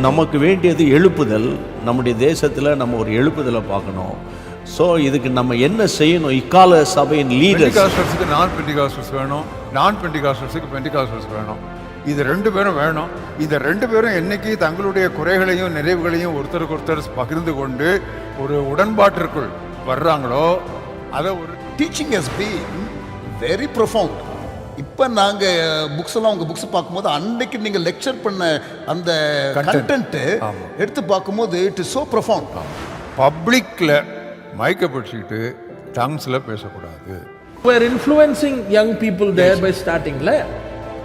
நமக்கு வேண்டியது எழுப்புதல். நம்முடைய தேசத்தில் நம்ம ஒரு எழுப்புதலை பார்க்கணும். ஸோ இதுக்கு நம்ம என்ன செய்யணும்? இக்கால சபையின் லீடர்ஸ், பெண்டிகாஸ்டர்ஸுக்கு நான் பெண்டிகாஸ்டர்ஸ் வேணும், நான் பெண்டிகாஸ்டர்ஸுக்கு பெண்டிகாஸ்டர்ஸ் வேணும். இது 2 பேரும் வேணும். இந்த 2 பேரும் என்னைக்கு தங்களுடைய குறைகளையும் நிறைவுகளையும் ஒருத்தருக்கு ஒருத்தர் பகிர்ந்து கொண்டு ஒரு உடன்பாட்டிற்குள் வர்றாங்களோ அதை ஒரு teaching has been very profound. இப்போ நாங்கள் புக்ஸ் எல்லாம் உங்கள் புக்ஸ் பார்க்கும்போது அன்னைக்கு நீங்கள் லெக்சர் பண்ண அந்த கண்டென்ட்டு எடுத்து பார்க்கும்போது இட் இஸ் ஸோ ப்ரொஃபவுண்ட். பப்ளிக்கில் மைக்கை பிடிச்சிக்கிட்டு டங்ஸில் பேசக்கூடாது. We're influencing young people there by starting la.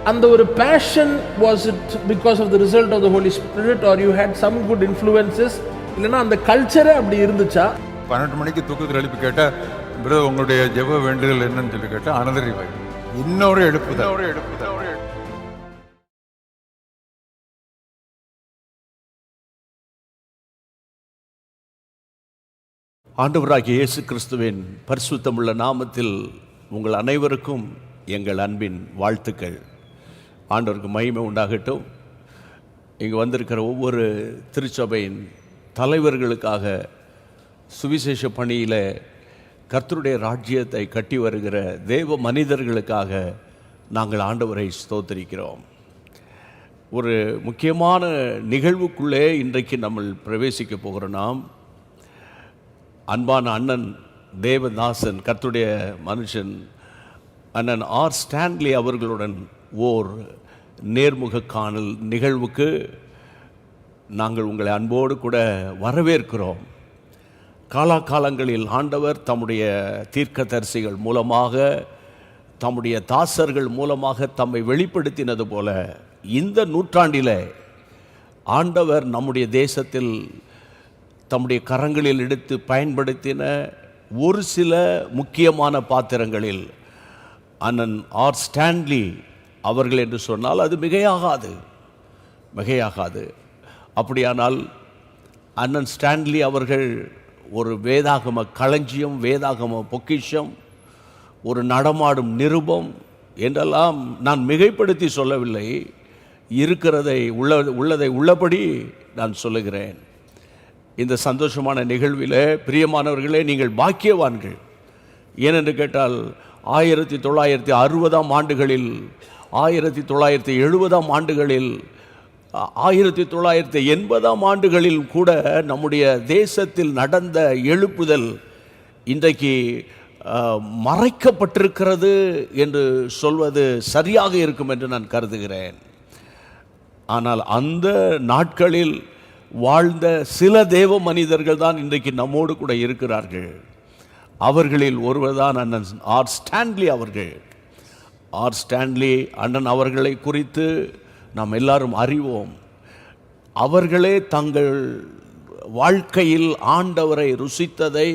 And the passion, was it because of the result of the Holy Spirit, or you had some good influences? இல்லைன்னா அந்த கல்ச்சரே அப்படி இருந்துச்சா? 12 மணிக்கு தூக்கத்தில் எழுப்பி கேட்டால், பிரதர் உங்களுடைய ஜெப வேண்டுதல் என்னன்னு சொல்லி கேட்டால் அனதர் ரிவைவ், இன்னொரு எழுப்புதல். ஆண்டவராகிய இயேசு கிறிஸ்துவின் பரிசுத்தமுள்ள நாமத்தில் உங்கள் அனைவருக்கும் எங்கள் அன்பின் வாழ்த்துக்கள். ஆண்டவருக்கு மகிமை உண்டாகட்டும். இங்கு வந்திருக்கிற ஒவ்வொரு திருச்சபையின் தலைவர்களுக்காக, சுவிசேஷ பணியில் கர்த்தருடைய ராஜ்யத்தை கட்டி வருகிற தேவ மனிதர்களுக்காக நாங்கள் ஆண்டவரை ஸ்தோத்திரிக்கிறோம். ஒரு முக்கியமான நிகழ்வுக்குள்ளே இன்றைக்கு நம்ம பிரவேசிக்க போகிற நாம், அன்பான அண்ணன் தேவதாசன், கர்த்தருடைய மனுஷன் அண்ணன் ஆர் ஸ்டான்லி அவர்களுடன் ஓர் நேர்முக காணல் நிகழ்வுக்கு நாங்கள் உங்களை அன்போடு கூட வரவேற்கிறோம். காலாகாலங்களில் ஆண்டவர் தம்முடைய தீர்க்கதரிசிகள் மூலமாக, தம்முடைய தாசர்கள் மூலமாக தம்மை வெளிப்படுத்தினது போல இந்த நூற்றாண்டில் ஆண்டவர் நம்முடைய தேசத்தில் தம்முடைய கரங்களில் எடுத்து பயன்படுத்தின ஒரு சில முக்கியமான பாத்திரங்களில் அண்ணன் ஆர் ஸ்டான்லி அவர்கள் என்று சொன்னால் அது மிகையாகாது. அப்படியானால் அண்ணன் ஸ்டான்லி அவர்கள் ஒரு வேதாகம களஞ்சியம், வேதாகம பொக்கிஷம், ஒரு நடமாடும் நிருபம் என்றெல்லாம் நான் மிகைப்படுத்தி சொல்லவில்லை. இருக்கிறதை உள்ளதை உள்ளபடி நான் சொல்லுகிறேன். இந்த சந்தோஷமான நிகழ்வில் பிரியமானவர்களே, நீங்கள் பாக்கியவான்கள். ஏனென்று கேட்டால் 1960ஆம் ஆண்டுகளில், 1970ஆம் ஆண்டுகளில், 1980ஆம் ஆண்டுகளில் கூட நம்முடைய தேசத்தில் நடந்த எழுப்புதல் இன்றைக்கு மறைக்கப்பட்டிருக்கிறது என்று சொல்வது சரியாக இருக்கும் என்று நான் கருதுகிறேன். ஆனால் அந்த நாட்களில் வாழ்ந்த சில தேவ மனிதர்கள் தான் இன்றைக்கு நம்மோடு கூட இருக்கிறார்கள். அவர்களில் ஒருவர் தான் அண்ணன் ஆர் ஸ்டான்லி அவர்கள். ஆர் ஸ்டான்லி அண்ணன் அவர்களை குறித்து நாம் எல்லாரும் அறிவோம். அவர்களே தங்கள் வாழ்க்கையில் ஆண்டவரை ருசித்ததை,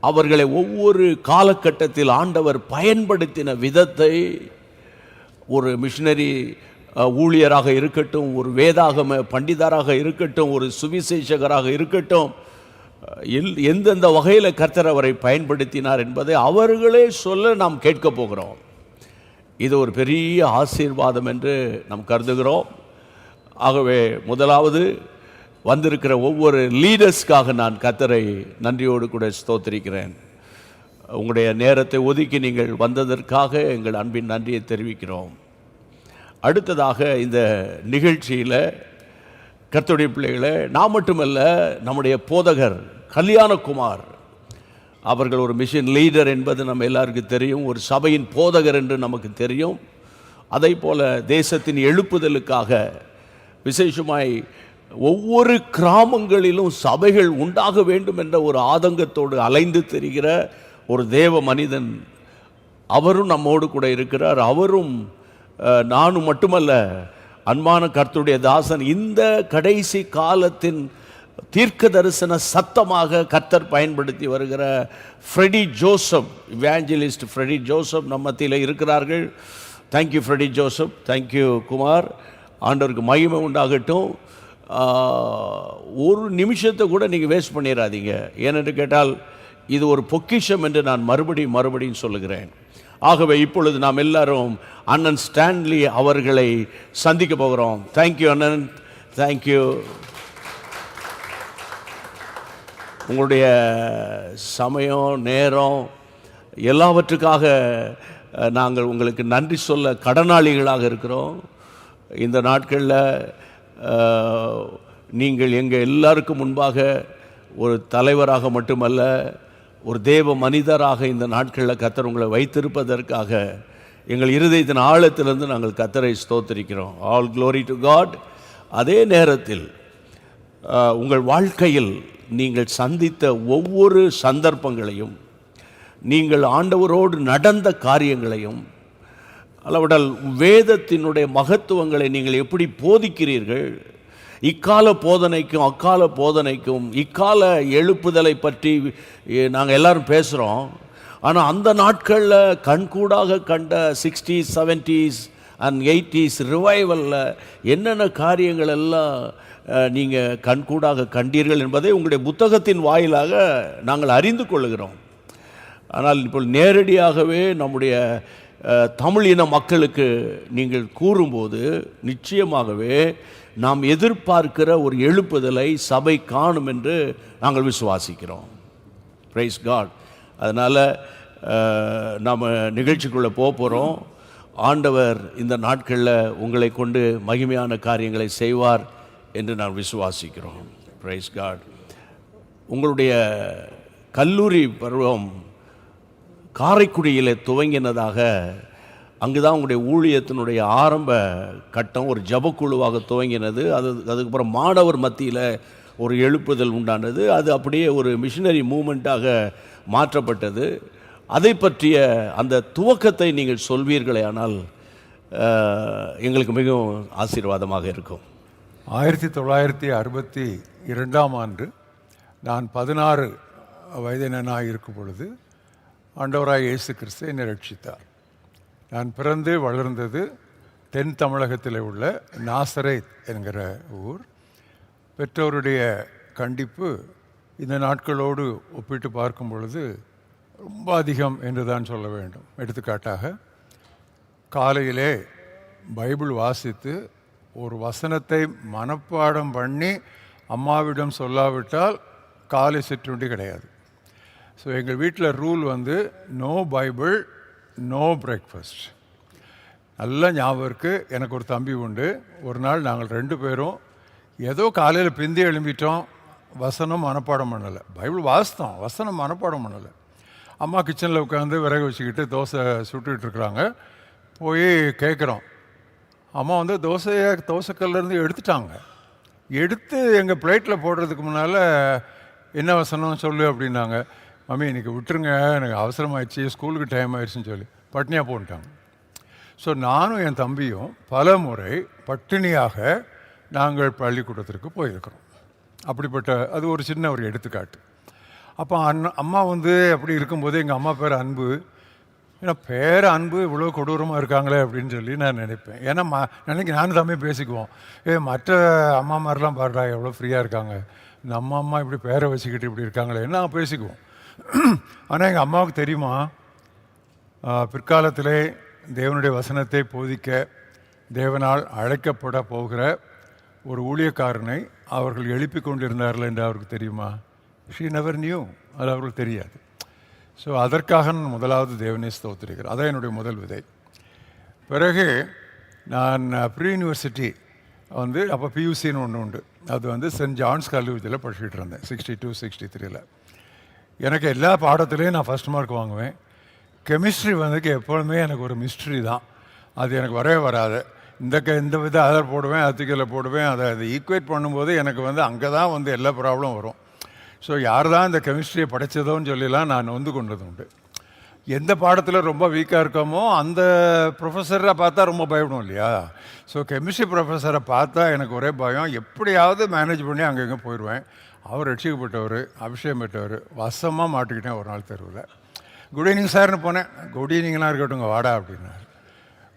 அவர்களை ஒவ்வொரு காலகட்டத்தில் ஆண்டவர் பயன்படுத்தின விதத்தை, ஒரு மிஷினரி ஊழியராக இருக்கட்டும், ஒரு வேதாகம பண்டிதராக இருக்கட்டும், ஒரு சுவிசேஷகராக இருக்கட்டும், எந்தெந்த வகையில் கர்த்தர் அவரை பயன்படுத்தினார் என்பதை அவர்களே சொல்ல நாம் கேட்க போகிறோம். இது ஒரு பெரிய ஆசீர்வாதம் என்று நாம் கருதுகிறோம். ஆகவே முதலாவது வந்திருக்கிற ஒவ்வொரு லீடர்ஸ்க்காக நான் கர்த்தரை நன்றியோடு கூட ஸ்தோத்திரிக்கிறேன். உங்களுடைய நேரத்தை ஒதுக்கி நீங்கள் வந்ததற்காக எங்கள் அன்பின் நன்றியை தெரிவிக்கிறோம். அடுத்ததாக இந்த நிகழ்ச்சியில் கர்த்தருடைய பிள்ளைகளை, நான் மட்டுமல்ல, நம்முடைய போதகர் கல்யாணகுமார் அவர்கள் ஒரு மிஷன் லீடர் என்பது நம்ம எல்லாருக்கும் தெரியும். ஒரு சபையின் போதகர் என்று நமக்கு தெரியும். அதை போல தேசத்தின் எழுப்புதலுக்காக விசேஷமாய் ஒவ்வொரு கிராமங்களிலும் சபைகள் உண்டாக வேண்டும் என்ற ஒரு ஆதங்கத்தோடு அலைந்து தெரிகிற ஒரு தேவ மனிதன், அவரும் நம்மோடு கூட இருக்கிறார். அவரும் நானும் மட்டுமல்ல, அன்பான கர்த்தருடைய தாசன், இந்த கடைசி காலத்தின் தீர்க்க தரிசன சத்தமாக கர்த்தர் பயன்படுத்தி வருகிற ஃப்ரெடி ஜோசப், இவாஞ்சலிஸ்ட் ஃப்ரெடி ஜோசப் நம்ம மத்தியில் இருக்கிறார்கள். Thank you Freddy Joseph, thank you Kumar. ஆண்டவருக்கு மகிமை உண்டாகட்டும். ஒரு நிமிஷத்தை கூட நீங்கள் வேஸ்ட் பண்ணிடாதீங்க. ஏனென்று கேட்டால் இது ஒரு பொக்கிஷம் என்று நான் மறுபடியும் சொல்லுகிறேன். ஆகவே இப்பொழுது நாம் எல்லாரும் அண்ணன் ஸ்டான்லி அவர்களை சந்திக்க போகிறோம். தேங்க்யூ அண்ணன், தேங்க்யூ. உங்களுடைய சமயம், நேரம் எல்லாவற்றுக்காக நாங்கள் உங்களுக்கு நன்றி சொல்ல கடனாளிகளாக இருக்கிறோம். இந்த நாட்களில் நீங்கள் எங்கள் எல்லாருக்கும் முன்பாக ஒரு தலைவராக மட்டுமல்ல, ஒரு தேவ மனிதராக இந்த நாட்களில் கர்த்தர் உங்களை வைத்திருப்பதற்காக எங்கள் இருதயத்தின் ஆழத்திலிருந்து நாங்கள் கர்த்தரை ஸ்தோத்திரிக்கிறோம். All glory to God. அதே நேரத்தில் உங்கள் வாழ்க்கையில் நீங்கள் சந்தித்த ஒவ்வொரு சந்தர்ப்பங்களையும், நீங்கள் ஆண்டவரோடு நடந்த காரியங்களையும், அளவிடல் வேதத்தினுடைய மகத்துவங்களை நீங்கள் எப்படி போதிக்கிறீர்கள், இக்கால போதனைக்கும் அக்கால போதனைக்கும், இக்கால எழுப்புதலை பற்றி நாங்கள் எல்லாரும் பேசுகிறோம். ஆனால் அந்த நாட்களில் கண்கூடாக கண்ட 60s 70s அண்ட் 80s ரிவைவலில் என்னென்ன காரியங்கள் எல்லாம் நீங்கள் கண்கூடாக கண்டீர்கள் என்பதை உங்களுடைய புத்தகத்தின் வாயிலாக நாங்கள் அறிந்து கொள்கிறோம். ஆனால் இப்போ நேரடியாகவே நம்முடைய தமிழ் இன மக்களுக்கு நீங்கள் கூறும்போது நிச்சயமாகவே நாம் எதிர்பார்க்கிற ஒரு எழுப்புதலை சபை காணும் என்று நாங்கள் விசுவாசிக்கிறோம். Praise God. அதனால் நாம் நிகழ்ச்சிக்குள்ளே போகிறோம். ஆண்டவர் இந்த நாட்களில் உங்களை கொண்டு மகிமையான காரியங்களை செய்வார் என்று நான் விசுவாசிக்கிறோம். Praise God. உங்களுடைய கல்லூரி பருவம் காரைக்குடியில் துவங்கினதாக, அங்கு தான் உங்களுடைய ஊழியத்தினுடைய ஆரம்ப கட்டம் ஒரு ஜபக்குழுவாக துவங்கினது. அதுக்கப்புறம் மாணவர் மத்தியில் ஒரு எழுப்புதல் உண்டானது. அது அப்படியே ஒரு மிஷனரி மூமெண்ட்டாக மாற்றப்பட்டது. அதை பற்றிய அந்த துவக்கத்தை நீங்கள் சொல்வீர்களே ஆனால் எங்களுக்கு மிகவும் ஆசீர்வாதமாக இருக்கும். 1962ஆம் ஆண்டு நான் 16 வயதினனாக இருக்கும் பொழுது ஆண்டவராய் இயேசு கிறிஸ்து என்னை ரட்சித்தார். நான் பிறந்து வளர்ந்தது தென் தமிழகத்தில் உள்ள நாசரேத் என்கிற ஊர். பெற்றோருடைய கண்டிப்பு இந்த நாட்களோடு ஒப்பிட்டு பார்க்கும் பொழுது ரொம்ப அதிகம் என்று தான் சொல்ல வேண்டும். எடுத்துக்காட்டாக, காலையிலே பைபிள் வாசித்து ஒரு வசனத்தை மனப்பாடம் பண்ணி அம்மாவிடம் சொல்லாவிட்டால் காலை சிற்றுண்டி கிடையாது. ஸோ எங்கள் வீட்டில் ரூல் வந்து நோ பைபிள் நோ பிரேக்ஃபாஸ்ட். நல்லா ஞாபகம் இருக்குது. எனக்கு ஒரு தம்பி உண்டு. ஒரு நாள் நாங்கள் 2 பேரும் ஏதோ காலையில் பிந்தி எழும்பிட்டோம். வசனம் மனப்பாடம் பண்ணலை. பைபிள் வாசித்தோம், வசனம் மனப்பாடம் பண்ணலை. அம்மா கிச்சனில் உட்காந்து விறகு வச்சுக்கிட்டு தோசை சுட்டுக்கிட்டு இருக்கிறாங்க. போய் கேட்குறோம். அம்மா வந்து தோசைக்கல்லேருந்து எடுத்துட்டாங்க. எடுத்து எங்கள் பிளேட்டில் போடுறதுக்கு முன்னால் என்ன வசனம் சொல்லு அப்படின்னாங்க. மம்மி இன்றைக்கி விட்டுருங்க, எனக்கு அவசரமாகிடுச்சு, ஸ்கூலுக்கு டைம் ஆயிடுச்சுன்னு சொல்லி பட்னியாக போட்டுட்டாங்க. ஸோ நானும் என் தம்பியும் பல முறை பட்டினியாக நாங்கள் பள்ளிக்கூடத்திற்கு போயிருக்கிறோம். அப்படிப்பட்ட அது ஒரு சின்ன ஒரு எடுத்துக்காட்டு. அப்போ அம்மா வந்து அப்படி இருக்கும்போது எங்கள் அம்மா பேர் அன்பு. ஏன்னா பேர் அன்பு இவ்வளோ கொடூரமாக இருக்காங்களே அப்படின்னு சொல்லி நான் நினைப்பேன். ஏன்னா நினைக்க நானும் தம்பி பேசிக்குவோம். மற்ற அம்மா மாதிரிலாம் பாடுறா எவ்வளோ ஃப்ரீயாக இருக்காங்க, நம்ம அம்மா இப்படி பேரை வச்சுக்கிட்டு இப்படி இருக்காங்களே நான் பேசிக்குவோம். ஆனால் எங்கள் அம்மாவுக்கு தெரியுமா, பிற்காலத்திலே தேவனுடைய வசனத்தை போதிக்க தேவனால் அழைக்கப்பட போகிற ஒரு ஊழியக்காரனை அவர்கள் எழுப்பி கொண்டிருந்தார்கள் என்று அவருக்கு தெரியுமா? She never new. அது அவர்களுக்கு தெரியாது. ஸோ அதற்காக நான் முதலாவது தேவனை ஸ்தோத்திரிக்கிறேன். அதான் என்னுடைய முதல் விதை. பிறகு நான் ப்ரீ யூனிவர்சிட்டி வந்து அப்போ பியூசின்னு ஒன்று உண்டு. அது வந்து சென்ட் ஜான்ஸ் கல்லூரியில் படிச்சுட்டு இருந்தேன் 62 63. எனக்கு எல்லா பாடத்துலேயும் நான் ஃபஸ்ட் மார்க் வாங்குவேன். கெமிஸ்ட்ரி வந்துக்கு எப்பொழுதுமே எனக்கு ஒரு மிஸ்ட்ரி தான். அது எனக்கு வரவே வராது. இந்த வித அதை போடுவேன், அத்திக்கலை போடுவேன். அதை ஈக்குவேட் பண்ணும்போது எனக்கு வந்து அங்கே தான் வந்து எல்லா ப்ராப்ளம் வரும். ஸோ யார் தான் இந்த கெமிஸ்ட்ரியை படித்ததோன்னு சொல்லிலாம் நான் வந்து கொண்டது உண்டு. எந்த பாடத்தில் ரொம்ப வீக்காக இருக்கோமோ அந்த ப்ரொஃபஸரை பார்த்தா ரொம்ப பயப்படும் இல்லையா? ஸோ கெமிஸ்ட்ரி ப்ரொஃபஸரை பார்த்தா எனக்கு ஒரே பயம். எப்படியாவது மேனேஜ் பண்ணி அங்கங்கே போயிடுவேன். அவர் ரட்சிக்கப்பட்டவர், அபிஷேகம் பெற்றவர். வசமாக மாட்டிக்கிட்டேன் ஒரு நாள் தெருவில். குட் ஈவினிங் சார்னு போனேன். குட் ஈவினிங்லாம் இருக்கட்டுங்க வாடா அப்படின்னாரு.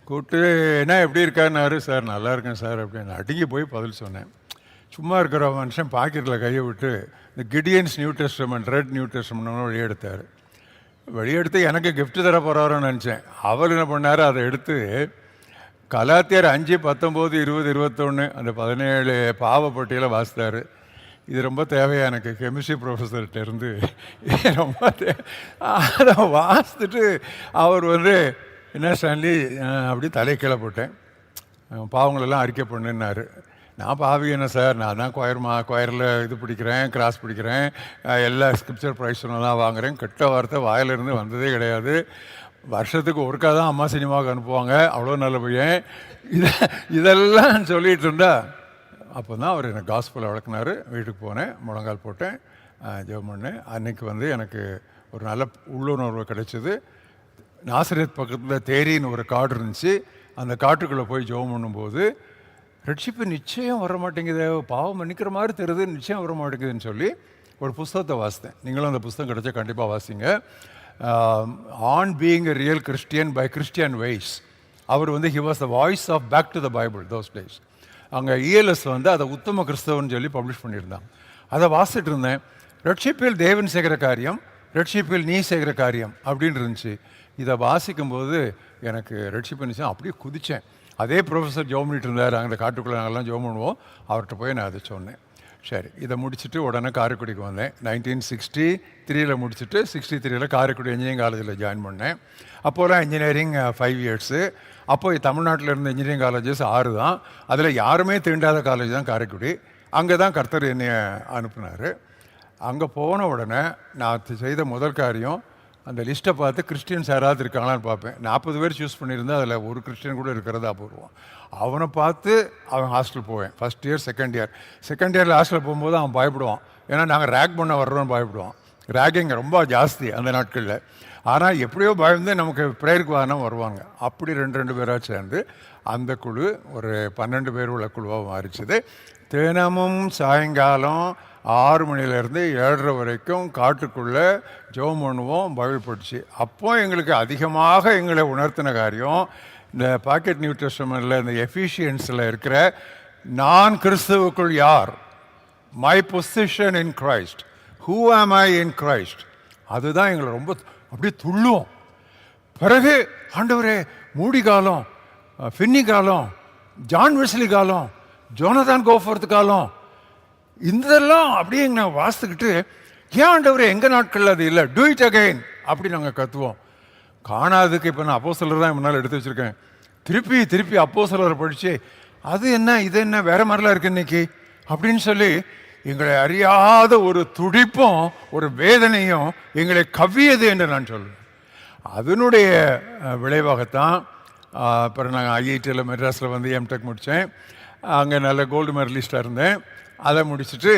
கூப்பிட்டு என்ன எப்படி இருக்காருன்னாரு. சார் நல்லா இருக்கேன் சார் அப்படின்னு அடிங்கி போய் பதில் சொன்னேன். சும்மா இருக்கிற மனுஷன் பாக்கெட்டில் கையை விட்டு இந்த Gideons new testament, red new testament வெளியெடுத்தார். வெளியெடுத்து எனக்கு கிஃப்ட் தர போகிறாரோன்னு நினச்சேன். அவர் என்ன பண்ணார், அதை எடுத்து கலாத்தியர் 5:19-20-21 அந்த 17 பாவப்பட்டியலை வாசித்தார். இது ரொம்ப தேவையா எனக்கு கெமிஸ்ட்ரி ப்ரொஃபஸர்கிட்ட இருந்து ரொம்ப அதை வாசித்துட்டு அவர் வந்து என்ன ஸ்டான்லி அப்படி தலை கீழே போட்டேன், பாவங்களெல்லாம் அறிக்கை பண்ணுன்னாரு. நான் பாவி என்ன சார், நான் தான் கொயரில் இது பிடிக்கிறேன், கிராஸ் பிடிக்கிறேன், எல்லா ஸ்கிரிப்சர் ப்ரைஸ்லாம் வாங்குகிறேன், கெட்ட வார்த்தை வாயிலிருந்து வந்ததே கிடையாது. வருஷத்துக்கு ஒருக்கா தான் அம்மா சினிமாவுக்கு அனுப்புவாங்க, அவ்வளோ நல்ல பையன். இதெல்லாம் சொல்லிகிட்டு இருந்தா அப்போ தான் அவர் எனக்கு காஸ்பலை வளர்க்குனார். வீட்டுக்கு போனேன், முழங்கால் போட்டேன், ஜெபம் பண்ணேன். அன்றைக்கி வந்து எனக்கு ஒரு நல்ல உள்ளுணர்வு கிடைச்சிது. நாசரேத் பக்கத்தில் தேரின்னு ஒரு காடு இருந்துச்சு. அந்த காட்டுக்குள்ளே போய் ஜெபம் பண்ணும்போது ரட்சிப்பு நிச்சயம் வர மாட்டேங்குது, பாவம் மன்னிக்கிற மாதிரி தெரியுது, நிச்சயம் வர மாட்டேங்குதுன்னு சொல்லி ஒரு புஸ்தகத்தை வாசித்தேன். நீங்களும் அந்த புஸ்தகம் கிடைச்சா கண்டிப்பாக வாசிங்க. On being a real Christian by Christian Weiss. அவர் வந்து he was the voice of back to the Bible those days. அங்கே இஎல்எஸ் வந்து அதை உத்தம கிறிஸ்தவன்னு சொல்லி பப்ளிஷ் பண்ணியிருந்தாங்க. அதை வாசிட்டு இருந்தேன். ரட்சிப்பில் தேவன் செய்கிற காரியம், ரட்சிப்பில் நீ செய்கிற காரியம் அப்படின்னு இருந்துச்சு. இதை வாசிக்கும்போது எனக்கு ரட்சிப்பு நிச்சயம் அப்படியே குதித்தேன். அதே ப்ரொஃபஸர் ஜெபம் பண்ணிட்டு இருந்தார், அந்த காட்டுக்குள்ளே நாங்கள்லாம் ஜெபம் பண்ணுவோம். அவர்கிட்ட போய் நான் அதை சொன்னேன். சரி, இதை முடிச்சுட்டு உடனே காரைக்குடிக்கு வந்தேன். 1963 முடிச்சுட்டு 63 காரைக்குடி இன்ஜினியரிங் காலேஜில் ஜாயின் பண்ணேன். அப்போலாம் இன்ஜினியரிங் 5 இயர்ஸு. அப்போ தமிழ்நாட்டில் இருந்த இன்ஜினியரிங் காலேஜஸ் 6 தான். அதில் யாருமே தீண்டாத காலேஜ் தான் காரைக்குடி. அங்கே தான் கர்த்தர் என்னை அனுப்புனார். அங்கே போன உடனே நான் செய்த முதல் காரியம், அந்த லிஸ்ட்டை பார்த்து கிறிஸ்டியன்ஸ் யாராவது இருக்காங்களான்னு பார்ப்பேன். 40 பேர் சூஸ் பண்ணியிருந்தேன், அதில் ஒரு கிறிஸ்டியன் கூட இருக்கிறதா அபூர்வம். அவனை பார்த்து அவன் ஹாஸ்டல் போவேன். ஃபஸ்ட் இயர் செகண்ட் இயரில் ஹாஸ்டலில் போகும்போது அவன் பயப்படுவான். ஏன்னா நாங்கள் ரேக் பண்ண வர்றோன்னு பயப்படுவான். ரேக்கிங் ரொம்ப ஜாஸ்தி அந்த நாட்களில். ஆனால் எப்படியோ பயந்து நமக்கு ப்ரேயருக்கு வாரம் வருவாங்க. அப்படி 2 பேராக சேர்ந்து அந்த குழு ஒரு 12 பேர் உள்ள குழுவாக மாறிச்சுது. தினமும் சாயங்காலம் 6 மணிலேருந்து 7:30 வரைக்கும் காட்டுக்குள்ளே ஜெபம் பண்ணுவோம், பைபிள் படிச்சு. அப்போ எங்களுக்கு அதிகமாக எங்களை உணர்த்தின காரியம், இந்த பாக்கெட் நியூ டெஸ்டமென்ட்ல இந்த எஃபிஷியன்ஸில் இருக்கிற நான் கிறிஸ்துவுக்குள் யார், my position in Christ, who ஆம் ஐ இன் கிரைஸ்ட், அதுதான் எங்களை ரொம்ப அப்படியே துள்ளுவோம். பிறகு ஆண்டவரே மூடி காலம், ஃபின்னி காலம், ஜான் வெஸ்லி காலம், ஜோனதான் கோஃபோர்த் காலம், இதெல்லாம் அப்படியே நாங்கள் வாசித்துக்கிட்டு, ஏன் ஆண்டவரே எங்கள் நாட்களில் அது இல்லை, டூ இட் அகைன் அப்படி நாங்கள் கற்றுவோம். காணாததுக்கு இப்போ நான் அப்போஸ்தலர் தான் முன்னால் எடுத்து வச்சுருக்கேன். திருப்பி அப்போஸ்தலரை படித்து அது என்ன இது என்ன வேறு மாதிரிலாம் இருக்குது இன்னைக்கு அப்படின்னு சொல்லி எங்களை அறியாத ஒரு துடிப்பும் ஒரு வேதனையும் எங்களை கவ்வியது என்று நான் சொல்லுவேன். அதனுடைய விளைவாகத்தான் அப்புறம் நாங்கள் ஐஐடியில் மெட்ராஸில் வந்து எம்டெக் முடித்தேன். அங்கே நல்ல கோல்டு மெடலிஸ்டாக இருந்தேன். அதை முடிச்சுட்டு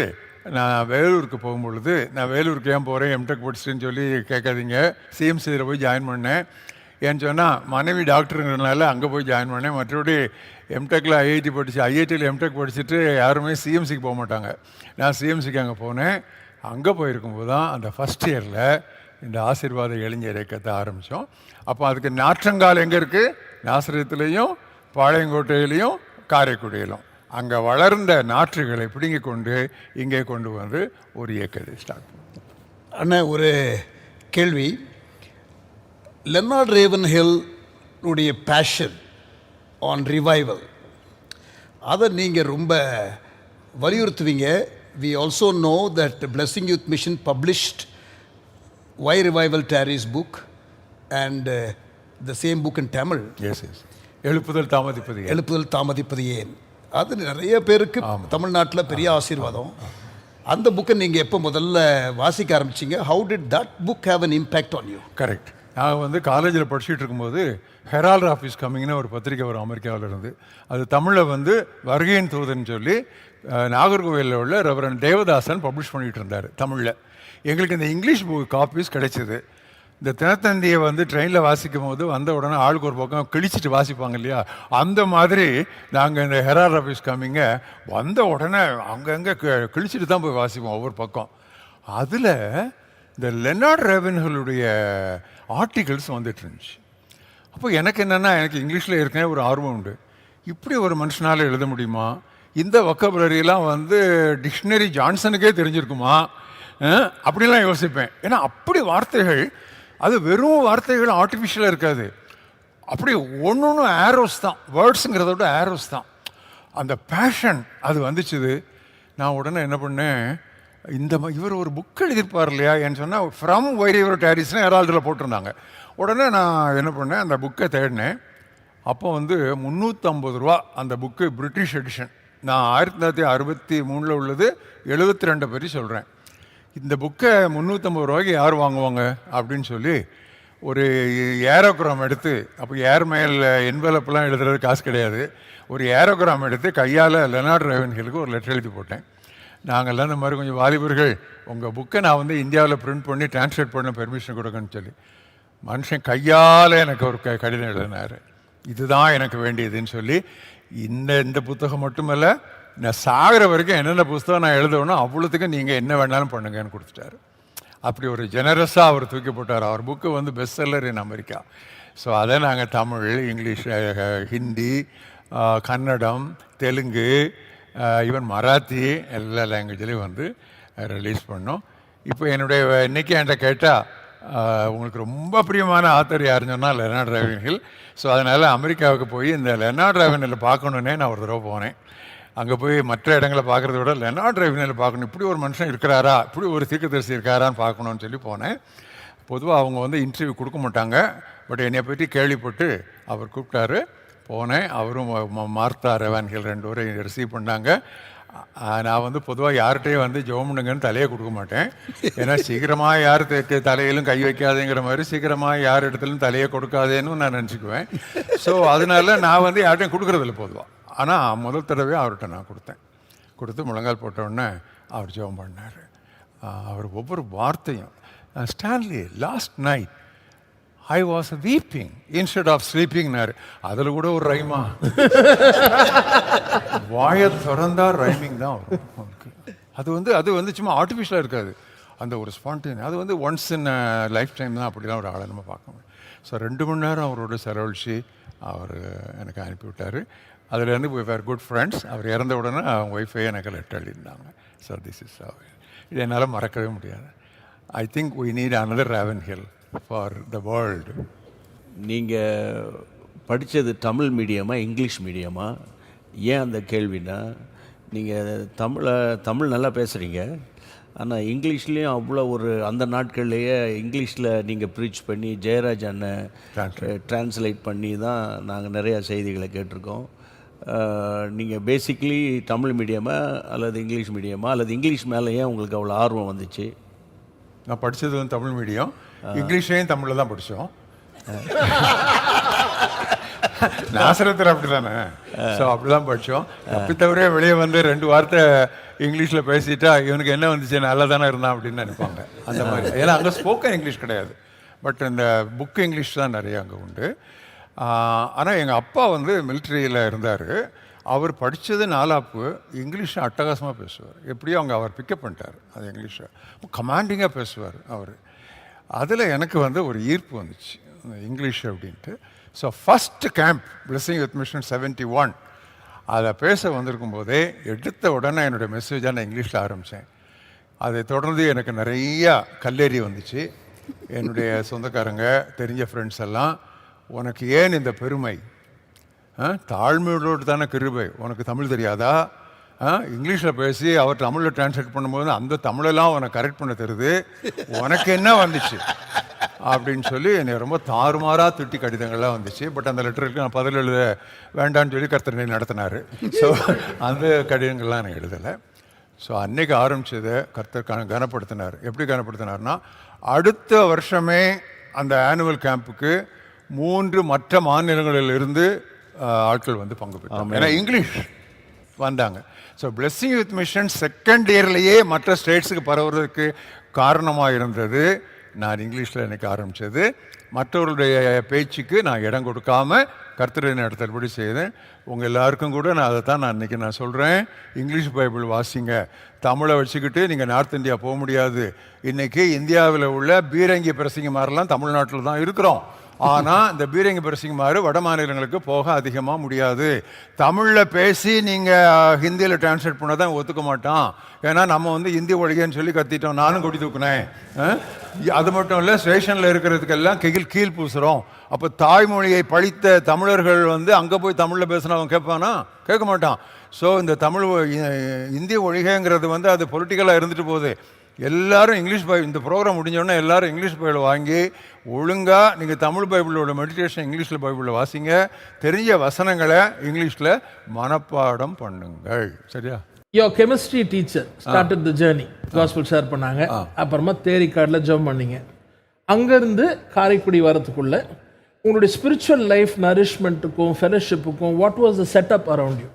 நான் வேலூருக்கு போகும்பொழுது, நான் வேலூருக்கு ஏன் போகிறேன் எம்டெக் படிச்சுட்டுன்னு சொல்லி கேட்காதீங்க, சிஎம்சியில் போய் ஜாயின் பண்ணேன். ஏன்னு சொன்னால் மனைவி டாக்டருங்கிறதுனால அங்கே போய் ஜாயின் பண்ணேன். மற்றபடி எம்டெக்கில் ஐஐடியில் எம்டெக் படிச்சுட்டு யாருமே சிஎம்சிக்கு போக மாட்டாங்க. நான் சிஎம்சிக்கு அங்கே போனேன். அங்கே போயிருக்கும்போது தான் அந்த ஃபஸ்ட் இயரில் இந்த ஆசீர்வாத இளைஞர் இயக்கத்தை ஆரம்பித்தோம். அப்போ அதுக்கு நாற்றங்கால் எங்கே இருக்குது, நாசரேத்துலேயும் பாளையங்கோட்டையிலையும் காரைக்குடியிலும். அங்கே வளர்ந்த நாற்றுகளை பிடுங்கி கொண்டு இங்கே கொண்டு வந்து ஒரு இயக்கத்தை ஸ்டார்ட் பண்ணோம். அண்ணா, ஒரு கேள்வி. லெனார்ட் ரேவன்ஹில் உடைய பேஷன் ஆன் ரிவைவல், அதை நீங்கள் ரொம்ப வலியுறுத்துவீங்க. We also know that blessing youth mission published Why Revival Tarries book and the same book in Tamil. Yes. எழுப்புதல் தாமதிப்பது ஏன். அது நிறைய பேருக்கு தமிழ்நாட்டில் பெரிய ஆசீர்வாதம். அந்த புக்கை நீங்கள் எப்போ முதல்ல வாசிக்க ஆரம்பிச்சிங்க? How did that book have an impact on you? Correct. நான் வந்து காலேஜில் படிச்சுட்டு இருக்கும்போது ஹெரால்ட் ஆஃபீஸ் கம்மிங்னு ஒரு பத்திரிக்கை வரும் அமெரிக்காவில் இருந்து. அது தமிழில் வந்து வருகையின் தூதன் சொல்லி நாகர்கோவிலில் உள்ள ரெவரண்ட் தேவதாசன் பப்ளிஷ் பண்ணிகிட்டு இருந்தார் தமிழில். எங்களுக்கு இந்த இங்கிலீஷ் புக் காப்பீஸ் கிடைச்சிது. இந்த தினத்தந்தியை வந்து ட்ரெயினில் வாசிக்கும் போது வந்த உடனே ஆளுக்கு ஒரு பக்கம் கிழிச்சிட்டு வாசிப்பாங்க இல்லையா, அந்த மாதிரி நாங்கள் இந்த ஹெரால்ட் ஆஃபீஸ் கம்மிங்க வந்த உடனே அங்கங்கே கிழிச்சிட்டு தான் போய் வாசிப்போம் ஒவ்வொரு பக்கம். அதில் இந்த லெனார்ட் ரேவன்ஹில்லுடைய ஆர்டிகல்ஸ் வந்துட்டு இருந்துச்சு. அப்போ எனக்கு என்னென்னா, எனக்கு இங்கிலீஷில் ஏற்கனவே ஒரு ஆர்வம் உண்டு. இப்படி ஒரு மனுஷனால் எழுத முடியுமா, இந்த வொக்கபுலரியெல்லாம் வந்து டிக்ஷனரி ஜான்சனுக்கே தெரிஞ்சிருக்குமா அப்படிலாம் யோசிப்பேன். ஏன்னா அப்படி வார்த்தைகள், அது வெறும் வார்த்தைகள் ஆர்டிஃபிஷியலாக இருக்காது, அப்படி ஒன்று ஒன்று ஆரோஸ் தான், வேர்ட்ஸுங்கிறத விட ஆரோஸ் தான். அந்த பேஷன் அது வந்துச்சுது. நான் உடனே என்ன பண்ணேன், இவர் ஒரு புக் எழுதியிருப்பார் இல்லையா என்று சொன்னால் ஃப்ரம் வைரவர் டேரிஸ்னு ஹெரால்டில் போட்டிருந்தாங்க. உடனே நான் என்ன பண்ணேன், அந்த புக்கை தேடினேன். அப்போ 350 ரூபா அந்த புக்கு, பிரிட்டிஷ் எடிஷன். நான் 1963 உள்ளது, 72 பற்றி சொல்கிறேன். இந்த புக்கை 350 ரூபாய்க்கு யார் வாங்குவாங்க அப்படின்னு சொல்லி ஒரு ஏரோகிராம் எடுத்து, அப்போ ஏர்மெயில் என்வலப்லாம் எழுதுறது காசு கிடையாது, ஒரு ஏரோகிராம் எடுத்து கையால் லெனார்ட் ரேவன்ஹிலுக்கு ஒரு லெட்டர் எழுதி போட்டேன். நாங்கள்லாம் இந்த மாதிரி கொஞ்சம் வாலிபர்கள், உங்கள் புக்கை நான் இந்தியாவில் பிரிண்ட் பண்ணி டிரான்ஸ்லேட் பண்ண பெர்மிஷன் கொடுக்கன்னு சொல்லி மனுஷன் கையால் எனக்கு ஒரு கடிதம் எழுதினார். இதுதான் எனக்கு வேண்டியதுன்னு சொல்லி. இந்த புத்தகம் மட்டுமல்ல, நான் சாகிற வரைக்கும் என்னென்ன புத்தகம் நான் எழுதணும் அவ்வளோத்துக்கும் நீங்கள் என்ன வேணாலும் பண்ணுங்கன்னு கொடுத்துட்டாரு. அப்படி ஒரு ஜெனரஸாக அவர் தூக்கி போட்டார். அவர் book best seller in America. So அதை நாங்கள் தமிழ், இங்கிலீஷ், ஹிந்தி, கன்னடம், தெலுங்கு, ஈவன் மராத்தி எல்லா லாங்குவேஜ்லேயும் ரிலீஸ் பண்ணோம். இப்போ இன்றைக்கி என்கிட்ட கேட்டால் உங்களுக்கு ரொம்ப பிரியமான ஆத்தர் யாருன்னு சொன்னால் லெனார்ட் ரேவன்ஹில். ஸோ அதனால் அமெரிக்காவுக்கு போய் இந்த லெனார்ட் ரேவன்ஹில் பார்க்கணுன்னே நான் ஒரு தடவை போனேன். அங்கே போய் மற்ற இடங்களை பார்க்குறத விட லெனார்ட் ரேவன்ஹில் பார்க்கணும், இப்படி ஒரு மனுஷன் இருக்கிறாரா, இப்படி ஒரு தீர்க்கதரிசி இருக்காரான்னு பார்க்கணுன்னு சொல்லி போனேன். பொதுவாக அவங்க இன்டர்வியூ கொடுக்க மாட்டாங்க, பட் என்னை பற்றி கேள்விப்பட்டு அவர் கூப்பிட்டாரு. போனேன். அவரும் மார்த்தா ரேவன்ஹில் 2 பேரும் ரிசீவ் பண்ணாங்க. நான் பொதுவாக யார்கிட்டையும் ஜெபம் பண்ணுங்கன்னு தலையை கொடுக்க மாட்டேன். ஏன்னா சீக்கிரமாக யார் தலையிலும் கை வைக்காதேங்கிற மாதிரி சீக்கிரமாக யார் இடத்துலையும் தலையை கொடுக்காதேன்னு நான் நினச்சிக்குவேன். ஸோ அதனால நான் யார்கிட்டையும் கொடுக்குறதில்ல பொதுவாக. ஆனால் முதல் தடவை அவர்கிட்ட நான் கொடுத்து முழங்கால் போட்டவுடனே அவர் ஜெபம் பண்ணார். அவர் ஒவ்வொரு வார்த்தையும், Stanley last night I was weeping instead of sleepingனாரு. அதில் கூட ஒரு ரைமா, வாயை திறந்தா ரைமிங் தான் வரும் அவருக்கு. அது சும்மா ஆர்டிஃபிஷியலாக இருக்காது, அந்த ஒரு ஸ்பான்டேனியஸ். அது ஒன்ஸ் இன் லைஃப் டைம் தான் அப்படிலாம் ஒரு ஆளை நம்ம பார்க்க முடியும். ஸோ 2 மணி நேரம் அவரோட செலவழித்து அவர் எனக்கு அனுப்பிவிட்டார். அதுலேருந்து we were good friends. அவர் இறந்த உடனே அவங்க ஒய்ஃபை எனக்கு லெட்டர் எழுதியிருந்தாங்க. ஸோ திஸ் இஸ் இது என்னால் மறக்கவே முடியாது. I think we need another Ravenhill for the world. நீங்கள் படித்தது தமிழ் மீடியமா இங்கிலீஷ் மீடியமா? ஏன் அந்த கேள்வினா, நீங்கள் தமிழ் நல்லா பேசுகிறீங்க, ஆனால் இங்கிலீஷ்லேயும் அவ்வளோ அந்த நாட்கள்லேயே இங்கிலீஷில் நீங்கள் ப்ரீச் பண்ணி ஜெயராஜ் அண்ணன் டிரான்ஸ்லேட் பண்ணி தான் நாங்கள் நிறையா செய்திகளை கேட்டிருக்கோம். நீங்கள் பேசிக்லி தமிழ் மீடியமா அல்லது இங்கிலீஷ் மீடியமா, அல்லது இங்கிலீஷ் மேலே ஏன் உங்களுக்கு அவ்வளோ ஆர்வம் வந்துச்சு? நான் படித்தது தமிழ் மீடியம், இங்கிலீஷையும் தமிழில் தான் படித்தோம். நாசரத்தில் அப்படி தானே. ஸோ அப்படி தான் படித்தோம். அப்படி தவிர வெளியே 2 வார்த்தை இங்கிலீஷில் பேசிட்டா இவனுக்கு என்ன வந்துச்சு, நல்லா தானே இருந்தான் அப்படின்னு நினைப்பாங்க. அந்த மாதிரி. ஏன்னா அங்கே ஸ்போக்கன் இங்கிலீஷ் கிடையாது, பட் இந்த புக்கு இங்கிலீஷ் தான் நிறைய அங்கே உண்டு. ஆனால் எங்கள் அப்பா மிலிட்ரியில் இருந்தார். அவர் படித்தது 4ஆப்பு, இங்கிலீஷை அட்டகாசமாக பேசுவார். எப்படியோ அவர் பிக்கப் பண்ணிட்டார் அது இங்கிலீஷை, கமாண்டிங்காக பேசுவார் அவர். அதில் எனக்கு ஒரு ஈர்ப்பு வந்துச்சு இங்கிலீஷ் அப்படின்ட்டு. So first camp blessing with mission 71 அதை பேச வந்திருக்கும் போதே எடுத்த உடனே என்னுடைய மெசேஜாக நான் இங்கிலீஷில் ஆரம்பித்தேன். அதை தொடர்ந்து எனக்கு நிறையா கல்லேறி வந்துச்சு. என்னுடைய சொந்தக்காரங்க, தெரிஞ்ச ஃப்ரெண்ட்ஸ் எல்லாம், உனக்கு ஏன் இந்த பெருமை, தாழ்மையோடு தானே கிருபை, உனக்கு தமிழ் தெரியாதா, இங்கிலீஷில் பேசி அவர் தமிழில் டிரான்ஸ்லேட் பண்ணும்போது அந்த தமிழெல்லாம் உனக்கு கரெக்ட் பண்ண தருது, உனக்கு என்ன வந்துச்சு அப்படின்னு சொல்லி என்னை ரொம்ப தாறுமாறாக திட்டி கடிதங்கள்லாம் வந்துச்சு. பட் அந்த லெட்டருக்கு நான் பதில் எழுத வேண்டான்னு சொல்லி கர்த்தர் நடத்தினார். ஸோ அந்த கடிதங்கள்லாம் நான் எழுதலை. ஸோ அன்னைக்கு ஆரம்பித்ததை கர்த்தர் கனப்படுத்தினார். எப்படி கனப்படுத்தினார்னா, அடுத்த வருஷமே அந்த ஆனுவல் கேம்புக்கு 3 மற்ற மாநிலங்களிலிருந்து ஆட்கள் பங்கு பெற்றாங்க. ஏன்னா இங்கிலீஷ் வந்தாங்க. So blessing with mission second இயர்லேயே மற்ற ஸ்டேட்ஸுக்கு பரவுறதுக்கு காரணமாக இருந்தது நான் இங்கிலீஷில் எனக்கு ஆரம்பித்தது. மற்றவர்களுடைய பேச்சுக்கு நான் இடம் கொடுக்காம கர்த்தரின் இடத்தபடி செய்தேன். உங்கள் எல்லாருக்கும் கூட நான் அதை தான் நான் இன்றைக்கி சொல்கிறேன். இங்கிலீஷ் பைபிள் வாசிங்க. தமிழை வச்சுக்கிட்டு நீங்கள் நார்த் இந்தியா போக முடியாது. இன்றைக்கி இந்தியாவில் உள்ள பீரங்கி பிரசங்க மாதிரிலாம் தமிழ்நாட்டில் தான் இருக்கிறோம். ஆனால் இந்த பீரங்கி பரசிங் மாதிரி வட மாநிலங்களுக்கு போக அதிகமாக முடியாது. தமிழில் பேசி நீங்கள் ஹிந்தியில் டிரான்ஸ்லேட் பண்ண தான் ஒத்துக்க மாட்டான். ஏன்னா நம்ம வந்து ஹிந்தி ஒழிகன்னு சொல்லி கத்திட்டோம், நானும் கொடி தூக்குனேன். அது மட்டும் இல்லை, ஸ்டேஷனில் இருக்கிறதுக்கெல்லாம் கீழ் பூசுகிறோம். அப்போ தாய்மொழியை படித்த தமிழர்கள் வந்து அங்கே போய் தமிழில் பேசினா அவன் கேட்பானா? கேட்க மாட்டான். ஸோ இந்த தமிழ் இந்திய ஒழிகைங்கிறது வந்து அது பொலிட்டிக்கலாக இருந்துட்டு போகுது. எல்லாரும் இங்கிலீஷ் இந்த ப்ரோக்ராம் முடிஞ்சோடனே எல்லாரும் இங்கிலீஷ் பைபிள் வாங்கி ஒழுங்காக நீங்கள் தமிழ் பைபிளோட மெடிடேஷன் இங்கிலீஷில் பைபிளில் வாசிங்க, தெரிஞ்ச வசனங்களை இங்கிலீஷில் மனப்பாடம் பண்ணுங்கள். சரியா? Your chemistry teacher started the journey. Gospel share பண்ணாங்க. அப்புறமா தேரி கார்டில் ஜம்ப் பண்ணீங்க. அங்கேருந்து காரைக்குடி வரத்துக்குள்ள உங்களுடைய ஸ்பிரிச்சுவல் லைஃப் நரிஷ்மெண்ட்டுக்கும் ஃபெலோஷிப்புக்கும் what was the setup around you?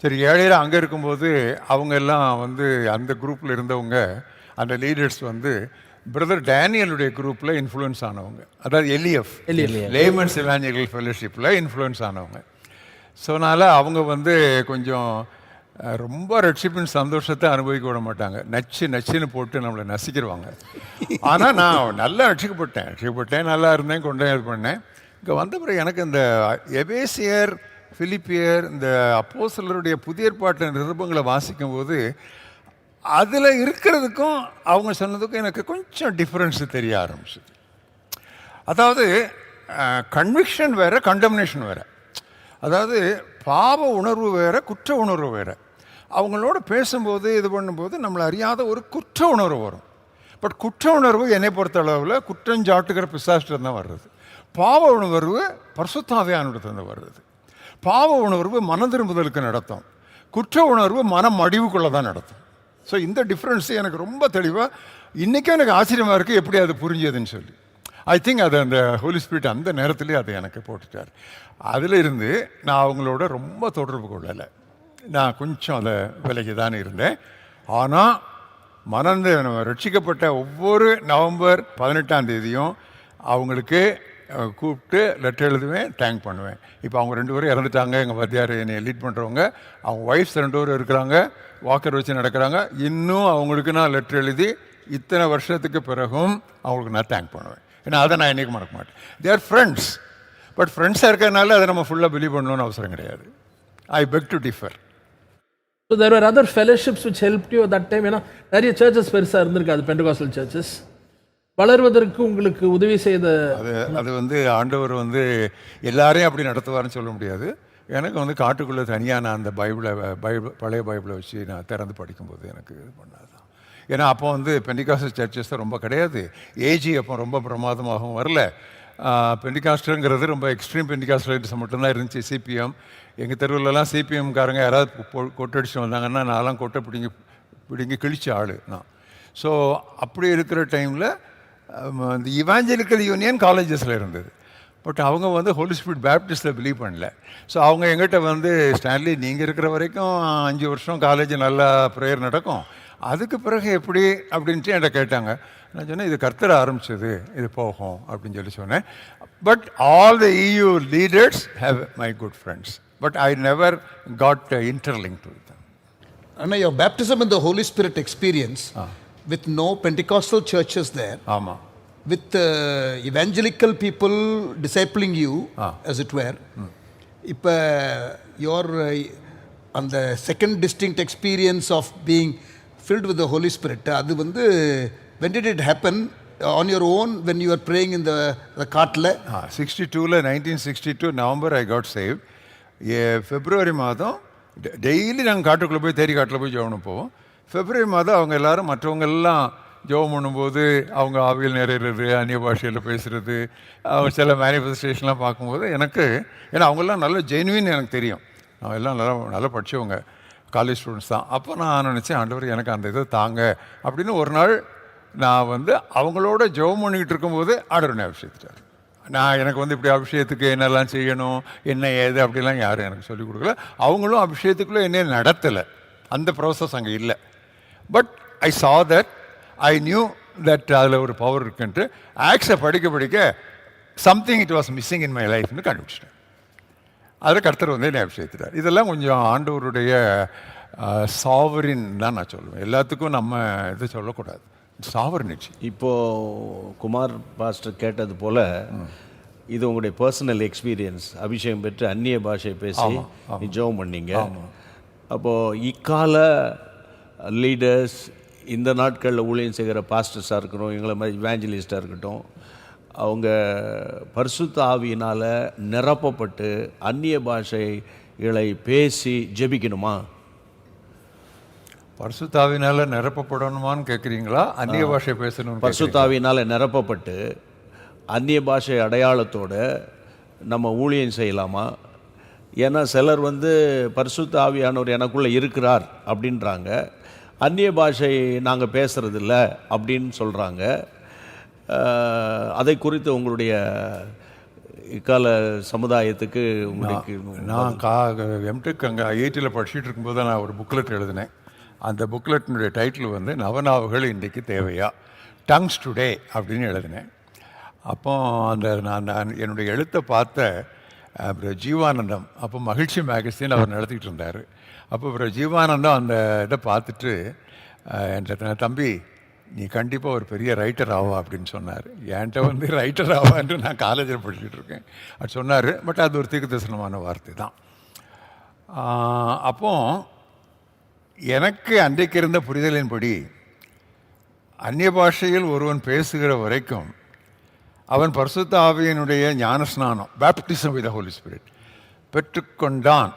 சரி, ஏழையில் அங்கே இருக்கும்போது அவங்க எல்லாம் வந்து அந்த குரூப்பில் இருந்தவங்க, அந்த லீடர்ஸ் வந்து பிரதர் டேனியலுடைய குரூப்பில் இன்ஃப்ளூயன்ஸ் ஆனவங்க. அதாவது எல்இஎஃப், லேமன்ஸ் இவாஞ்சலிக்கல் ஃபெலோஷிப்பில் இன்ஃப்ளூயன்ஸ் ஆனவங்க. ஸோ அதனால் அவங்க வந்து கொஞ்சம் ரொம்ப ரட்சிப்பின் சந்தோஷத்தை அனுபவிக்க விட மாட்டாங்க. நச்சுன்னு போட்டு நம்மளை நசிக்கிடுவாங்க. ஆனால் நான் நல்லா ரட்சிக்கப்பட்டேன், நல்லா இருந்தேன், கொண்டே இது பண்ணேன். இங்கே வந்த பிறகு எனக்கு இந்த எபேசியர், பிலிப்பியர், இந்த அப்போஸ்தலருடைய புதிய ஏற்பாட்டு நிருபங்களை வாசிக்கும் போது அதில் இருக்கிறதுக்கும் அவங்க சொன்னதுக்கும் எனக்கு கொஞ்சம் டிஃப்ரென்ஸ் தெரிய ஆரம்பிச்சுது. அதாவது கன்விக்ஷன் வேறு, கண்டம்னேஷன் வேறு. அதாவது பாவ உணர்வு வேறு, குற்ற உணர்வு வேறு. அவங்களோட பேசும்போது இது பண்ணும்போது நம்மளை அறியாத ஒரு குற்ற உணர்வு வரும். பட் குற்ற உணர்வு என்னை பொறுத்த அளவில் குற்றஞ்சாட்டுகிற பிசாசிட்டு தான் வர்றது. பாவ உணர்வு பரிசுத்தாவியானிடத்துலேருந்து வர்றது. பாவ உணர்வு மன திரும்புதலுக்கு நடத்தும், குற்ற உணர்வு மனம் அடிவுக்குள்ளே தான் நடத்தும். ஸோ இந்த டிஃப்ரென்ஸு எனக்கு ரொம்ப தெளிவாக இன்றைக்கும் எனக்கு ஆச்சரியமாக இருக்குது எப்படி அது புரிஞ்சதுன்னு சொல்லி. ஐ திங்க் அது அந்த ஹோலி ஸ்பிரிட் அந்த நேரத்துலேயே அதை எனக்கு போட்டுட்டார். அதில் இருந்து நான் அவங்களோட ரொம்ப தொடர்பு கொள்ளலை. நான் கொஞ்சம் அதை விலகி தான் இருந்தேன். ஆனால் மனந்து ரட்சிக்கப்பட்ட ஒவ்வொரு நவம்பர் 18ஆம் தேதியும் அவங்களுக்கு கூப்பிட்டு லெட்டர் எழுதுவேன், தேங்க் பண்ணுவேன். இப்போ அவங்க 2 பேரும் இறந்துட்டாங்க. எங்கள் வாத்தியார் என்னை லீட் பண்ணுறவங்க, அவங்க ஒய்ஃப்ஸ் 2 பேரும் இருக்கிறாங்க, வாக்கர் வச்சு நடக்கிறாங்க. இன்னும் அவங்களுக்கு நான் லெட்டர் எழுதி இத்தனை வருஷத்துக்கு பிறகும் அவங்களுக்கு நான் தேங்க் பண்ணுவேன். ஏன்னா அதை நான் என்றைக்கு மறக்க மாட்டேன். தேர் ஃப்ரெண்ட்ஸ். பட் ஃப்ரெண்ட்ஸாக இருக்கிறதுனால அதை நம்ம ஃபுல்லாக பிலீவ் பண்ணணும்னு அவசரம் கிடையாது. I beg to differ. So there were other fellowships which helped you at that time. ஏன்னா நிறைய சர்ச்சஸ் பெருசாக இருந்திருக்காது, பெண்டகாஸ்டல் சர்ச்சஸ். வளர்வதற்கு உங்களுக்கு உதவி செய்த அது வந்து ஆண்டவர் வந்து எல்லாரையும் அப்படி நடத்துவார்னு சொல்ல முடியாது. எனக்கு வந்து காட்டுக்குள்ளே தனியாக நான் அந்த பழைய பைபிளை வச்சு நான் திறந்து படிக்கும்போது எனக்கு இது பண்ணாதான். ஏன்னா அப்போ வந்து பெண்டிகாஸ்டல் சர்ச்சஸ் தான் ரொம்ப கிடையாது. ஏஜி அப்போ ரொம்ப பிரமாதமாகவும் வரல. பெண்டிகாஸ்டலுங்கிறது ரொம்ப எக்ஸ்ட்ரீம் பெண்டிகாஸ்டலிட்ஸ் மட்டும்தான் இருந்துச்சு. சிபிஎம், எங்கள் தெருவிலலாம் சிபிஎம்காரங்க யாராவது கொட்டடிச்சுட்டு வந்தாங்கன்னா நான்லாம் கொட்டை பிடிங்கி கிழிச்ச ஆள் நான். ஸோ அப்படி இருக்கிற டைமில் இந்த இவாஞ்சலிக்கல் யூனியன் காலேஜஸில் இருந்தது. பட் அவங்க வந்து ஹோலி ஸ்பிரிட் பேப்டிஸ்டில் பிலீவ் பண்ணல. ஸோ அவங்க எங்கிட்ட வந்து ஸ்டான்லி நீங்கள் இருக்கிற வரைக்கும் 5 வருஷம் காலேஜ் நல்லா ப்ரேயர் நடக்கும், அதுக்கு பிறகு எப்படி அப்படின்ட்டு என்கிட்ட கேட்டாங்க. நான் சொன்னேன் இது கர்த்தர் ஆரம்பிச்சது, இது போகும் அப்படின்னு சொல்லி சொன்னேன். But all the EU leaders have my good friends, but I never got interlink to them. Anna, your baptism in the Holy Spirit experience with no Pentecostal churches there, ஆமாம், with evangelical people discipling you, as it were. இப்போ your அந்த second distinct experience of being filled with the Holy Spirit, அது வந்து when did it happen? On your own when you were praying in the காட்டில்? 1962 November I got save. பிப்ரவரி மாதம் daily நாங்கள் காட்டுக்குள்ளே போய் தேரி காட்டில் போய் ஜெபம் போவோம். பிப்ரவரி மாதம் அவங்க எல்லாரும் மற்றவங்க எல்லாம் ஜெபம் பண்ணும்போது அவங்க ஆவியில் நிறையிறது, அந்நிய பாஷையில் பேசுகிறது, அவங்க சில மேனிஃபெஸ்டேஷன்லாம் பார்க்கும்போது எனக்கு, ஏன்னா அவங்கெல்லாம் நல்ல ஜென்வின் எனக்கு தெரியும், அவங்க எல்லாம் நல்லா படித்தவங்க, காலேஜ் ஸ்டூடெண்ட்ஸ் தான். அப்போ நான் நினச்சேன் ஆண்டவர் எனக்கு அந்த இதை தாங்க அப்படின்னு. ஒரு நாள் நான் வந்து அவங்களோட ஜெபம் பண்ணிக்கிட்டு இருக்கும்போது ஆண்டவர் என்னை அபிஷேகித்தார். எனக்கு வந்து இப்படி அபிஷேகத்துக்கு என்னெல்லாம் செய்யணும், என்ன ஏது அப்படிலாம் யாரும் எனக்கு சொல்லிக் கொடுக்கல. அவங்களும் அபிஷேகத்துக்குள்ளே என்ன நடத்தலை, அந்த ப்ராசஸ் அங்கே இல்லை. But I saw that, I knew that அதில் ஒரு பவர் இருக்குன்ட்டு. ஆக்ஸை படிக்க something it was missing in my லைஃப்னு கண்டுபிடிச்சிட்டேன். அதில் கர்த்தர் வந்து என்னை அபிஷேகித்தார். இதெல்லாம் கொஞ்சம் ஆண்டவருடைய சாவரின் தான் நான் சொல்லுவேன். எல்லாத்துக்கும் நம்ம இது சொல்லக்கூடாது, சாவரினிச்சு. இப்போது குமார் பாஸ்டர் கேட்டது போல் இது உங்களுடைய பர்சனல் எக்ஸ்பீரியன்ஸ். அபிஷேகம் பெற்று அந்நிய பாஷை பேசி நீ ஜெபம் பண்ணீங்க. அப்போது இக்கால லீடர்ஸ், இந்த நாட்களில் ஊழியம் செய்கிற பாஸ்டர்ஸாக இருக்கட்டும், எங்களை மாதிரி இவாஞ்சலிஸ்டாக இருக்கட்டும், அவங்க பரிசுத்த ஆவியினால் நிரப்பப்பட்டு அந்நிய பாஷைகளை பேசி ஜெபிக்கணுமா? பரிசுத்த ஆவியினால நிரப்பப்படணுமான்னு கேட்குறீங்களா? அந்நிய பாஷை பேசணும்? பரிசுத்த ஆவியினால் நிரப்பப்பட்டு அந்நிய பாஷை அடையாளத்தோடு நம்ம ஊழியம் செய்யலாமா? ஏன்னா சிலர் பரிசுத்த ஆவியானவர் எனக்குள்ளே இருக்கிறார் அப்படின்றாங்க, அந்நிய பாஷை நாங்கள் பேசுகிறதில்ல அப்படின்னு சொல்கிறாங்க. அதை குறித்து உங்களுடைய இக்கால சமுதாயத்துக்கு உங்களுக்கு நான் எம்டெக் அங்கே ஐஐடியில் படிச்சுட்டு இருக்கும்போது நான் ஒரு புக்லெட் எழுதினேன். அந்த புக்லெட்டினுடைய டைட்டில் நவநாவுகள் இன்றைக்கு தேவையா, டங்ஸ் டுடே அப்படின்னு எழுதினேன். அப்போ அந்த நான் என்னுடைய எழுத்தை பார்த்த அப்புறம் ஜீவானந்தம், அப்போ மகிழ்ச்சி மேகசின் அவர் நடத்திக்கிட்டு இருந்தார். அப்போ அப்புறம் ஜீவானந்தம் அந்த இதை பார்த்துட்டு என்கிட்ட, தம்பி நீ கண்டிப்பாக ஒரு பெரிய ரைட்டர் ஆவா அப்படின்னு சொன்னார். என்கிட்ட ரைட்டர் ஆவான்னு நான் காலேஜில் படிச்சுட்டு இருக்கேன் அது சொன்னார். பட் அது ஒரு தீர்க்கதரிசனமான வார்த்தை தான். அப்போ எனக்கு அன்றைக்கு இருந்த புரிதலின்படி அந்நிய பாஷையில் ஒருவன் பேசுகிற வரைக்கும் அவன் பரிசுத்த ஆவியினுடைய ஞானஸ்நானம், baptism with the Holy Spirit பெற்றுக்கொண்டான்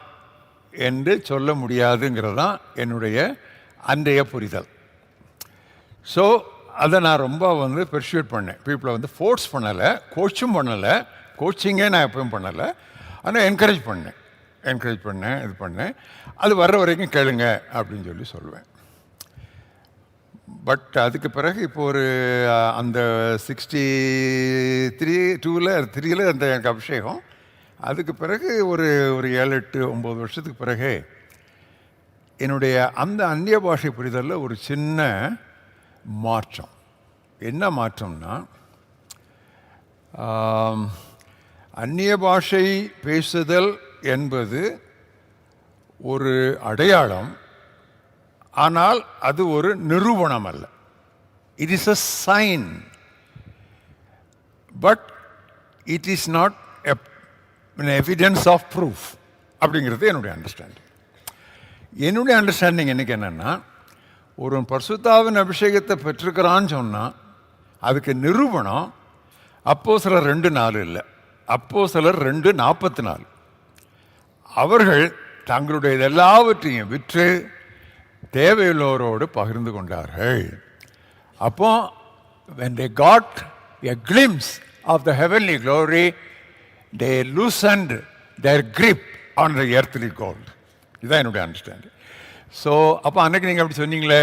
என்று சொல்ல முடியாதுங்கிறது தான் என்னுடைய அன்றைய புரிதல். ஸோ அதை நான் ரொம்ப பெர்சுவேட் பண்ணேன். பீப்புளை ஃபோர்ஸ் பண்ணலை, கோச்சும் பண்ணலை, கோச்சிங்கே நான் எப்பவும் பண்ணலை. ஆனால் என்கரேஜ் பண்ணேன், இது பண்ணேன். அது வர்ற வரைக்கும் கேளுங்க அப்படின்னு சொல்லுவேன். பட் அதுக்கு பிறகு இப்போ ஒரு அந்த 63 அந்த எனக்கு அபிஷேகம். அதுக்கு பிறகு ஒரு 7, 8, 9 வருஷத்துக்கு பிறகு என்னுடைய அந்த அந்நிய பாஷை புரிதலில் ஒரு சின்ன மாற்றம். என்ன மாற்றம்னா, அந்நிய பாஷை பேசுதல் என்பது ஒரு அடையாளம், ஆனால் அது ஒரு நிரூபணம் அல்ல. It is a sign, but it is not evidence of proof அப்படிங்கிறது என்னுடைய அண்டர்ஸ்டாண்டிங். என்னுடைய அண்டர்ஸ்டாண்டிங் என்னைக்கு என்னென்னா, ஒரு பரிசுத்தாவின் அபிஷேகத்தை பெற்றிருக்கிறான்னு சொன்னால் அதுக்கு நிரூபணம் அப்போஸ்தலர் 2:4 இல்லை, அப்போஸ்தலர் 2:44. அவர்கள் தங்களுடைய எல்லாவற்றையும் விற்று தேவையுள்ளவரோடு பகிர்ந்து கொண்டார்கள். அப்போ when they got a glimpse of the heavenly glory, they loosened their grip on the earthly gold. இதுதான் என்னுடைய அண்டர்ஸ்டாண்டிங். ஸோ அப்போ அன்னைக்கு நீங்கள் அப்படி சொன்னீங்களே,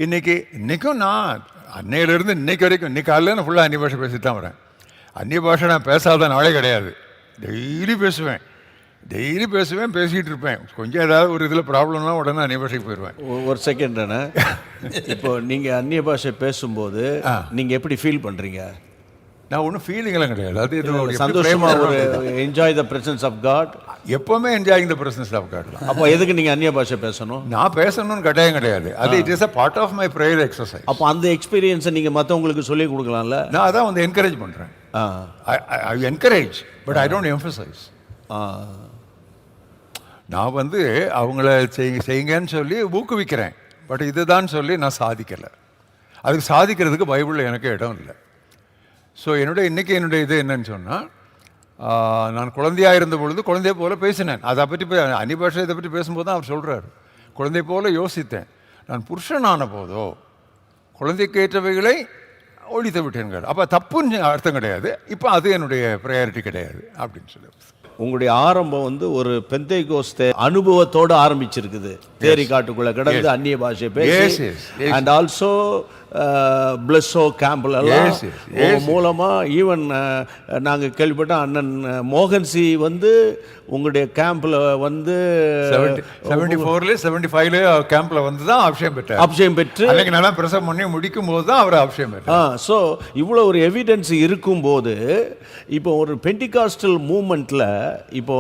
இன்றைக்கும் நான் அன்னையிலேருந்து இன்னைக்கு வரைக்கும், இன்னைக்கு காலையில் நான் ஃபுல்லாக அந்நிய பாஷை பேசிட்டு தான் வரேன். அந்நிய பாஷை நான் பேசாத நாளே கிடையாது. டெய்லி பேசுவேன், பேசிக்கிட்டு இருப்பேன். கொஞ்சம் ஏதாவது ஒரு இதில் ப்ராப்ளம்னா உடனே அந்நிய பாஷைக்கு போயிடுவேன். ஒரு செகண்ட் தானே. இப்போ நீங்கள் அந்நிய பாஷை பேசும்போது நீங்கள் எப்படி ஃபீல் பண்ணுறீங்க? நான் ஒன்றும் ஃபீலிங்கெல்லாம் கிடையாது. அது இது சந்தோஷமாக ஒரு enjoy the presence of God. எப்போவுமே enjoying the presence of God. அப்போ எதுக்கு நீங்கள் அந்நிய பாஷை பேசணும்? நான் பேசணும்னு கட்டாயம் கிடையாது. அது it is a part of my prayer exercise. அப்போ அந்த எக்ஸ்பீரியன்ஸை நீங்கள் மற்றவங்களுக்கு சொல்லி கொடுக்கலாம்ல? நான் அதான் என்கரேஜ் பண்ணுறேன். ஐ encourage, but I don't emphasise. நான் அவங்கள செய்யுங்கன்னு சொல்லி ஊக்குவிக்கிறேன், பட் இதுதான் சொல்லி நான் சாதிக்கலை. அதுக்கு சாதிக்கிறதுக்கு பைபிளில் எனக்கு இடம் இல்லை. ஸோ இன்றைக்கி என்னுடைய இது என்னன்னு சொன்னால், நான் குழந்தையாக இருந்த பொழுது குழந்தைய போல் பேசினேன். அதை பற்றி அந்நிய பாஷை இதை பற்றி பேசும்போது தான் அவர் சொல்கிறார், குழந்தை போல் யோசித்தேன். நான் புருஷனான போதோ குழந்தைக்கு ஏற்றவைகளை ஒழித்து விட்டேன். அப்போ தப்புன்னு அர்த்தம் கிடையாது. இப்போ அது என்னுடைய ப்ரையாரிட்டி கிடையாது அப்படின்னு சொல்லி. உங்களுடைய ஆரம்பம் ஒரு பெந்தேகோஸ்தே அனுபவத்தோடு ஆரம்பிச்சிருக்குது. தேரி காட்டுக்குள்ள கிடந்து அந்நிய பாஷை பேசி, அண்ட் ஆல்சோ பிளஸோ கேம்பில் எல்லாம் மூலமா ஈவன் நாங்கள் கேள்விப்பட்ட அண்ணன் மோகன்சி உங்களுடைய கேம்பில் 74 75 கேம்பில் தான் அபிஷேகம் பெற்று நல்லா பிரசவம் பண்ணி முடிக்கும் போது தான் அவர் அபிஷேகம் பெற்றார். ஸோ இவ்வளோ ஒரு எவிடன்ஸ் இருக்கும்போது இப்போ ஒரு பெண்டிகாஸ்டல் மூமெண்ட்டில் இப்போ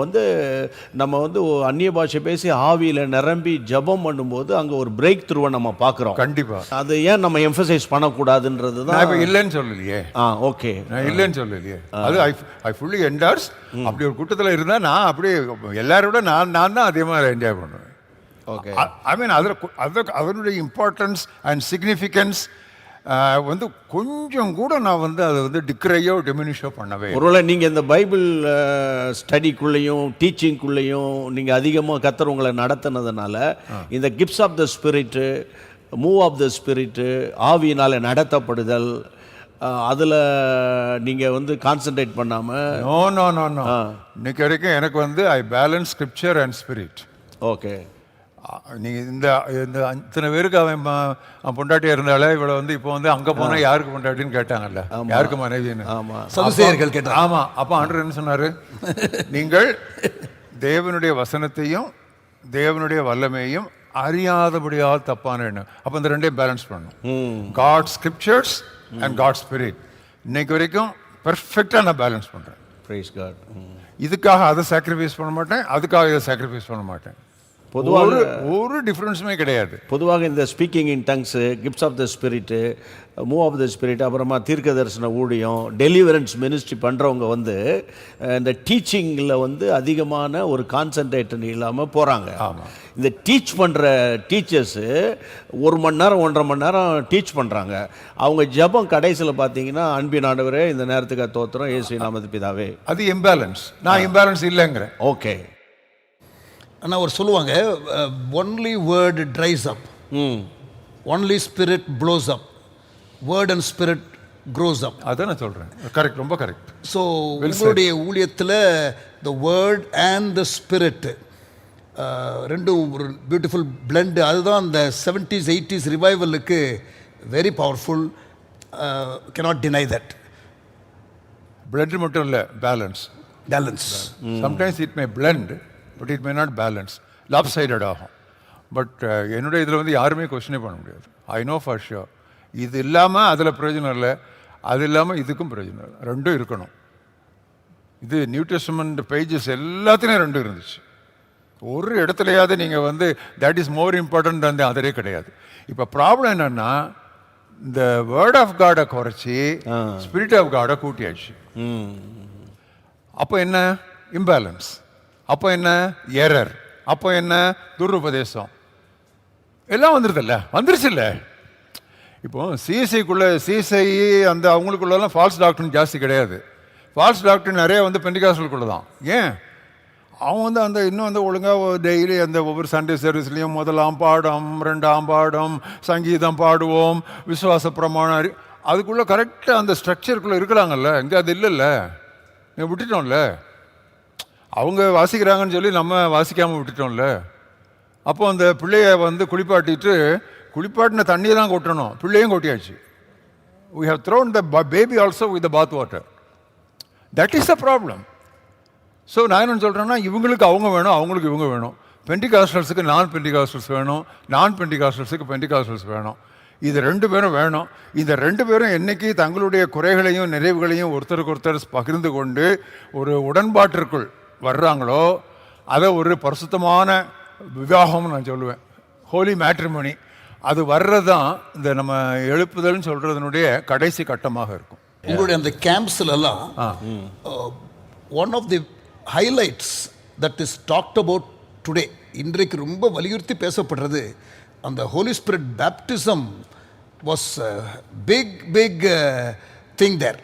நம்ம அந்நிய பாஷை பேசி ஆவியில் நிரம்பி ஜபம் பண்ணும்போது அங்கே ஒரு பிரேக் த்ரூவை நம்ம பார்க்குறோம். கண்டிப்பாக அது ஏன் நம்ம எம்ஃபசைஸ் எம்பசைஸ் பண்ணக்கூடாதுன்றது நான் தான். இப்போ இல்லைன்னு சொல்லலையே, ஓகே, நான் இல்லைன்னு சொல்லலையே. அது ஐ ஃபுல்லி என்டார்ஸ். அப்படி ஒரு கூட்டத்தில் இருந்தால் நான் அப்படியே எல்லாரோட நான் தான் அதிகமாக என்ஜாய் பண்ணுவேன். ஓகே. ஐ மீன் அதனுடைய இம்பார்ட்டன்ஸ் அண்ட் சிக்னிஃபிகன்ஸ் வந்து கொஞ்சம் கூட நான் வந்து அதை வந்து டிக்ரையோ டிமினிஷோ பண்ணவே. ஒருவேளை நீங்கள் இந்த பைபிள் ஸ்டடிக்குள்ளேயும் டீச்சிங்குள்ளேயும் நீங்கள் அதிகமாக கர்த்தர் உங்களை நடத்தினதுனால இந்த gifts of the spirit, move of the spirit, ஆவியினால் நடத்தப்படுதல், அதில் நீங்கள் வந்து கான்சென்ட்ரேட் பண்ணாமல். நோ நோ நோ நோ இன்னைக்கு வரைக்கும் எனக்கு வந்து I balance scripture and spirit. Okay. நீங்கள் இந்த இத்தனை பேருக்கு அவன் பொண்டாட்டியாக இருந்தாலே இவளை வந்து இப்போ வந்து அங்கே போனால் யாருக்கு பொண்டாட்டின்னு கேட்டாங்கல்ல, யாருக்கு மனைவின்னு. ஆமாம், சதுசேயர்கள் கேட்டாங்க. ஆமாம். அப்போ ஆண்டவர் என்ன சொன்னார்? நீங்கள் தேவனுடைய வசனத்தையும் தேவனுடைய வல்லமையும் அறியாதபடியால் தப்பான எண்ணம். அப்போ இந்த ரெண்டையும் பேலன்ஸ் பண்ணணும். God scriptures and God spirit இன்னைக்கு வரைக்கும் பெர்ஃபெக்டாக நான் பேலன்ஸ் பண்ணுறேன். Praise God. இதுக்காக அதை சாக்ரிஃபைஸ் பண்ண மாட்டேன், அதுக்காக இதை சாக்ரிஃபைஸ் பண்ண மாட்டேன். பொதுவாக ஒரு டிஃப்ரென்ஸுமே கிடையாது. பொதுவாக இந்த speaking in tongues, gifts of the spirit, move of the spirit, அப்புறமா தீர்க்க தரிசன ஊழியம், டெலிவரன்ஸ் மினிஸ்ட்ரி பண்ணுறவங்க வந்து இந்த டீச்சிங்கில் வந்து அதிகமான ஒரு கான்சன்ட்ரேஷன் இல்லாமல் போகிறாங்க. இந்த டீச் பண்ணுற டீச்சர்ஸு 1 மணி நேரம் 1.5 மணி நேரம் டீச் பண்ணுறாங்க. அவங்க ஜெபம் கடைசியில் பார்த்தீங்கன்னா, அன்பின் ஆண்டவரே இந்த நேரத்துக்கு தோத்திரம் இயேசு நாமத்து பிதாவே. அது இம்பேலன்ஸ். நான் இம்பேலன்ஸ் இல்லைங்கிறேன். ஓகே. ஆனால் ஒரு சொல்லுவாங்க, only word dries up, only spirit blows up, word and spirit grows up. அதான் நான் சொல்கிறேன். கரெக்ட், ரொம்ப கரெக்ட். ஸோ உங்களுடைய ஊழியத்தில் the word and the spirit ரெண்டும் ஒரு பியூட்டிஃபுல் பிளெண்டு. அதுதான் அந்த 70s 80s ரிவைவலுக்கு very powerful. cannot deny that. Blend மட்டும் இல்லை, balance. Balance. Sometimes it may blend but it may not balance, lopsided ஆகும். பட் என்னுடைய இதில் வந்து யாருமே கொஸ்டினே பண்ண முடியாது. ஐ நோ ஃபார் ஷுர் இது இல்லாமல் அதில் பிரயோஜனம் இல்லை, அது இல்லாமல் இதுக்கும் பிரயோஜனம் இல்லை. ரெண்டும் இருக்கணும். இது நியூ டெஸ்டமென்ட் பேஜஸ் எல்லாத்துலேயும் ரெண்டும் இருந்துச்சு. ஒரு இடத்துலையாவது நீங்கள் வந்து தட் இஸ் மோர் இம்பார்ட்டன்ட் அந்த அதரே கிடையாது. இப்போ ப்ராப்ளம் என்னன்னா, இந்த வேர்ட் ஆஃப் காடை குறைச்சி ஸ்பிரிட் ஆஃப் காடை கூட்டியாச்சு. அப்போ என்ன? இம்பேலன்ஸ். அப்போ என்ன? எரர். அப்போ என்ன? துருபதேசம். எல்லாம் வந்துருச்சு இல்லை. இப்போ சிஎஸ்ஐ அந்த அவங்களுக்குள்ளெல்லாம் ஃபால்ஸ் டாக்டரின் ஜாஸ்தி கிடையாது. ஃபால்ஸ் டாக்டரின் நிறைய வந்து பெண்டிகாஸ்டலுக்குள்ள தான். ஏன்? அவன் வந்து அந்த இன்னும் வந்து ஒழுங்காக டெய்லி அந்த ஒவ்வொரு சண்டே சர்வீஸ்லேயும் 1ஆம் பாடம் 2ஆம் பாடம் சங்கீதம் பாடுவோம், விசுவாச பிரமாணம், அதுக்குள்ளே கரெக்டாக அந்த ஸ்ட்ரக்சருக்குள்ளே இருக்கிறாங்கல்ல. இங்கே அது இல்லைல்ல, நீங்கள் விட்டுட்டோம்ல. அவங்க வாசிக்கிறாங்கன்னு சொல்லி நம்ம வாசிக்காமல் விட்டுட்டோம்ல. அப்போ அந்த பிள்ளைய வந்து குளிப்பாட்டின தண்ணியை தான் கொட்டணும், பிள்ளையும் கொட்டியாச்சு. we have thrown the baby also with the bath water. that is the problem. So நான் என்ன சொல்கிறேன்னா, இவங்களுக்கு அவங்க வேணும், அவங்களுக்கு இவங்க வேணும். பெண்டிகாஸ்டல்ஸுக்கு நான் பெண்டிகாஸ்டல்ஸ் வேணும், நான் பெண்டிகாஸ்டல்ஸுக்கு பெண்டிகாஸ்டல்ஸ் வேணும். இது 2 பேரும் வேணும். இந்த 2 பேரும் என்னைக்கு தங்களுடைய குறைகளையும் நிறைவுகளையும் ஒருத்தருக்கு ஒருத்தர் பகிர்ந்து கொண்டு ஒரு உடன்பாட்டிற்குள் வர்றாங்களோ, அதை ஒரு பரிசுத்தமான விவாகம்னு நான் சொல்லுவேன், ஹோலி மேட்ரிமோனி. அது வர்றது தான் இந்த நம்ம எழுப்புதல்னு சொல்கிறதுனுடைய கடைசி கட்டமாக இருக்கும். உங்களுடைய அந்த கேம்ப்ஸ்லாம் one of the highlights that is talked about today, இன்றைக்கு ரொம்ப வலியுறுத்தி பேசப்படுறது, அந்த Holy Spirit baptism was big thing there.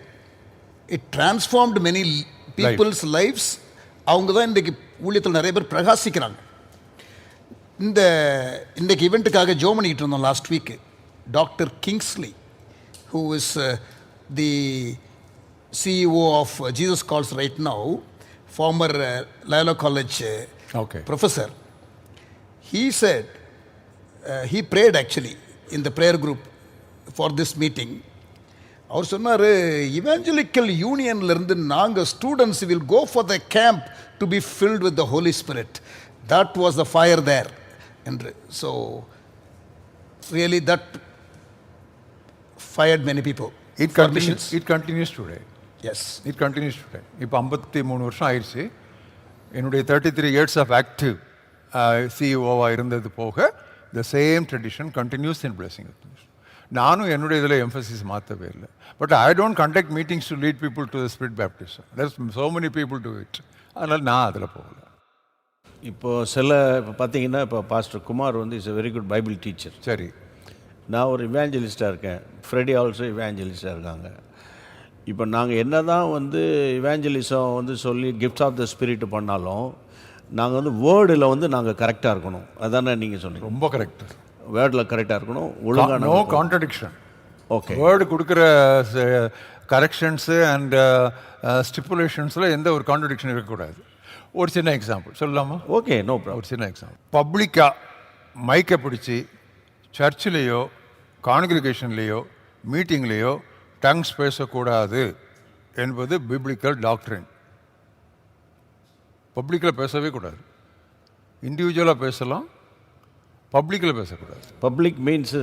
It transformed many peoples lifes. அவங்க தான் இன்றைக்கு ஊழியத்தில் நிறைய பேர் பிரகாசிக்கிறாங்க. இன்றைக்கு ஈவெண்ட்டுக்காக ஜோ பண்ணிக்கிட்டு இருந்தோம் last week. Doctor Kingsley, who is the CEO of Jesus Calls right now, former Loyola College professor, he said, he prayed actually in the prayer group for this meeting. அவர் சொன்னார், இவாஞ்சலிக்கல் யூனியன்லேருந்து நாங்கள் students will go for the camp to be filled with the Holi Spirit. That was the fire there என்று. So really that fired many people. It continues today. Yes. It continues today. இப்போ 53 வருஷம் ஆயிடுச்சு. என்னுடைய 33 years of active CEO இருந்தது போக, the same tradition continues in blessing. நானும் என்னுடைய இதில் எம்ஃபசிஸ் மாற்றவே இல்லை. But I don't conduct meetings to lead people to the spirit baptism. There's so many people to it. அதனால் நான் அதில் போகல. இப்போ பார்த்தீங்கன்னா இப்போ பாஸ்டர் குமார் வந்து is a very good Bible teacher. சரி, நான் ஒரு இவாஞ்சலிஸ்டாக இருக்கேன். ஃப்ரெடி ஆல்சோ இவாஞ்சலிஸ்டாக இருக்காங்க. இப்போ நாங்கள் என்ன தான் வந்து இவாஞ்சலிசம் வந்து சொல்லி கிஃப்ட்ஸ் ஆஃப் த ஸ்பிரிட் பண்ணாலும் நாங்கள் வந்து வேர்டில் வந்து நாங்கள் கரெக்டாக இருக்கணும். அதானே நீங்கள் சொன்னீங்க? ரொம்ப கரெக்ட். வேர்டில் கரெக்டாக இருக்கணும், ஒழுங்கான. No contradiction. ஓகே. வேர்டு கொடுக்குற கரெக்ஷன்ஸு அண்ட் ஸ்டிப்புலேஷன்ஸில் எந்த ஒரு கான்ட்ரடிக்ஷன் இருக்கக்கூடாது. ஒரு சின்ன எக்ஸாம்பிள் சொல்லலாமா? Okay, no problem. ஒரு சின்ன எக்ஸாம்பிள். பப்ளிக்காக மைக்கை பிடிச்சி சர்ச்சிலேயோ கான்கிரிகேஷன்லேயோ மீட்டிங்லேயோ டங்ஸ் பேசக்கூடாது என்பது பிப்ளிக்கல் டாக்ட்ரின். பப்ளிக்கில் பேசவே கூடாது. இண்டிவிஜுவலாக பேசலாம், பப்ளிக்கில் பேசக்கூடாது. பப்ளிக் மீன்ஸ்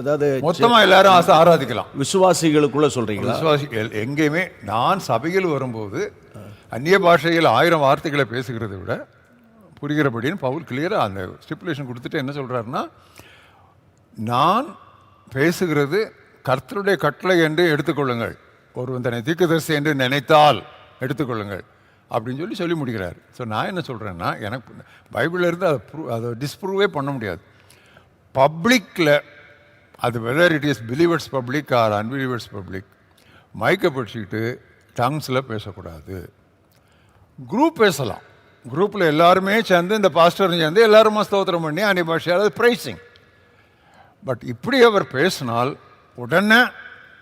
அதாவது மொத்தமாக எல்லாரும் ஆராதிக்கலாம். விசுவாசிகளுக்குள்ள சொல்கிறீங்களா? விசுவாசி எங்கேயுமே நான் சபையில் வரும்போது அந்நிய பாஷையில் 1000 வார்த்தைகளை பேசுகிறதை விட புரிகிறபடின்னு பவுல் கிளியராக அந்த ஸ்டிப்புலேஷன் கொடுத்துட்டு என்ன சொல்கிறாருன்னா, நான் பேசுகிறது கர்த்தருடைய கட்டளை என்று எடுத்துக்கொள்ளுங்கள், ஒருவன் தன்னை தீர்க்கதரிசி என்று நினைத்தால் எடுத்துக்கொள்ளுங்கள் அப்படின்னு சொல்லி முடிக்கிறார். ஸோ நான் என்ன சொல்கிறேன்னா, எனக்கு பைபிளில் இருந்து அதை டிஸ்ப்ரூவே பண்ண முடியாது. பப்ளிக்கில் அது whether it is believers public or unbelievers public மைக்கை பிடிச்சிக்கிட்டு டங்ஸில் பேசக்கூடாது. குரூப் பேசலாம். குரூப்பில் எல்லாருமே சேர்ந்து இந்த பாஸ்டர் சேர்ந்து எல்லாருமா ஸ்தோத்திரம் பண்ணி அந்நிய பாஷையால் அது ப்ரைஸிங். பட் இப்படி அவர் பேசினால் உடனே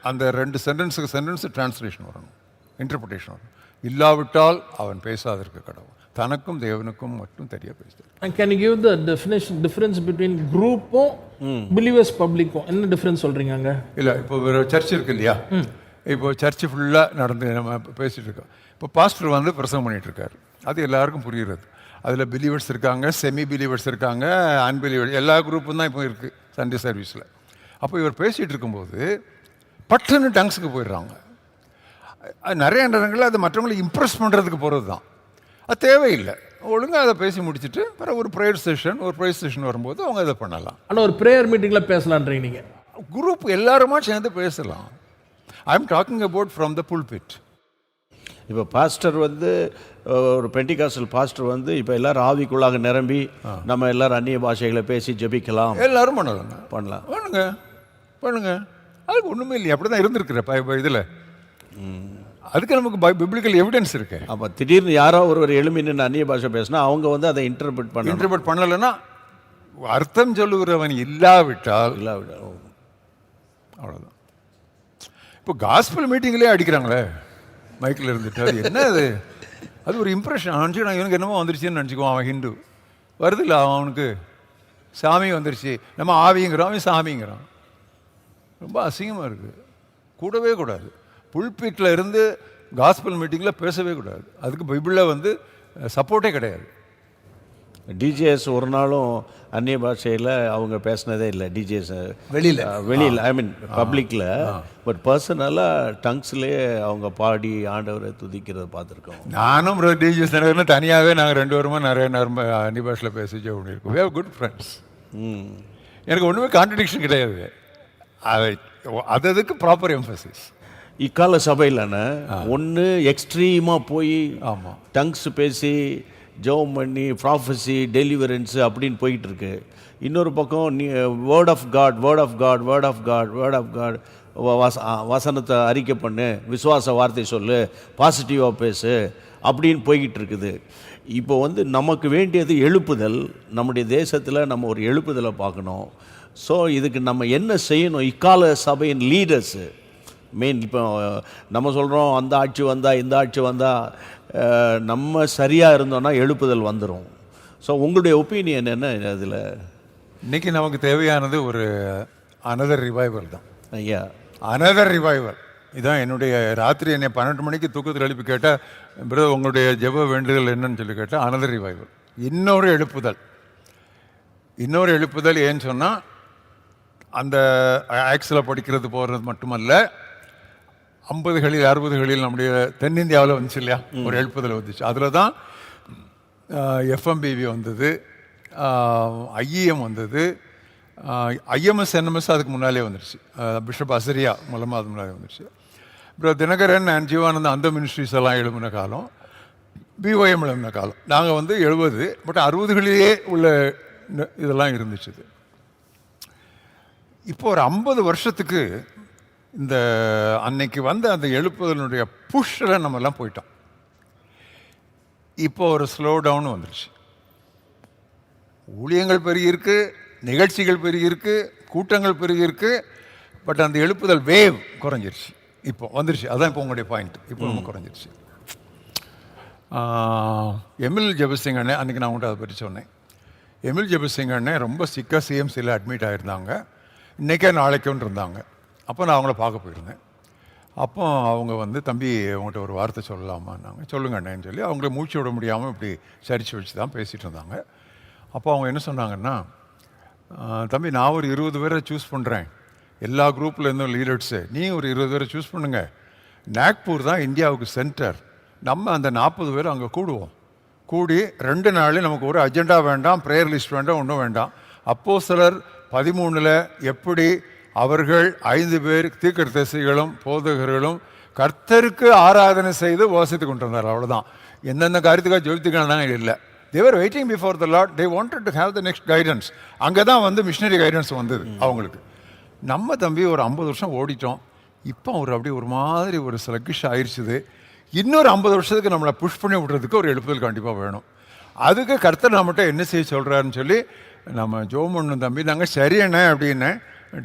அந்த 2 சென்டென்ஸு டிரான்ஸ்லேஷன் வரணும், இன்டர்பிரிட்டேஷன் வரணும். இல்லாவிட்டால் அவன் பேசாதற்கு கடவுள், தனக்கும் தேவனுக்கும் மட்டும் தெரிய பேசுகிறார். And can you give the difference between குரூப்பும் பிலீவர்ஸ் பப்ளிக்கும்? என்ன டிஃபரன்ஸ் சொல்றீங்க அங்க? இல்லை, இப்போ ஒரு சர்ச் இருக்கு இல்லையா, இப்போ சர்ச்சு ஃபுல்லாக நடந்து நம்ம பேசிகிட்டு இருக்கோம். இப்போ பாஸ்டர் வந்து பிரசங்கம் பண்ணிகிட்டு இருக்காரு, அது எல்லாருக்கும் புரிகிறது. அதில் பிலீவர்ஸ் இருக்காங்க, செமி பிலீவர்ஸ் இருக்காங்க, அன்பிலீவர்ஸ், எல்லா குரூப்பும் தான் இப்போ இருக்குது சண்டே சர்வீஸில். அப்போ இவர் பேசிகிட்டு இருக்கும்போது பட்டுன்னு டங்ஸுக்கு போயிடுறாங்க. நிறைய நேரங்களில் அது மற்றவங்களை இம்ப்ரெஸ் பண்ணுறதுக்கு போகிறது தான், அது தேவையில்லை. ஒழுங்காக அதை பேசி முடிச்சுட்டு பிறகு ஒரு ப்ரேயர் செஷன் வரும்போது அவங்க அதை பண்ணலாம். ஆனால் ஒரு ப்ரேயர் மீட்டிங்கில் பேசலான்றீங்க நீங்கள்? குரூப் எல்லாருமா சேர்ந்து பேசலாம். I am talking about from the pulpit. இப்போ பாஸ்டர் வந்து ஒரு பெண்டிகாஸ்டல் பாஸ்டர் வந்து இப்போ எல்லாரும் ஆவிக்குள்ளாக நிரம்பி நம்ம எல்லாரும் அந்நிய பாஷைகளை பேசி ஜெபிக்கலாம், எல்லாரும் பண்ணலாங்க, பண்ணலாம், பண்ணுங்க. அதுக்கு ஒன்றுமே இல்லை, அப்படி தான் இருந்திருக்கிற இதில். அதுக்கு நமக்கு பிப்ளிக்கல் எவிடன்ஸ் இருக்கு. அப்போ திடீர்னு யாரோ ஒருவர் எழுமி நின்று அந்நிய பாஷை பேசினா அவங்க வந்து அதை இன்டர்பிரட் பண்ணலைன்னா அர்த்தம் சொல்லுகிறவன் இல்லாவிட்டால் அவ்வளோதான். இப்போ காஸ்பல் மீட்டிங்லேயே அடிக்கிறாங்களே மைக்கில் இருந்துட்டு, அது என்ன அது ஒரு இம்ப்ரெஷன் நினச்சி நான் இவனுக்கு என்னமோ வந்துருச்சுன்னு நினச்சிக்குவான். அவன் ஹிந்து வருது இல்லை, அவனுக்கு சாமி வந்துருச்சு, நம்ம ஆவிங்கிறோம், அவன் சாமிங்கிறான். ரொம்ப அசிங்கமாக இருக்குது. கூடவே கூடாது. புல்பிட்டில் இருந்து காஸ்பல் மீட்டிங்கில் பேசவே கூடாது. அதுக்கு பைபிளில் வந்து சப்போர்ட்டே கிடையாது. டிஜேஎஸ் ஒரு நாளும் அந்நிய பாஷையில் அவங்க பேசினதே இல்லை. டிஜேஎஸ் வெளியில் ஐ மீன் பப்ளிக்கில், பட் பர்சனலாக டங்ஸ்லேயே அவங்க பாடி ஆண்டவரை துதிக்கிறத பார்த்துருக்கோம். நானும் டிஜேஎஸ் தனியாகவே நாங்கள் 2 வருமா நிறைய நேரம் அந்நிய பாஷையில் பேசிச்சு பண்ணியிருக்கோம். We have good friends. எனக்கு ஒன்றுமே கான்ட்ரடிக்ஷன் கிடையாது. அதுக்கு ப்ராப்பர் எம்ஃபசிஸ். இக்கால சபையிலான ஒன்று எக்ஸ்ட்ரீமாக போய் டங்ஸ் பேசி ஜெபம் பண்ணி ப்ராஃபஸி டெலிவரன்ஸு அப்படின்னு போயிட்டு இருக்கு. இன்னொரு பக்கம் வேர்ட் ஆஃப் காட் வசனத்தை அறிக்கை பண்ணு, விசுவாச வார்த்தை சொல்லு, பாசிட்டிவாக பேசு அப்படின்னு போய்கிட்டு இருக்குது. இப்போ வந்து நமக்கு வேண்டியது எழுப்புதல். நம்முடைய தேசத்தில் நம்ம ஒரு எழுப்புதலை பார்க்கணும். ஸோ இதுக்கு நம்ம என்ன செய்யணும்? இக்கால சபையின் லீடர்ஸு மெயின். இப்போ நம்ம சொல்கிறோம் அந்த ஆட்சி வந்தால் இந்த ஆட்சி வந்தால், நம்ம சரியாக இருந்தோன்னா எழுப்புதல் வந்துடும். ஸோ உங்களுடைய ஒப்பீனியன் என்ன அதில்? இன்றைக்கி நமக்கு தேவையானது ஒரு அனதர் ரிவைவல் தான். ஐயா, அனதர் ரிவைவல் இதுதான். என்னுடைய ராத்திரி என்னை 12 மணிக்கு தூக்கத்தில் எழுப்பி கேட்டால், பிரதர் உங்களுடைய ஜெப வேண்டுதல் என்னன்னு சொல்லி கேட்டால் அனதர் ரிவைவல், இன்னொரு எழுப்புதல். ஏன்னு சொன்னால் அந்த ஆக்ஸில் படிக்கிறது போகிறது மட்டுமல்ல, 50களில் 60களில் நம்முடைய தென்னிந்தியாவில் வந்துச்சு இல்லையா, ஒரு எழுப்புதல் வந்துச்சு. அதில் தான் எஃப்எம்பிவி வந்தது, ஐஇஎம் வந்தது, ஐஎம்எஸ் என்எம்எஸ் அதுக்கு முன்னாலே வந்துருச்சு. பிஷப் அசரியா மூலமாக அது முன்னாலே வந்துருச்சு. அப்புறம் தினகரன் அண்ட் ஜீவானந்த அந்த மினிஸ்ட்ரிஸ் எல்லாம் எழுப்பின காலம், பிஒஎம் எழுப்பின காலம். நாங்கள் வந்து 70 பட் 60களிலே உள்ள இதெல்லாம் இருந்துச்சு. இப்போ ஒரு 50 வருஷத்துக்கு இந்த அன்னைக்கு வந்த அந்த எழுப்புதலுடைய புஷ்ஷில் நம்மெல்லாம் போயிட்டோம். இப்போ ஒரு ஸ்லோ டவுன் வந்துருச்சு. ஊழியங்கள் பெருகிருக்கு, நிகழ்ச்சிகள் பெருகிருக்கு, கூட்டங்கள் பெருகிருக்கு, பட் அந்த எழுப்புதல் வேவ் குறைஞ்சிருச்சு. இப்போ வந்துருச்சு. அதான் இப்போ உங்களுடைய பாயிண்ட். இப்போ நம்ம குறைஞ்சிருச்சு. எம்எல் ஜெபசிங் அண்ணே, அன்றைக்கி நான் உங்கள்கிட்ட அதை பற்றி சொன்னேன். எம்எல் ஜெபசிங் அண்ணே ரொம்ப சிக்காக சிஎம்சியில் அட்மிட் ஆகிருந்தாங்க. இன்றைக்கே நாளைக்குன்னு இருந்தாங்க. அப்போ நான் அவங்கள பார்க்க போயிருந்தேன். அப்போ அவங்க வந்து, தம்பி அவங்கள்ட்ட ஒரு வார்த்தை சொல்லலாமான்னாங்க. சொல்லுங்க அண்ணேன்னு சொல்லி அவங்கள மூச்சு விட முடியாமல் இப்படி சரிச்சு வச்சு தான் பேசிகிட்டு இருந்தாங்க. அப்போ அவங்க என்ன சொன்னாங்கன்னா, தம்பி நான் ஒரு 20 பேரை சூஸ் பண்ணுறேன், எல்லா குரூப்பில் இருந்தும் லீடர்ஸு, நீ ஒரு 20 பேரை சூஸ் பண்ணுங்க. நாக்பூர் தான் இந்தியாவுக்கு சென்டர். நம்ம அந்த 40 பேர் அங்கே கூடுவோம். கூடி 2 நாள் நமக்கு ஒரு அஜெண்டா வேண்டாம், ப்ரேயர் லிஸ்ட் வேண்டாம், ஒன்றும் வேண்டாம். அப்போஸ்தலர் 13 எப்படி அவர்கள் 5 பேர் தீர்க்கதரிசிகளும் போதகர்களும் கர்த்தருக்கு ஆராதனை செய்து வாசித்து கொண்டு வந்தார். அவ்வளோதான். எந்தெந்த காரியத்துக்காக ஜெபித்துக்கான இல்லை. They were waiting before the Lord. They wanted to have the next guidance. அங்கே தான் வந்து மிஷினரி கைடன்ஸ் வந்தது அவங்களுக்கு. நம்ம தம்பி ஒரு 50 வருஷம் ஓடிட்டோம். இப்போ ஒரு மாதிரி ஒரு ஸ்லக்கிஷ் ஆயிடுச்சுது. இன்னொரு 50 வருஷத்துக்கு நம்மளை புஷ் பண்ணி விடுறதுக்கு ஒரு எழுப்புதல் கண்டிப்பாக வேணும். அதுக்கு கர்த்தர் நம்மகிட்ட என்ன செய்ய சொல்கிறாருன்னு சொல்லி நம்ம ஜோமண்ணு தம்பி நாங்கள் சரியண்ணே அப்படின்னு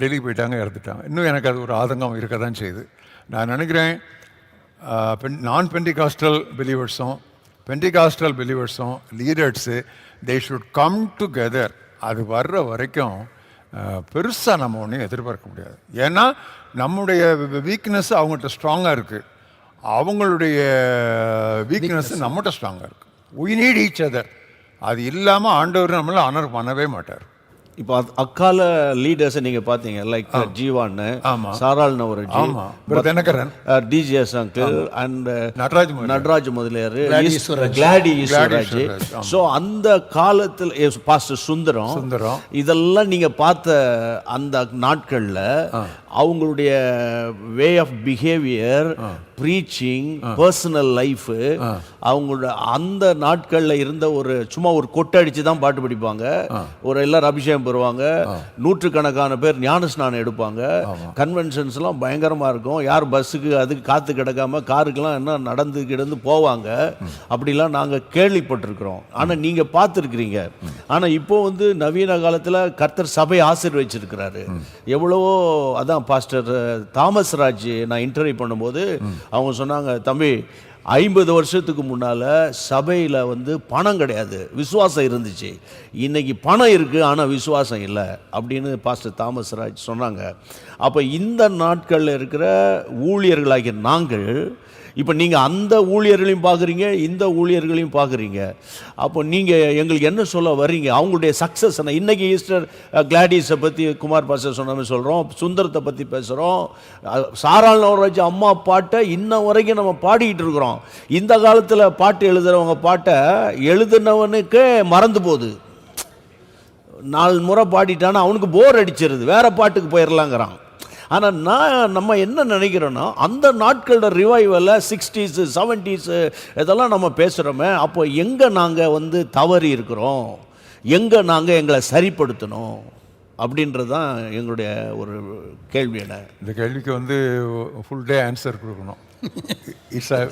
டெல்லிக்கு போயிட்டாங்க, இறந்துட்டாங்க. இன்னும் எனக்கு அது ஒரு ஆதங்கம் இருக்க தான் செய்யுது. நான் நினைக்கிறேன் நான் பெண்டிகாஸ்டல் பிலீவர்ஸும் பெண்டிகாஸ்டல் பிலீவர்ஸும் leaders they should come together. அது வர்ற வரைக்கும் பெருசாக நம்ம ஒன்றையும் எதிர்பார்க்க முடியாது. ஏன்னா நம்முடைய வீக்னஸ் அவங்கள்ட்ட ஸ்ட்ராங்காக இருக்குது, அவங்களுடைய வீக்னஸ் நம்மகிட்ட ஸ்ட்ராங்காக இருக்குது. we need each other. அது இல்லாமல் ஆண்டவர் நம்மளை ஆனர் பண்ணவே மாட்டார். இப்போ அக்கால லீடர்ஸை நீங்க பாத்தீங்க, லைக் ஜீவான்னு, சாராள்னு ஒரு Dhinakaran, DGS uncle and Nataraj Mudaliar, Glady Eswaraj. So அந்த காலத்தில் பாஸ்டர் சுந்தரம், இதெல்லாம் நீங்க பார்த்த அந்த நாட்கள்ல அவங்களுடைய way of behaviour, preaching, personal life, அவங்களோட அந்த நாட்களில் இருந்த ஒரு சும்மா ஒரு கொட்டடிச்சு தான் பாட்டு படிப்பாங்க, ஒரு எல்லாரும் அபிஷேகம் பெறுவாங்க, நூற்றுக்கணக்கான பேர் ஞானஸ்நானம் எடுப்பாங்க, கன்வென்ஷன்ஸ்லாம் பயங்கரமாக இருக்கும். யார் பஸ்ஸுக்கு அதுக்கு காத்து கிடக்காம காருக்கெல்லாம் என்ன நடந்து கிடந்து போவாங்க. அப்படிலாம் நாங்கள் கேள்விப்பட்டிருக்கிறோம். ஆனால் நீங்கள் பார்த்துருக்கிறீங்க. ஆனால் இப்போ வந்து நவீன காலத்தில் கர்த்தர் சபை ஆசீர்வதிச்சிருக்கிறாரு. எவ்வளவோ அதான் பாஸ்டர் தாமஸ் ராஜ் நான் இன்டர்வியூ பண்ணும்போது அவங்க சொன்னாங்க, தம்பி 50 வருஷத்துக்கு முன்னால் சபையில் வந்து பணம் கிடையாது, விசுவாசம் இருந்துச்சு. இன்னைக்கு பணம் இருக்குது ஆனால் விசுவாசம் இல்லை அப்படின்னு பாஸ்டர் தாமஸ் ராஜ் சொன்னாங்க. அப்போ இந்த நாட்களில் இருக்கிற ஊழியர்களாகிய நாங்கள், இப்போ நீங்கள் அந்த ஊழியர்களையும் பார்க்குறீங்க, இந்த ஊழியர்களையும் பார்க்குறீங்க. அப்போ நீங்கள் எங்களுக்கு என்ன சொல்ல வர்றீங்க? அவங்களுடைய சக்ஸஸ் என்ன? இன்றைக்கி ஈஸ்டர் கிளாடிஸை பற்றி குமார் பாஸ்டர் சொன்ன சொல்கிறோம், சுந்தரத்தை பற்றி பேசுகிறோம், சாராள் நவராஜ் அம்மா பாட்டை இன்ன வரைக்கும் நம்ம பாடிக்கிட்டு இருக்கிறோம். இந்த காலத்தில் பாட்டு எழுதுகிறவங்க பாட்டை எழுதுனவனுக்கு மறந்து போகுது. 4 முறை பாடிட்டானா அவனுக்கு போர் அடிச்சிருது, வேறு பாட்டுக்கு போயிடலாங்கிறான். ஆனால் நம்ம என்ன நினைக்கிறோன்னா, அந்த நாட்களோட ரிவைவலை 60s 70s இதெல்லாம் நம்ம பேசுகிறோமே, அப்போ எங்கே நாங்கள் வந்து தவறி இருக்கிறோம், எங்கே நாங்கள் எங்களை சரிப்படுத்தணும் அப்படின்றது தான் எங்களுடைய ஒரு கேள்வி. என்ன இந்த கேள்விக்கு வந்து ஃபுல் டே ஆன்சர் கொடுக்கணும். இட்ஸ் அ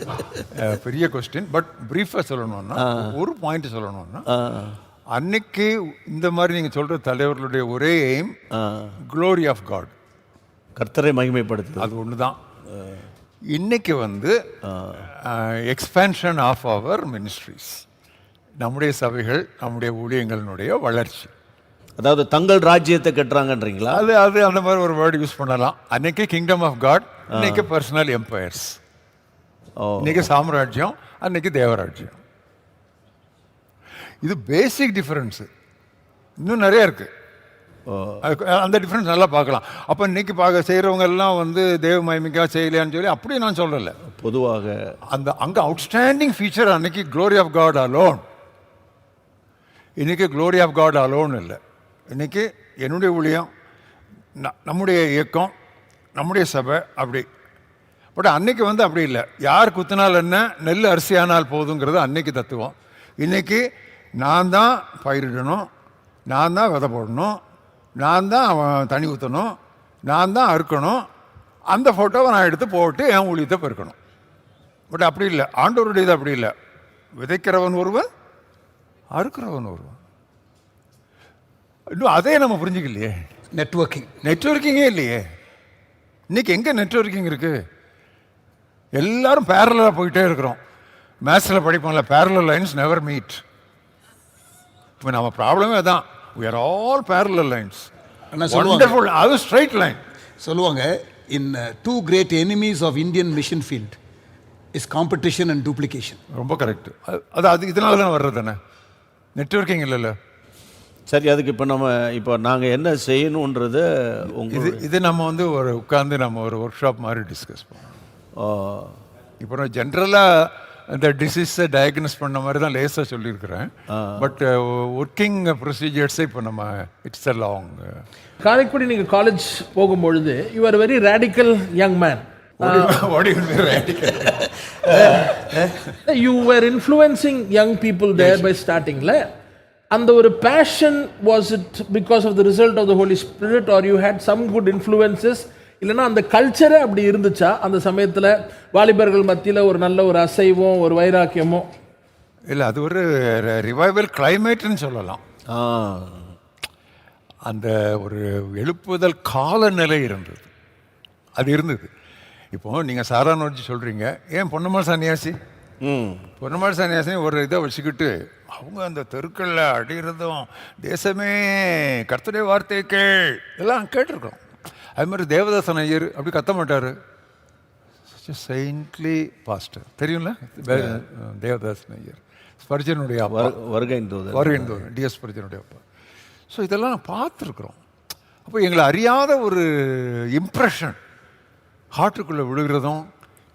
பெரிய கொஸ்டின். பட் ப்ரீஃபாக சொல்லணும்னா, ஒரு பாயிண்ட் சொல்லணும்னா, அன்னைக்கு இந்த மாதிரி நீங்கள் சொல்கிற தலைவர்களுடைய ஒரே எய்ம் க்ளோரி ஆஃப் காட், கர்த்தரை மகிமைப்படுத்து. அது ஒன்று தான். இன்னைக்கு வந்து எக்ஸ்பேன்ஷன் ஆஃப் அவர் மினிஸ்ட்ரிஸ், நம்முடைய சபைகள், நம்முடைய ஊழியங்களினுடைய வளர்ச்சி. அதாவது தங்கள் ராஜ்யத்தை கட்டுறாங்கன்றீங்களா? அது அந்த மாதிரி ஒரு வேர்டு யூஸ் பண்ணலாம். அன்னைக்கு கிங்டம் ஆஃப் காட், இன்னைக்கு பர்சனல் எம்பையர்ஸ். இன்னைக்கு சாம்ராஜ்யம், அன்னைக்கு தேவராஜ்யம். இது பேசிக் டிஃபரன்ஸு. இன்னும் நிறைய இருக்குது. அந்த டிஃப்ரென்ஸ் நல்லா பார்க்கலாம். அப்போ இன்னைக்கு செய்கிறவங்க எல்லாம் வந்து தேவ மகிமைக்காக செய்யலையான்னு சொல்லி அப்படியே நான் சொல்லலை. பொதுவாக அந்த அங்கே அவுட்ஸ்டாண்டிங் ஃபீச்சர் அன்னைக்கு க்ளோரி ஆஃப் காட் அலோன். இன்னைக்கு க்ளோரி ஆஃப் காட் அலோன் இல்லை, இன்றைக்கி என்னுடைய ஊழியம், நம்முடைய இயக்கம், நம்முடைய சபை அப்படி. பட் அன்னைக்கு அப்படி இல்லை. யார் குத்தினால் என்ன, நெல் அரிசியானால் போதுங்கிறது அன்னைக்கு தத்துவம். இன்றைக்கி நான் தான் பயிரிடணும், நான் தான் விதை போடணும், நான் தான் தண்ணி ஊற்றணும், நான் தான் அறுக்கணும், அந்த ஃபோட்டோவை நான் எடுத்து போட்டு என் ஊழியத்தை பெருக்கணும். பட் அப்படி இல்லை, ஆண்டவருடையது அப்படி இல்லை. விதைக்கிறவன் ஒருவன், அறுக்கிறவன் ஒருவன். இன்னும் அதே நம்ம புரிஞ்சுக்கலையே. நெட்வொர்க்கிங்கே இல்லையே. இன்னைக்கு எங்கே நெட்வொர்க்கிங் இருக்குது? எல்லாரும் பேரலாக போயிட்டே இருக்கிறோம். மேத்ஸில் படிப்போம்ல, பேரலல் லைன்ஸ் நெவர் மீட். இப்போ நம்ம ப்ராப்ளமே அதான், we are all parallel lines. Wonderful, அது straight line. சொல்லுவாங்க, in two great enemies of Indian mission field is competition and duplication. ரொம்ப கரெக்ட். அது இதனால தான் வர்றது தானே, நெட்வொர்க்கிங் இல்லைல்ல. சரி, அதுக்கு இப்போ நாங்கள் என்ன செய்யணுன்றது இது நம்ம ஒரு உட்காந்து நம்ம ஒரு ஒர்க் ஷாப் மாதிரி டிஸ்கஸ் பண்ணுவோம். இப்போ நான் ஜென்ரலாக இந்த டிசீஸை டயக்னோஸ் பண்ண மாதிரி தான் லேசாக சொல்லியிருக்கிறேன். பட் ஒர்க்கிங் ப்ரொசீஜர்ஸை இப்போ நம்ம இட்ஸ் அ லாங். காரைக்குடி நீங்கள் காலேஜ் போகும்பொழுது you are very radical young man. You were influencing young people there by ஸ்டார்டிங்கில். அந்த ஒரு passion, was it because of the result of the Holi spirit or you had some good influences? இல்லைன்னா அந்த கல்ச்சரே அப்படி இருந்துச்சா அந்த சமயத்தில் வாலிபர்கள் மத்தியில் ஒரு நல்ல ஒரு அசைவம், ஒரு வைராக்கியமோ? இல்லை, அது ஒரு ரிவைவல் கிளைமேட்னு சொல்லலாம். அந்த ஒரு எழுப்புதல் காலநிலை இருந்தது, அது இருந்தது. இப்போ நீங்கள் சாரானோஜி சொல்கிறீங்க, ஏன் பொன்னம்மாள் சன்னியாசி? பொன்னம்மாள் சன்னியாசி ஒரு இதை வச்சுக்கிட்டு அவங்க அந்த தெருக்களில் அடிக்கிறதும், தேசமே கர்த்தருடைய வார்த்தை கேள் எல்லாம் கேட்டிருக்கோம். அது மாதிரி தேவதாசன் ஐயர் அப்படி கத்த மாட்டார், செயின்ட்லி பாஸ்டர், தெரியும்ல தேவதாசன் ஐயர், ஸ்பர்ஜனுடைய அப்பா, வருகைந்தோதன் டிஎஸ் ஸ்பர்ஜனுடைய அப்பா. ஸோ இதெல்லாம் நான் பார்த்துருக்குறோம். அப்போ எங்களை அறியாத ஒரு இம்ப்ரெஷன் ஹார்ட்டுக்குள்ளே விழுகிறதும்,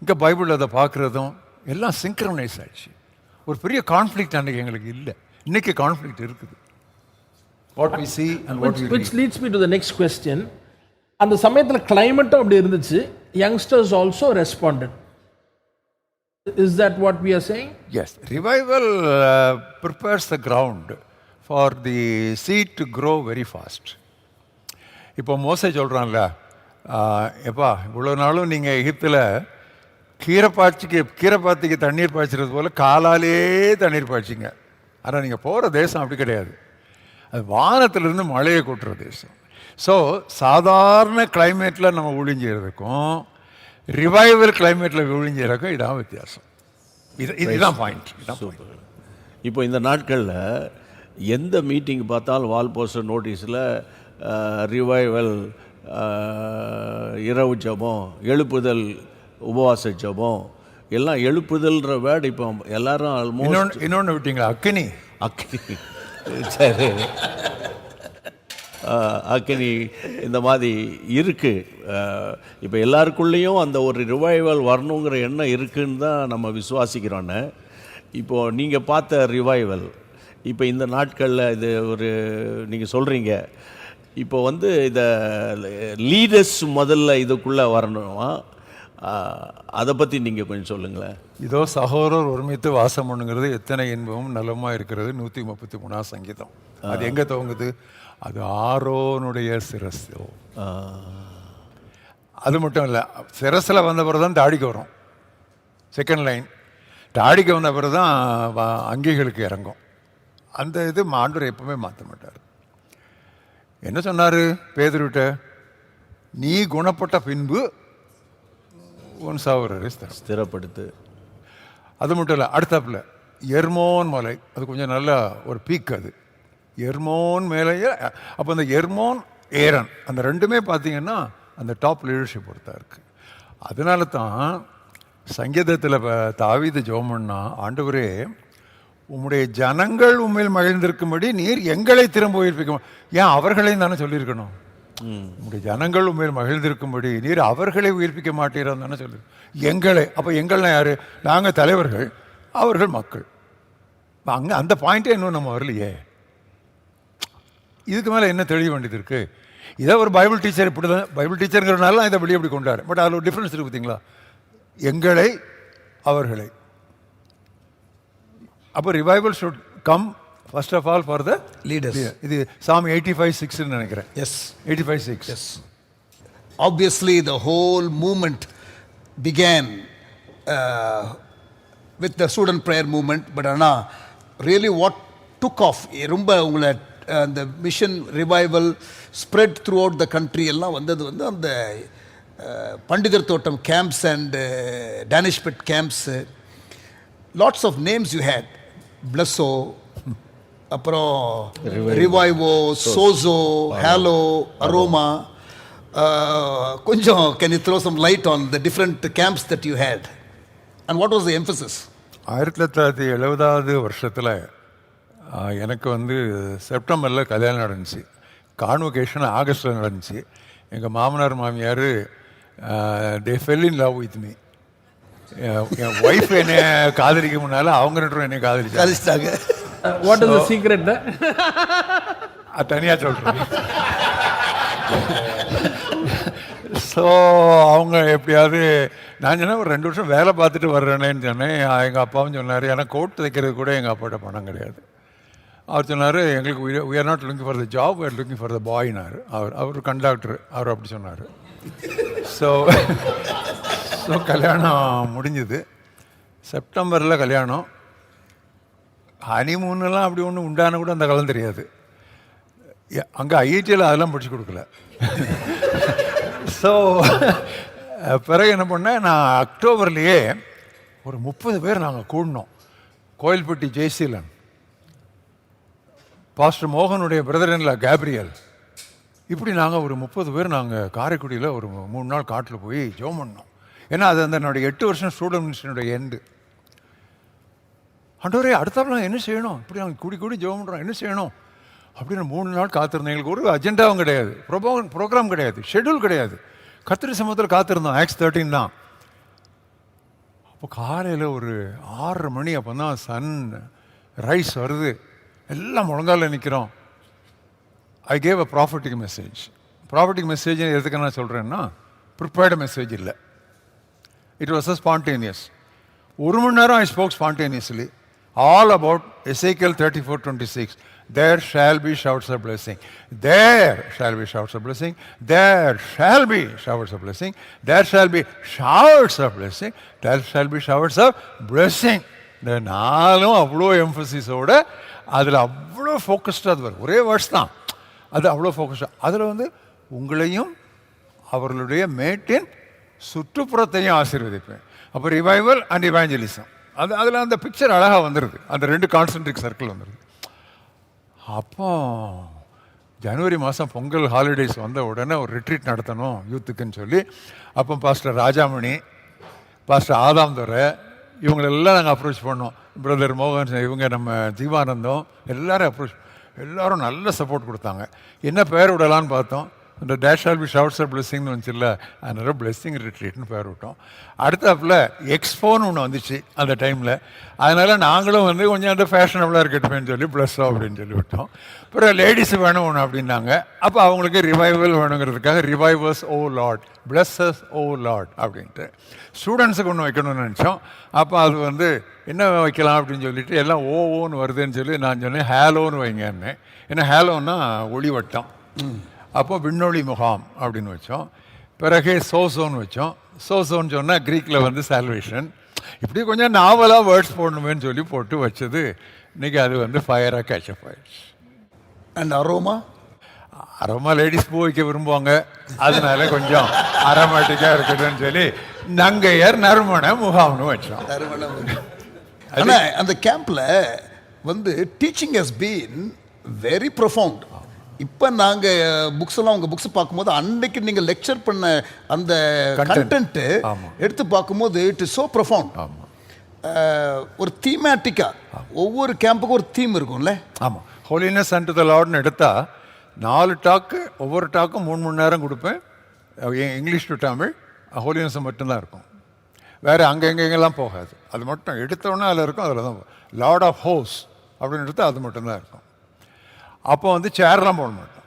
இங்கே பைபிள் அதை பார்க்குறதும் எல்லாம் சிங்க்ரனைஸ் ஆயிடுச்சு. ஒரு பெரிய கான்ஃப்ளிக்ட் அன்றைக்கி எங்களுக்கு இல்லை. இன்னைக்கு கான்ஃப்ளிக்ட் இருக்குது. What we see and what we read. Which leads me to the next question. அந்த சமயத்தில் கிளைமேட்டும் அப்படி இருந்துச்சு, youngsters also responded. Is that what we are saying? Yes, revival prepares the ground for the seed to grow very fast. இப்போ மோசே சொல்கிறான்ல, எப்பா இவ்வளோ நாளும் நீங்கள் எகிப்தில் கீரைப்பாத்திக்கு தண்ணீர் பாய்ச்சிறது போல் காலாலே தண்ணீர் பாய்ச்சிங்க. ஆனால் நீங்கள் போகிற தேசம் அப்படி கிடையாது, அது வானத்திலிருந்து மழையை கொட்டுற தேசம். ஸோ சாதாரண கிளைமேட்டில் நம்ம ஊழிஞ்சிறதுக்கும் ரிவைவல் கிளைமேட்டில் ஊழிஞ்சிறதுக்கும் இதான் வித்தியாசம். இதுதான் பாயிண்ட். இப்போ இந்த நாட்களில் எந்த மீட்டிங் பார்த்தாலும் வால் போஸ்டர் நோட்டீஸில் ரிவைவல், இரவு ஜபம், எழுப்புதல், உபவாச ஜபம், எல்லாம் எழுப்புதல்ன்ற வேர்டு இப்போ எல்லாரும் ஆல்மோஸ்ட். இன்னொன்று விட்டீங்களா, அக்கினி. சரி, அக்கினி இந்த மாதிரி இருக்குது. இப்போ எல்லாருக்குள்ளேயும் அந்த ஒரு ரிவைவல் வரணுங்கிற எண்ணம் இருக்குன்னு தான் நம்ம விசுவாசிக்கிறோன்னு. இப்போது நீங்கள் பார்த்த ரிவைவல் இப்போ இந்த நாட்களில் இது ஒரு நீங்கள் சொல்கிறீங்க, இப்போ இதை லீடர்ஸ் முதல்ல இதுக்குள்ளே வரணுமா, அதை பற்றி நீங்கள் கொஞ்சம் சொல்லுங்களேன். இதோ சகோதரர் ஒருமித்து வாசம் பண்ணுங்கிறது எத்தனை இன்பமும் நலமாக இருக்கிறது, 133 சங்கீதம். அது எங்கே துவங்குது? அது ஆரோனுடைய சிரசு. அது மட்டும் இல்லை, சிரசில் வந்த பிறகு தான் தாடிக்கு வரும். செகண்ட் லைன், தாடிக்கு வந்த பிறகு தான் அங்கிகளுக்கு இறங்கும். அந்த இது ஆண்டவர் எப்பவுமே மாற்ற மாட்டார். என்ன சொன்னார் பேதுருவிட்ட? நீ குணப்பட்ட பின்பு உன் சகோதரரை ஸ்திரப்படுத்து. அது மட்டும் இல்லை, அடுத்தாப்புல எர்மோன் மலை, அது கொஞ்சம் நல்ல ஒரு பீக். அது எர்மோன் மேலேயே. அப்போ அந்த எர்மோன் ஏரன் அந்த ரெண்டுமே பார்த்தீங்கன்னா அந்த டாப் லீடர்ஷிப் பொறுத்தா இருக்குது. அதனால தான் சங்கீதத்தில் தாவீது ஜெபம் பண்ணா, ஆண்டவரே உம்முடைய ஜனங்கள் உண்மையில் மகிழ்ந்திருக்கும்படி நீர் எங்களை திரும்ப உயிர்ப்பிக்க. ஏன் அவர்களையும் தானே சொல்லியிருக்கணும். உங்களுடைய ஜனங்கள் உண்மையில் மகிழ்ந்திருக்கும்படி நீர் அவர்களை உயிர்ப்பிக்க மாட்டீரான்னு தானே சொல்லு. எங்களை, அப்போ எங்கள்னா யார்? நாங்கள் தலைவர்கள், அவர்கள் மக்கள். அங்கே அந்த பாயிண்ட்டே இன்னும் நம்ம வரலையே. இதுக்கு மேலே என்ன தெளிய வேண்டியது இருக்குது? இதை ஒரு பைபிள் டீச்சர் இப்படி தான், பைபிள் டீச்சருங்கிறனால இதை வெளியே இப்படி கொண்டாரு. பட் அதில் ஒரு டிஃப்ரென்ஸ் இருக்குது பார்த்தீங்களா? எங்களை, அவர்களை. அப்போ revival should come first of all for the leaders. இது சாமி 85:6 நினைக்கிறேன். Yes, 85:6. yes. Obviously the whole movement began with the student prayer movement, but really what took off, ரொம்ப உங்களை அந்த mission revival spread throughout the country எல்லாம் வந்தது வந்து அந்த Pandithar Thottam camps and Danishpet camps. Lots of names you had. Blesso, அப்புறம் Revivo, Soso, halo, aroma. கொஞ்சம் can you throw some light on the different camps that you had and what was the emphasis? 1970 வருஷத்தில் எனக்கு வந்து செப்டம்பரில் கல்யாணம் நடந்துச்சு. கான்வொகேஷன் ஆகஸ்டில் நடந்துச்சு. எங்கள் மாமனார் மாமியார் they fell in love with me. என் ஒய்ஃப் என்னை காதலிக்க முன்னால் அவங்க ரெண்டும் என்னை காதலிச்சாங்க. What is the secret? அது தனியாக சொல்கிறேன். ஸோ அவங்க எப்படியாவது நான் சொன்னேன் ஒரு 2 வருஷம் வேலை பார்த்துட்டு வர்றேனேன்னு சொன்னேன். எங்கள் அப்பாவும் சொன்னார், ஏன்னா கோட் தைக்கிறது கூட எங்கள் அப்பாட்ட பணம் கிடையாது. அவர் சொன்னார், எங்களுக்கு we are not looking for the job, we are looking for the boyனார். அவர் கண்டக்டர், அவர் அப்படி சொன்னார். ஸோ கல்யாணம் முடிஞ்சுது. செப்டம்பரில் கல்யாணம். ஹனிமூன்லாம் அப்படி ஒன்று உண்டான கூட அந்த காலம் தெரியாது. அங்கே ஐஐடியில் அதெல்லாம் படிச்சு கொடுக்கல. ஸோ பிறகு என்ன பண்ணேன், நான் அக்டோபர்லேயே ஒரு 30 பேர் நாங்கள் கூடினோம். கோயில்பட்டி ஜெய்சீலன், பாஸ்டர் மோகனுடைய பிரதர்-இன்-லா கேப்ரியல், இப்படி நாங்கள் ஒரு 30 பேர் நாங்கள் காரைக்குடியில் ஒரு 3 நாள் காட்டில் போய் ஜெபம் பண்ணோம். ஏன்னா அது அந்த என்னுடைய 8 வருஷம் ஸ்டூடெண்ட் மினிஸ்டனுடைய எண்டு. ஆண்டவரே அடுத்தாப்புல என்ன செய்யணும், இப்படி நாங்கள் கூடி ஜெபம் பண்ணுறோம், என்ன செய்யணும் அப்படின்னு 3 நாள் காத்திருந்தோம். எங்களுக்கு ஒரு அஜெண்டாவும் கிடையாது, ப்ரோக்ராம் கிடையாது, ஷெட்யூல் கிடையாது. கர்த்தர் சமூகத்தில் காத்திருந்தோம். Acts 13 தான். அப்போ காலையில் ஒரு 6:30 மணி, அப்போ தான் சன் ரைஸ் வருது. எல்லாம் முழங்கால நிற்கிறோம். I gave a prophetic message. Prophetic message எதுக்கு நான் சொல்கிறேன்னா, ப்ரிப்பேர்டு மெசேஜ் இல்லை. It was a spontaneous. 1 மணி நேரம் I spoke spontaneously all about Ezekiel 34:26. There shall be shouts of blessing. There shall be shouts of blessing. There shall be showers of blessing. There shall be showers of blessing. There shall be showers of blessing. இந்த 4 அவ்வளோ எம்ஃபசிஸோட அதில் அவ்வளோ ஃபோக்கஸ்டாக அது வரும். ஒரே words தான், அது அவ்வளோ ஃபோக்கஸ்டாக. அதில் வந்து உங்களையும் அவர்களுடைய மேட்டின் சுற்றுப்புறத்தையும் ஆசீர்வதிப்பேன். அப்போ ரிவைவல் அண்ட் இவாஞ்சலிசம், அதில் அந்த பிக்சர் அழகாக வந்துடுது. அந்த 2 கான்சென்ட்ரிக் சர்க்கிள் வந்துடுது. அப்போ ஜனவரி மாதம் பொங்கல் ஹாலிடேஸ் வந்த உடனே ஒரு ரிட்ரீட் நடத்தணும் யூத்துக்குன்னு சொல்லி, அப்போ பாஸ்டர் ராஜாமணி, பாஸ்டர் ஆதாம்துரை, இவங்களெல்லாம் நாங்கள் அப்ரோச் பண்ணோம். பிரதர் மோகன், இவங்க நம்ம ஜீவானந்தம், எல்லாரும் நல்ல சப்போர்ட் கொடுத்தாங்க. என்ன பேர் விடலான்னு பார்த்தோம். இந்த dash shall be showers of பிளெஸ்ஸிங்னு வந்துச்சுல்ல, அதனால பிளெஸ்ஸிங் ரிட்ரீட்னு பேர் விட்டோம். அடுத்தாப்பில் எக்ஸ்போன்னு ஒன்று வந்துச்சு அந்த டைமில். அதனால் நாங்களும் வந்து கொஞ்சம் அந்த ஃபேஷனபுளாக இருக்கட்டுமேன்னு சொல்லி ப்ளஸ்ஸோ அப்படின்னு சொல்லி விட்டோம். அப்புறம் லேடிஸ் வேணும் ஒன்று அப்படின்னாங்க. அப்போ அவங்களுக்கு ரிவைவல் வேணுங்கிறதுக்காக ரிவைவர்ஸ் ஓ லார்ட், பிளஸ்ஸஸ் ஓ லார்ட் அப்படின்ட்டு ஸ்டூடெண்ட்ஸுக்கு ஒன்று வைக்கணும்னு நினச்சோம். அப்போ அது வந்து என்ன வைக்கலாம் அப்படின்னு சொல்லிட்டு எல்லாம் ஓன்னு வருதுன்னு சொல்லி நான் சொன்னேன் ஹேலோன்னு வைங்கன்னு. ஏன்னா ஹேலோன்னா ஒளிவட்டம். அப்போ விண்ணொளி முகாம் அப்படின்னு வச்சோம். பிறகு சோசோன்னு வச்சோம். சோசோன்னு சொன்னால் க்ரீக்கில் வந்து சால்வேஷன். இப்படி கொஞ்சம் நாவலாக வேர்ட்ஸ் போடணுமேன்னு சொல்லி போட்டு வச்சது. இன்றைக்கி அது வந்து ஃபயராக கேட்சப் ஆயிடுச்சு. அண்ட் அரோமா லேடிஸ் பூ வைக்க விரும்புவாங்க, அதனால கொஞ்சம் அரோமேட்டிக்காக இருக்கட்டும்னு சொல்லி நங்கையர் நறுமண முகாம்னு வச்சோம். ஆனால் அந்த கேம்பில் வந்து teaching has been very profound. இப்போ நாங்கள் புக்ஸ் எல்லாம் உங்கள் புக்ஸ் பார்க்கும்போது அன்னைக்கு நீங்கள் லெக்சர் பண்ண அந்த கண்டென்ட்டு எடுத்து பார்க்கும்போது இட் இஸ் ஸோ ப்ரொஃபவுண்ட். ஒரு தீமேட்டிக்காக ஒவ்வொரு கேம்புக்கும் ஒரு தீம் இருக்கும்ல. ஆமாம், ஹோலினஸ் அண்ட் த லார்ட்னு எடுத்தால் 4 டாக்கு, ஒவ்வொரு டாக்கும் 3 மணி நேரம் கொடுப்பேன். இங்கிலீஷ் டு தமிழ் ஹோலினஸ் மட்டும்தான் இருக்கும், வேறு எங்கெங்கெல்லாம் போகாது. அது மட்டும் எடுத்தோன்னே அதில் இருக்கும். அதில் தான் லார்ட் ஆஃப் ஹோஸ் அப்படின்னு எடுத்தால் அது மட்டும்தான் இருக்கும். அப்போ வந்து சேர்லாம் போட மாட்டோம்,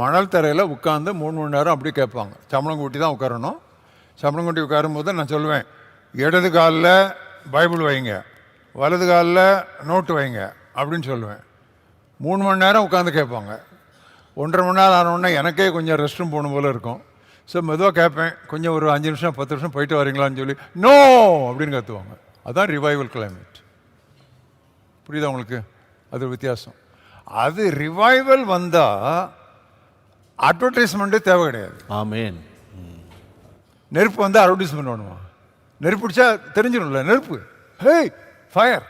மணல் தரையில் உட்காந்து 3 மணி நேரம் அப்படியே கேட்பாங்க. சம்பளம் கூட்டி தான் உட்காரணும். சம்பளம் கூட்டி உட்காரும்போது நான் சொல்லுவேன், இடது காலில் பைபிள் வைங்க, வலது காலில் நோட்டு வைங்க அப்படின்னு சொல்லுவேன். 3 மணி நேரம் உட்காந்து கேட்பாங்க. 1.5 மணி நேரம் ஆனோடனே எனக்கே கொஞ்சம் ரெஸ்ட் ரூம் போகணும் போல இருக்கும். ஸோ மெதுவாக கேட்பேன், கொஞ்சம் ஒரு 5 நிமிஷம் 10 நிமிஷம் போயிட்டு வரீங்களான்னு சொல்லி நோ அப்படின்னு கற்றுவாங்க. அதுதான் ரிவைவல் கிளைமேட். புரியுதா உங்களுக்கு? அது வித்தியாசம். அது ரிவைவல் வந்தால் அட்வர்டைஸ்மெண்ட்டே தேவை கிடையாது. ஆமென். நெருப்பு வந்து அட்வர்டைஸ்மெண்ட் பண்ணுவோம். நெருப்பு பிடிச்சா தெரிஞ்சிடும்ல, நெருப்பு, ஹே ஃபயர்.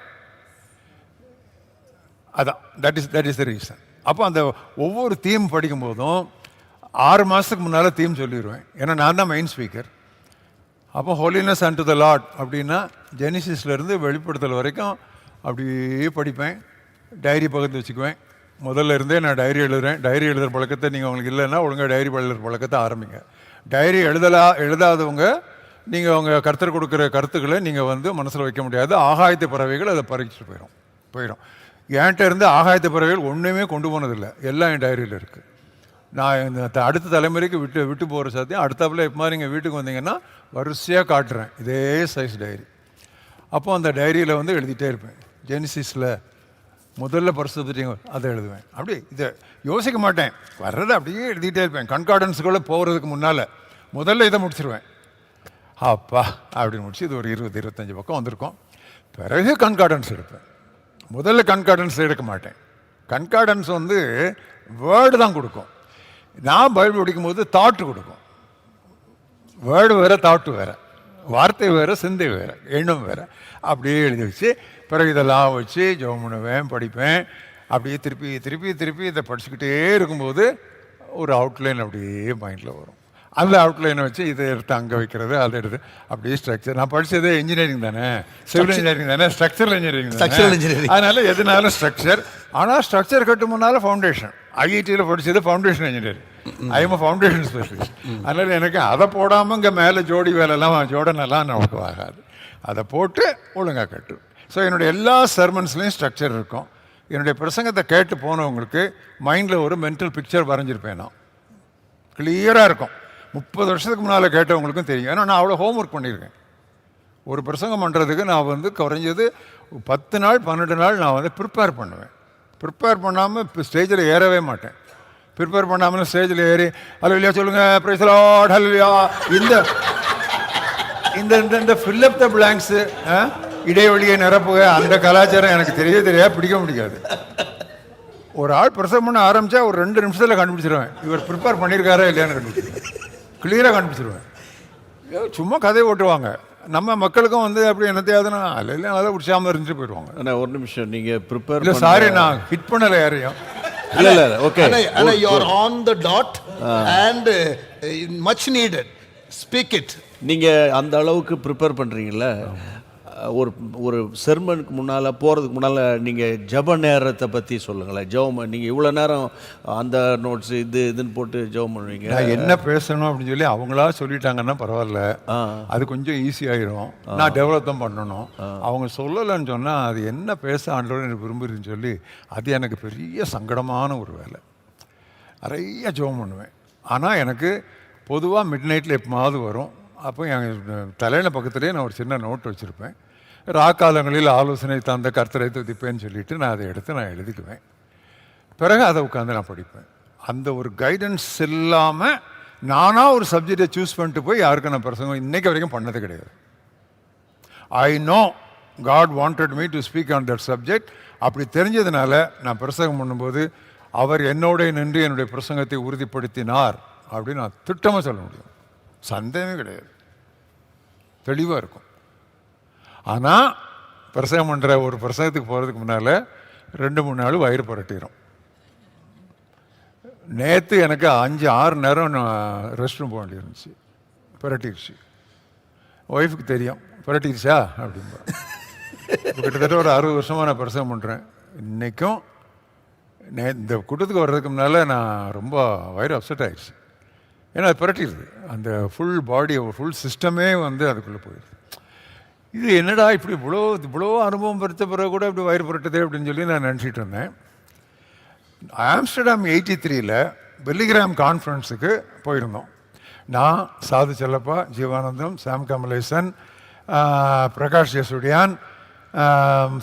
அதான் தட் இஸ் த ரீசன். அப்போ அந்த ஒவ்வொரு தீம் படிக்கும் போதும் 6 மாதத்துக்கு முன்னால் தீம் சொல்லிடுவேன். ஏன்னா நான் தான் மெயின் ஸ்பீக்கர். அப்போ holiness and to the Lord அப்படின்னா ஜெனிசிஸ்லேருந்து வெளிப்படுத்தல் வரைக்கும் அப்படியே படிப்பேன். டைரி பக்கத்தில் வச்சுக்குவேன். முதல்ல இருந்தே நான் டைரி எழுதுறேன். டைரி எழுதுகிற பழக்கத்தை நீங்கள் உங்களுக்கு இல்லைன்னா ஒழுங்காக டைரி எழுதுகிற பழக்கத்தை ஆரம்பிங்க. டைரி எழுதாதவங்க நீங்கள் அவங்க கருத்தர் கொடுக்குற கருத்துக்களை நீங்கள் வந்து மனசில் வைக்க முடியாது. ஆகாயத்து பறவைகள் அதை பறிச்சுட்டு போயிடும். என்கிட்ட இருந்து ஆகாயத்து பறவைகள் ஒன்றுமே கொண்டு போனதில்லை, எல்லாம் என் டைரியில் இருக்குது. நான் இந்த அடுத்த தலைமுறைக்கு விட்டு போகிற சாத்தியம் அடுத்தாப்புல எப்போ மாதிரி நீங்கள் வீட்டுக்கு வந்தீங்கன்னா வரிசையாக காட்டுறேன் இதே சைஸ் டைரி. அப்போ அந்த டைரியில் வந்து எழுதிட்டே இருப்பேன். ஜெனிசிஸில் முதல்ல பரிசுத்திங்க அதை எழுதுவேன். அப்படி இதை யோசிக்க மாட்டேன், வர்றதை அப்படியே எழுதிட்டே இருப்பேன். கன்கார்டன்ஸுக்குள்ளே போகிறதுக்கு முன்னால் முதல்ல இதை முடிச்சிருவேன். அப்பா அப்படின்னு முடிச்சு இது ஒரு 20-25 பக்கம் வந்திருக்கோம். பிறகு கன்கார்டன்ஸ் எடுப்பேன். முதல்ல கன்கார்டன்ஸ் எடுக்க மாட்டேன். கன்கார்டன்ஸ் வந்து வேர்டு தான் கொடுக்கும். நான் பைபிள் படிக்கும்போது தாட்டு கொடுக்கும். வேர்டு வேறு, தாட்டு வேறு, வார்த்தை வேறு, சிந்தை வேறு, எண்ணம் வேறு. அப்படியே எழுதி வச்சு பிறகு இதெல்லாம் வச்சு ஜெபம் பண்ணுவேன், படிப்பேன். அப்படியே திருப்பி இதை படிச்சுக்கிட்டே இருக்கும்போது ஒரு அவுட்லைன் அப்படியே மைண்டில் வரும். அந்த அவுட்லைனை வச்சு இதை எடுத்து அங்கே வைக்கிறது, அதை எடுத்து அப்படியே ஸ்ட்ரக்சர். நான் படித்தது இன்ஜினியரிங் தானே, சிவில் இன்ஜினியரிங் தானே, ஸ்ட்ரக்சரல் இன்ஜினியரிங். அதனால எதுனாலும் ஸ்ட்ரக்சர். ஆனால் ஸ்ட்ரக்சர் கட்டு முன்னால் ஃபவுண்டேஷன். ஐஐடியில் படித்தது foundation engineering. I'm foundation specialist. அதனால் எனக்கு அதை போடாமல் இங்கே மேலே ஜோடி வேலைலாம் ஜோடனெல்லாம் நமக்கு ஆகாது. அதை போட்டு ஒழுங்காக கட்டு. ஸோ என்னுடைய எல்லா சர்மன்ஸ்லேயும் ஸ்ட்ரக்சர் இருக்கும். என்னுடைய பிரசங்கத்தை கேட்டு போனவங்களுக்கு மைண்டில் ஒரு மென்டல் பிக்சர் வரைஞ்சிருப்பேன். நான் கிளியராக இருக்கும். 30 வருஷத்துக்கு முன்னால் கேட்டவங்களுக்கும் தெரியும். ஏன்னா நான் அவ்வளோ ஹோம்ஒர்க் பண்ணியிருக்கேன். ஒரு பிரசங்கம் பண்ணுறதுக்கு நான் வந்து குறைஞ்சது 10 நாள் 12 நாள் நான் வந்து ப்ரிப்பேர் பண்ணுவேன். ப்ரிப்பேர் பண்ணாமல் இப்போ ஸ்டேஜில் ஏறவே மாட்டேன். ப்ரிப்பேர் பண்ணாமல் ஸ்டேஜில் ஏறி ஹல்லேலூயா சொல்லுங்கள், பிரைஸ் தி லார்ட், ஹல்லேலூயா, இந்த ஃபில்லப் த பிளாங்க்ஸு, இடைவெளியை நிரப்புக, அந்த கலாச்சாரம் எனக்கு தெரியாது, பிடிக்காது. ஒரு ஆள் பிரசவம் பண்ண ஆரம்பித்தா ஒரு 2 நிமிஷத்தில் கண்டுபிடிச்சிருவேன் இவர் ப்ரிப்பேர் பண்ணியிருக்காரா இல்லையான்னு கண்டுபிடிச்சிருவேன். கிளியராக கண்டுபிடிச்சிருவேன். சும்மா கதையை ஓட்டுவாங்க. நம்ம மக்களுக்கும் வந்து அப்படி என்னத்தையாதுன்னா இல்லை அதை உற்சாகமாக இருந்துட்டு போயிடுவாங்க. ஆனால் ஒரு நிமிஷம், நீங்கள் ப்ரிப்பேர் இல்லை, சாரி நான் ஹிட் பண்ணலை யாரையும். இல்லை okay. You are on the dot and much needed. Speak it. நீங்கள் அந்த அளவுக்கு ப்ரிப்பேர் பண்ணுறீங்கள. ஒரு செர்மனுக்கு முன்னால் போகிறதுக்கு முன்னால் நீங்கள் ஜெப நேரத்தை பற்றி சொல்லுங்களேன். ஜெபம் நீங்கள் இவ்வளோ நேரம் அந்த நோட்ஸ் இதுன்னு போட்டு ஜெபம் பண்ணுவீங்க. நான் என்ன பேசணும் அப்படின்னு சொல்லி அவங்களா சொல்லிட்டாங்கன்னா பரவாயில்ல, அது கொஞ்சம் ஈஸியாகிடும். நான் டெவலப் தான் பண்ணணும். அவங்க சொல்லலைன்னு சொன்னால் அது என்ன பேச ஆண்டோட எனக்கு விரும்புறதுன்னு சொல்லி அது எனக்கு பெரிய சங்கடமான ஒரு வேலை. நிறைய ஜெபம் பண்ணுவேன். ஆனால் எனக்கு பொதுவாக மிட் நைட்டில் எப்போமாவது வரும். அப்போ என் தலையில் பக்கத்துலேயே நான் ஒரு சின்ன நோட் வச்சுருப்பேன். ராக்காலங்களில் ஆலோசனை தந்த கர்த்தரை துதிப்பேன்னு சொல்லிட்டு நான் அதை எடுத்து நான் எழுதிக்குவேன். பிறகு அதை உட்காந்து நான் படிப்பேன். அந்த ஒரு கைடன்ஸ் இல்லாமல் நானாக ஒரு சப்ஜெக்டை சூஸ் பண்ணிட்டு போய் யாருக்கும் நான் பிரசங்கம் இன்றைக்கு வரைக்கும் பண்ணது கிடையாது. I know God wanted me to speak on that subject. அப்படி தெரிஞ்சதுனால நான் பிரசங்கம் பண்ணும்போது அவர் என்னோட நின்று என்னுடைய பிரசங்கத்தை உறுதிப்படுத்தினார் அப்படின்னு நான் திட்டமாக சொல்ல முடியும். சந்தேகமே கிடையாது, தெளிவாக இருக்கும். ஆனால் பிரசங்கம் பண்ணுற ஒரு பிரசங்கத்துக்கு போகிறதுக்கு முன்னால் 2-3 நாள் வயிறு புரட்டிடும். நேற்று எனக்கு 5-6 நேரம் நான் ரெஸ்ட் ரூம் போக வேண்டியிருந்துச்சு. புரட்டிடுச்சு. ஒய்ஃபுக்கு தெரியும் புரட்டிடுச்சா அப்படின்பா. கிட்டத்தட்ட ஒரு 60 வருஷமாக நான் பிரசங்கம் பண்ணுறேன். இன்றைக்கும் இந்த கூட்டத்துக்கு வர்றதுக்கு முன்னால் நான் ரொம்ப வயிறு அப்செட் ஆகிடுச்சு. ஏன்னா அது புரட்டிடுது. அந்த ஃபுல் பாடி ஃபுல் சிஸ்டமே வந்து அதுக்குள்ளே போயிடுது. இது என்னடா இப்படி இவ்வளோ அனுபவம் பெருத்த பிறகு கூட இப்படி வயிறு புரட்டுதே அப்படின்னு சொல்லி நான் நினச்சிட்டு இருந்தேன். ஆம்ஸ்டர்டாம் 83ல் பெல்லிகிராம் கான்ஃபரன்ஸுக்கு போயிருந்தோம். நான், சாது செல்லப்பா, ஜீவானந்தம், சாம் கமலேசன், பிரகாஷ் ஜெசுடியான்,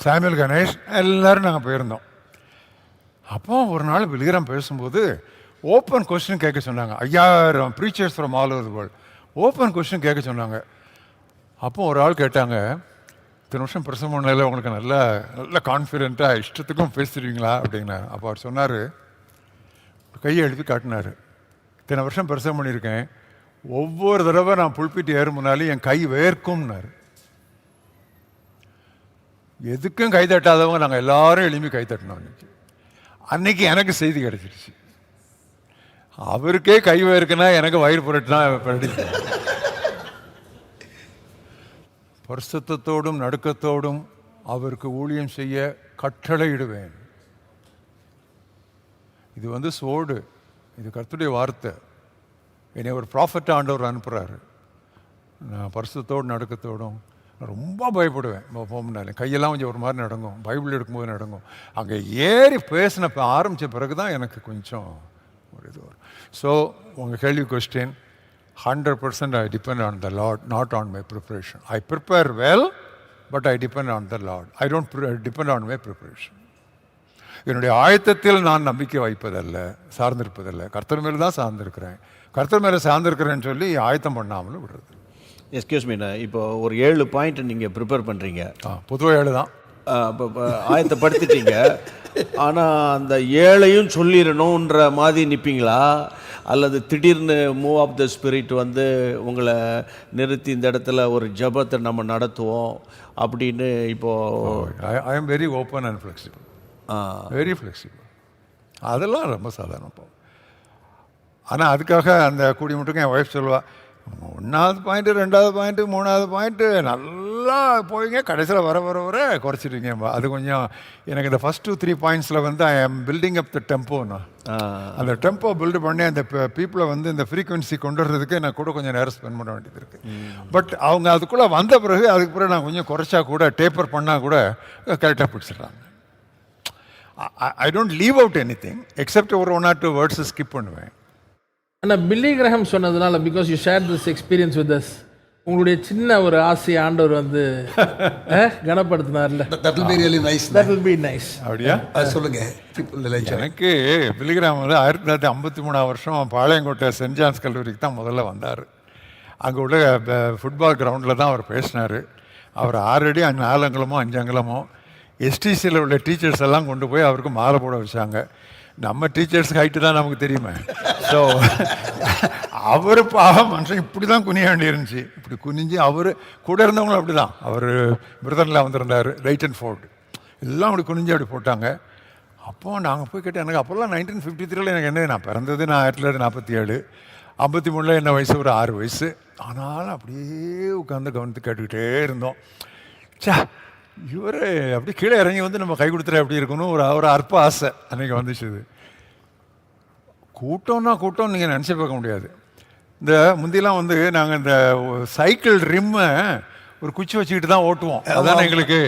சாமுவேல் கணேஷ், எல்லோரும் நாங்கள் போயிருந்தோம். அப்போ ஒரு நாள் பெல்லிகிராம் பேசும்போது ஓப்பன் கொஸ்டின் கேட்க சொன்னாங்க. 5000 preachers from all over the world open question கேட்க சொன்னாங்க. அப்போ ஒரு ஆள் கேட்டாங்க, இத்தனை வருஷம் பிரசவம் பண்ணல உங்களுக்கு நல்ல நல்ல கான்ஃபிடென்ட்டாக இஷ்டத்துக்கும் பேசிடுவீங்களா அப்படின்னாரு. அப்போ அவர் சொன்னார், கையை எழுப்பி காட்டினார், இத்தனை வருஷம் பிரசவம் பண்ணியிருக்கேன், ஒவ்வொரு தடவை நான் புல்பிட்டு ஏறும் முன்னாலும் என் கை வேர்க்கும்னாரு. எதுக்கும் கை தட்டாதவங்க நாங்கள் எல்லாரும் எளிமையாக கை தட்டினோம். அன்னைக்கு எனக்கு செய்தி கிடைச்சிருச்சு, அவருக்கே கை வேர்க்குன்னா எனக்கு வயிறு புரட்டுனா படிச்சு. பரிசுத்தத்தோடும் நடுக்கத்தோடும் அவருக்கு ஊழியம் செய்ய கட்டளையிடுவேன். இது சோடு, இது கர்த்தருடைய வார்த்தை. என்னை ஒரு ப்ராஃபட் ஆண்டவர் அனுப்புகிறாரு. நான் பரிசுத்தத்தோடு நடுக்கத்தோடும் ரொம்ப பயப்படுவேன். போனாலே கையெல்லாம் கொஞ்சம் ஒரு மாதிரி நடங்கும், பைபிள் எடுக்கும்போது நடங்கும். அங்கே ஏறி பேசின ஆரம்பித்த பிறகு தான் எனக்கு கொஞ்சம் ஒரு இது வரும். ஸோ உங்கள் கேள்வி question, 100% I depend on the Lord, not on my preparation. I prepare well, but I depend on the Lord. I don't depend on my preparation. என்னுடைய ஆயத்தத்தில் நான் நம்பிக்கை வைப்பதல்ல, சார்ந்திருப்பதல்ல, கர்த்தர் மேலே தான் சார்ந்திருக்கிறேன். கர்த்தர் மேலே சார்ந்திருக்கிறேன்னு சொல்லி ஆயத்தம் பண்ணாமலும் விடுறது. எஸ்கியூஸ் மீ, இப்போ ஒரு 7 பாயிண்ட் நீங்கள் ப்ரிப்பேர் பண்ணுறீங்க. பொதுவாக 7 தான். இப்போ ஆயத்தப்படுத்திட்டீங்க, ஆனால் அந்த 7ஐயும் சொல்லிடணுன்ற மாதிரி நிற்பீங்களா, அல்லது திடீர்னு மூவ் ஆஃப் த ஸ்பிரிட் உங்களை நிறுத்தி இந்த இடத்துல ஒரு ஜபத்தை நம்ம நடத்துவோம் அப்படின்னு? இப்போது I am very open and flexible. Very flexible. அதெல்லாம் ரொம்ப சாதாரணம். ஆனால் அதுக்காக அந்த கூடி மட்டும் என் ஒய்ஃப் சொல்லுவாள், 1வது பாயிண்ட்டு 2வது பாயிண்ட்டு 3வது பாயிண்ட்டு நல்லா போயிங்க, கடைசியில் வர வர வர குறைச்சிடுங்க. அது கொஞ்சம் எனக்கு இந்த ஃபஸ்ட் 2-3 பாயிண்ட்ஸில் ஐ ஆம் பில்டிங் அப் த டெம்போண்ணா. அந்த டெம்போ பில்டு பண்ணி அந்த பீப்புளை இந்த ஃப்ரீக்குவன்சி கொண்டு வர்றதுக்கு நான் கூட கொஞ்சம் நேரம் ஸ்பெண்ட் பண்ண வேண்டியது இருக்குது. பட் அவங்க அதுக்குள்ளே வந்த பிறகு அதுக்கு பிறகு நான் கொஞ்சம் குறைச்சா கூட, டேப்பர் பண்ணால் கூட கரெக்டாக பிடிச்சிடுறாங்க. I don't leave out any thing except ஒரு 1 or 2 வேர்ட்ஸை ஸ்கிப் பண்ணுவேன். ஆனால் பில்லி கிரஹாம் சொன்னதுனால, because you share this experience with us, உங்களுடைய சின்ன ஒரு ஆசை ஆண்டவர் கனப்படுத்தினார்ல. That will be really nice. That will be nice. அப்படியா? சொல்லுங்க. எனக்கு பில்லிகிராம் 1953 வருஷம் பாளையங்கோட்டை சென்ட் ஜான்ஸ் கல்லூரிக்கு தான் முதல்ல வந்தார். அங்கே உள்ள ஃபுட்பால் கிரவுண்டில் தான் அவர் பேசினார். அவர் 6 அடி 4 அங்குலமோ 5 அங்குலமோ எஸ்டிசியில் உள்ள டீச்சர்ஸ் எல்லாம் கொண்டு போய் அவருக்கு மாலை போட வச்சாங்க. நம்ம டீச்சர்ஸ் ஹைட்டு தான் நமக்கு தெரியுமே. ஸோ அவர் பாவம் மனுஷன் இப்படி தான் குனிய வேண்டியிருந்துச்சு. இப்படி குனிஞ்சு அவர் கூட இருந்தவங்களும் அப்படி தான். அவர் பிரிட்டனில் வந்திருந்தார், ரைட்டன் ஃபோர்டு, எல்லாம் அப்படி குனிஞ்சு அப்படி போட்டாங்க. அப்போது நாங்கள் போய் கேட்டேன், எனக்கு அப்போல்லாம் 1953 எனக்கு என்ன, நான் பிறந்தது 1947, 53 என்ன வயசு ஒரு 6 வயசு. ஆனாலும் அப்படியே உட்காந்து கவனித்து கேட்டுக்கிட்டே இருந்தோம். சா, இவர் அப்படி கீழே இறங்கி நம்ம கை கொடுத்துற எப்படி இருக்கணும் ஒரு அற்ப ஆசை அன்றைக்கி வந்துச்சு. இது கூட்டம்னா கூட்டம் நீங்கள் நினச்சி பார்க்க முடியாது. இந்த முந்திலாம் நாங்கள் இந்த சைக்கிள் ரிம்மை ஒரு குச்சி வச்சுக்கிட்டு தான் ஓட்டுவோம். அதானே எங்களுக்கு.